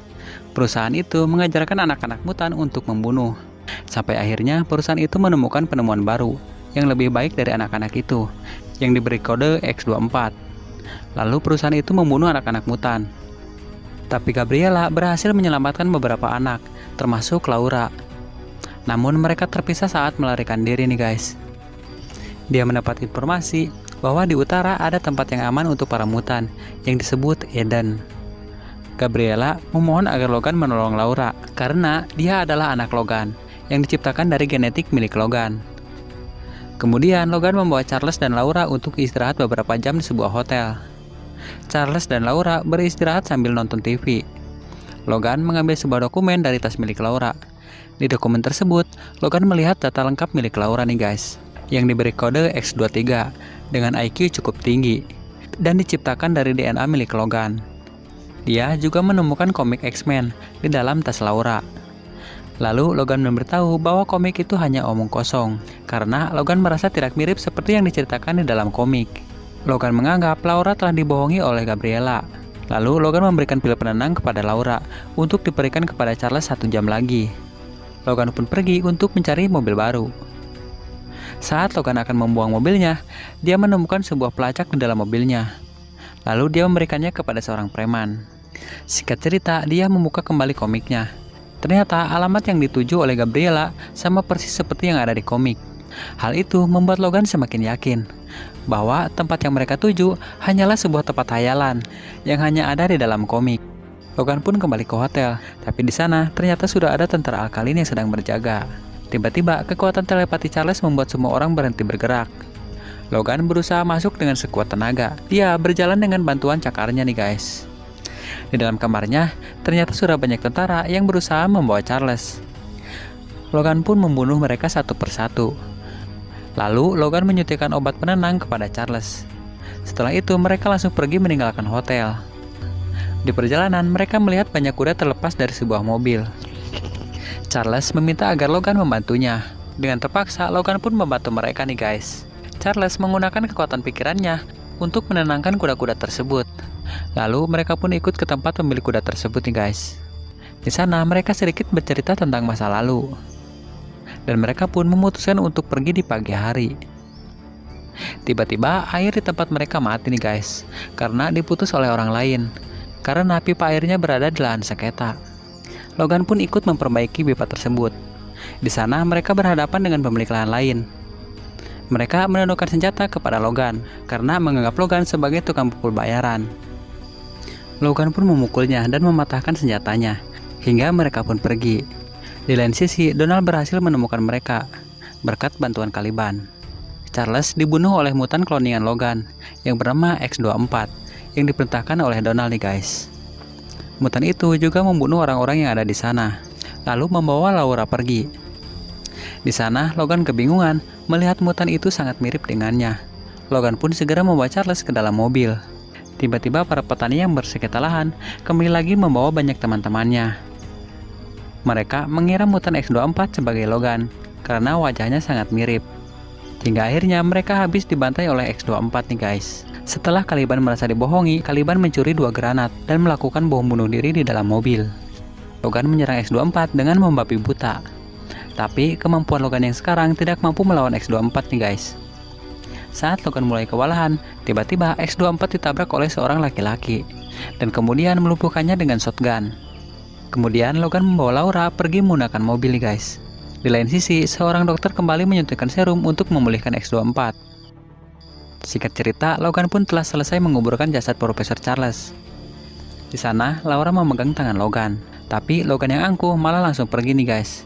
Perusahaan itu mengajarkan anak-anak mutan untuk membunuh. Sampai akhirnya perusahaan itu menemukan penemuan baru yang lebih baik dari anak-anak itu, yang diberi kode X24. Lalu perusahaan itu membunuh anak-anak mutan. Tapi Gabriella berhasil menyelamatkan beberapa anak, termasuk Laura. Namun mereka terpisah saat melarikan diri nih guys. Dia mendapat informasi bahwa di utara ada tempat yang aman untuk para mutan yang disebut Eden. Gabriella memohon agar Logan menolong Laura karena dia adalah anak Logan yang diciptakan dari genetik milik Logan. Kemudian Logan membawa Charles dan Laura untuk istirahat beberapa jam di sebuah hotel. Charles dan Laura beristirahat sambil nonton TV. Logan mengambil sebuah dokumen dari tas milik Laura. Di dokumen tersebut, Logan melihat data lengkap milik Laura nih guys, yang diberi kode X23 dengan IQ cukup tinggi dan diciptakan dari DNA milik Logan. Dia juga menemukan komik X-Men di dalam tas Laura. Lalu Logan memberitahu bahwa komik itu hanya omong kosong, karena Logan merasa tidak mirip seperti yang diceritakan di dalam komik. Logan menganggap Laura telah dibohongi oleh Gabriella. Lalu Logan memberikan pil penenang kepada Laura untuk diberikan kepada Charles 1 jam lagi. Logan pun pergi untuk mencari mobil baru. Saat Logan akan membuang mobilnya, dia menemukan sebuah pelacak di dalam mobilnya. Lalu dia memberikannya kepada seorang preman. Singkat cerita, dia membuka kembali komiknya. Ternyata alamat yang dituju oleh Gabriella sama persis seperti yang ada di komik. Hal itu membuat Logan semakin yakin bahwa tempat yang mereka tuju hanyalah sebuah tempat hayalan yang hanya ada di dalam komik. Logan pun kembali ke hotel, tapi di sana ternyata sudah ada tentara Alkalin yang sedang berjaga. Tiba-tiba, kekuatan telepati Charles membuat semua orang berhenti bergerak. Logan berusaha masuk dengan sekuat tenaga. Dia berjalan dengan bantuan cakarnya nih guys. Di dalam kamarnya, ternyata sudah banyak tentara yang berusaha membawa Charles. Logan pun membunuh mereka satu persatu. Lalu, Logan menyuntikkan obat penenang kepada Charles. Setelah itu, mereka langsung pergi meninggalkan hotel. Di perjalanan, mereka melihat banyak kuda terlepas dari sebuah mobil. Charles meminta agar Logan membantunya. Dengan terpaksa, Logan pun membantu mereka nih guys. Charles menggunakan kekuatan pikirannya untuk menenangkan kuda-kuda tersebut. Lalu mereka pun ikut ke tempat pemilik kuda tersebut nih guys. Di sana mereka sedikit bercerita tentang masa lalu. Dan mereka pun memutuskan untuk pergi di pagi hari. Tiba-tiba air di tempat mereka mati nih guys, karena diputus oleh orang lain. Karena pipa airnya berada di lahan sengketa. Logan pun ikut memperbaiki pipa tersebut. Di sana mereka berhadapan dengan pemilik lahan lain. Mereka menundukkan senjata kepada Logan karena menganggap Logan sebagai tukang pukul bayaran. Logan pun memukulnya dan mematahkan senjatanya, hingga mereka pun pergi. Di lain sisi, Donald berhasil menemukan mereka berkat bantuan Caliban. Charles dibunuh oleh mutan kloningan Logan yang bernama X-24 yang diperintahkan oleh Donald nih guys. Mutan itu juga membunuh orang-orang yang ada di sana, lalu membawa Laura pergi. Di sana, Logan kebingungan melihat mutan itu sangat mirip dengannya. Logan pun segera membawa Charles ke dalam mobil. Tiba-tiba para petani yang bersengketa lahan kembali lagi membawa banyak teman-temannya. Mereka mengira mutan X-24 sebagai Logan karena wajahnya sangat mirip. Hingga akhirnya mereka habis dibantai oleh X-24 nih guys. Setelah Caliban merasa dibohongi, Caliban mencuri 2 granat dan melakukan bom bunuh diri di dalam mobil. Logan menyerang X-24 dengan membabi buta. Tapi kemampuan Logan yang sekarang tidak mampu melawan X-24 nih guys. Saat Logan mulai kewalahan, tiba-tiba X-24 ditabrak oleh seorang laki-laki dan kemudian melumpuhkannya dengan shotgun. Kemudian Logan membawa Laura pergi menggunakan mobil nih guys. Di lain sisi, seorang dokter kembali menyuntikkan serum untuk memulihkan X-24. Singkat cerita, Logan pun telah selesai menguburkan jasad Profesor Charles. Di sana, Laura memegang tangan Logan, tapi Logan yang angkuh malah langsung pergi nih guys.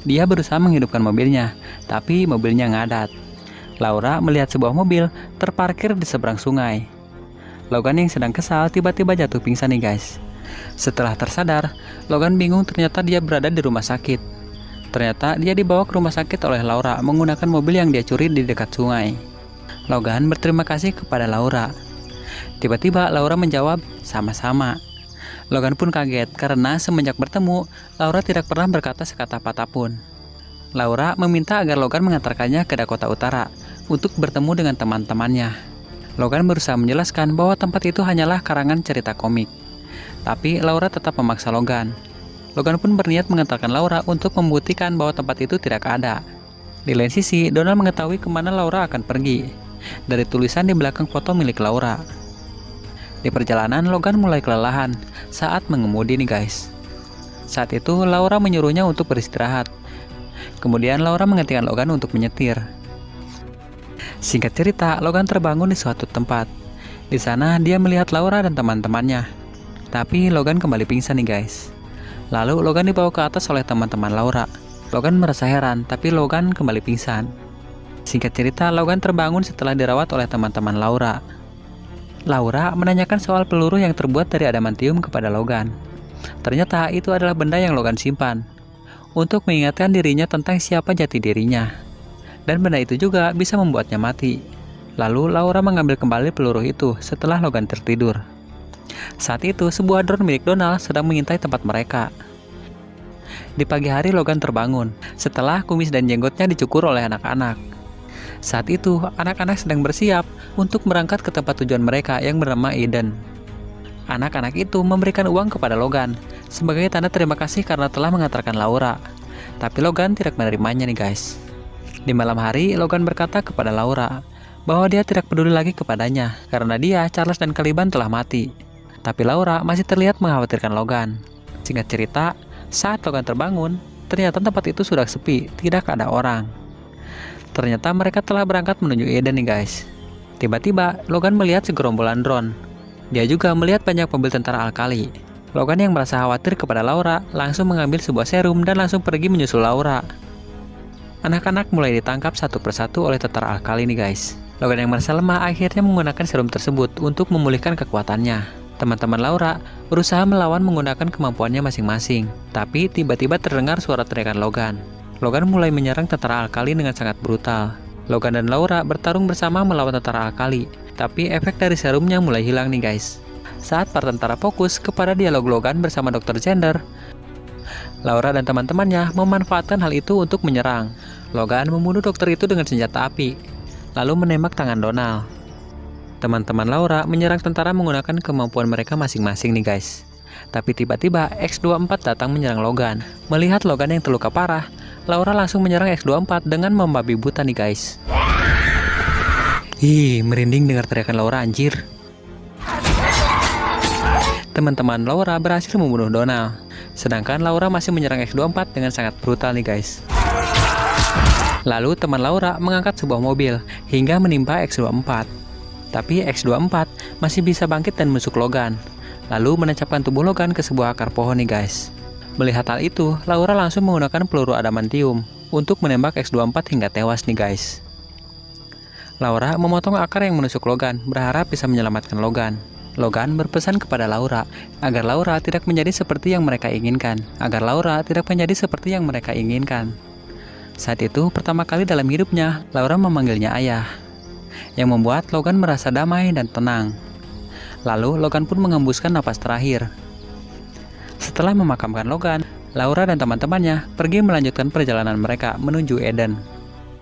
Dia berusaha menghidupkan mobilnya, tapi mobilnya ngadat. Laura melihat sebuah mobil terparkir di seberang sungai. Logan yang sedang kesal tiba-tiba jatuh pingsan nih guys. Setelah tersadar, Logan bingung ternyata dia berada di rumah sakit. Ternyata dia dibawa ke rumah sakit oleh Laura menggunakan mobil yang dia curi di dekat sungai. Logan berterima kasih kepada Laura. Tiba-tiba Laura menjawab, "Sama-sama." Logan pun kaget karena semenjak bertemu, Laura tidak pernah berkata sekata patah pun. Laura meminta agar Logan mengantarkannya ke Dakota Utara untuk bertemu dengan teman-temannya. Logan berusaha menjelaskan bahwa tempat itu hanyalah karangan cerita komik. Tapi Laura tetap memaksa Logan. Logan pun berniat mengantarkan Laura untuk membuktikan bahwa tempat itu tidak ada. Di lain sisi, Donald mengetahui kemana Laura akan pergi dari tulisan di belakang foto milik Laura. Di perjalanan, Logan mulai kelelahan saat mengemudi nih guys. Saat itu, Laura menyuruhnya untuk beristirahat. Kemudian Laura menghentikan Logan untuk menyetir. Singkat cerita, Logan terbangun di suatu tempat. Di sana dia melihat Laura dan teman-temannya. Tapi Logan kembali pingsan nih guys. Lalu Logan dibawa ke atas oleh teman-teman Laura. Logan merasa heran, tapi Logan kembali pingsan. Singkat cerita, Logan terbangun setelah dirawat oleh teman-teman Laura. Laura menanyakan soal peluru yang terbuat dari adamantium kepada Logan. Ternyata itu adalah benda yang Logan simpan untuk mengingatkan dirinya tentang siapa jati dirinya. Dan benda itu juga bisa membuatnya mati. Lalu Laura mengambil kembali peluru itu setelah Logan tertidur. Saat itu sebuah drone milik Donald sedang mengintai tempat mereka. Di pagi hari Logan terbangun setelah kumis dan jenggotnya dicukur oleh anak-anak. Saat itu anak-anak sedang bersiap untuk berangkat ke tempat tujuan mereka yang bernama Eden. Anak-anak itu memberikan uang kepada Logan sebagai tanda terima kasih karena telah mengantarkan Laura. Tapi Logan tidak menerimanya nih guys. Di malam hari, Logan berkata kepada Laura bahwa dia tidak peduli lagi kepadanya karena dia, Charles, dan Caliban telah mati. Tapi Laura masih terlihat mengkhawatirkan Logan. Singkat cerita, saat Logan terbangun, ternyata tempat itu sudah sepi, tidak ada orang. Ternyata mereka telah berangkat menuju Eden nih guys. Tiba-tiba, Logan melihat segerombolan drone. Dia juga melihat banyak mobil tentara Alkali. Logan yang merasa khawatir kepada Laura langsung mengambil sebuah serum dan langsung pergi menyusul Laura. Anak-anak mulai ditangkap satu persatu oleh tentara Alkali nih guys. Logan yang merasa lemah akhirnya menggunakan serum tersebut untuk memulihkan kekuatannya. Teman-teman Laura berusaha melawan menggunakan kemampuannya masing-masing. Tapi tiba-tiba terdengar suara teriakan Logan. Logan mulai menyerang tentara Alkali dengan sangat brutal. Logan dan Laura bertarung bersama melawan tentara Alkali. Tapi efek dari serumnya mulai hilang nih guys. Saat para tentara fokus kepada dialog Logan bersama Dr. Zender, Laura dan teman-temannya memanfaatkan hal itu untuk menyerang. Logan membunuh dokter itu dengan senjata api, lalu menembak tangan Donald. Teman-teman Laura menyerang tentara menggunakan kemampuan mereka masing-masing nih guys. Tapi tiba-tiba X-24 datang menyerang Logan. Melihat Logan yang terluka parah, Laura langsung menyerang X-24 dengan membabi buta nih guys. Ih, merinding dengar teriakan Laura anjir. Teman-teman Laura berhasil membunuh Donald. Sedangkan Laura masih menyerang X-24 dengan sangat brutal nih guys. Lalu teman Laura mengangkat sebuah mobil hingga menimpa X-24. Tapi X-24 masih bisa bangkit dan menusuk Logan. lalu menancapkan tubuh Logan ke sebuah akar pohon nih guys. Melihat hal itu, Laura langsung menggunakan peluru adamantium untuk menembak X24 hingga tewas nih guys. Laura memotong akar yang menusuk Logan, berharap bisa menyelamatkan Logan. Logan berpesan kepada Laura agar Laura tidak menjadi seperti yang mereka inginkan. Saat itu, pertama kali dalam hidupnya, Laura memanggilnya ayah, yang membuat Logan merasa damai dan tenang. Lalu, Logan pun mengembuskan napas terakhir. Setelah memakamkan Logan, Laura dan teman-temannya pergi melanjutkan perjalanan mereka menuju Eden.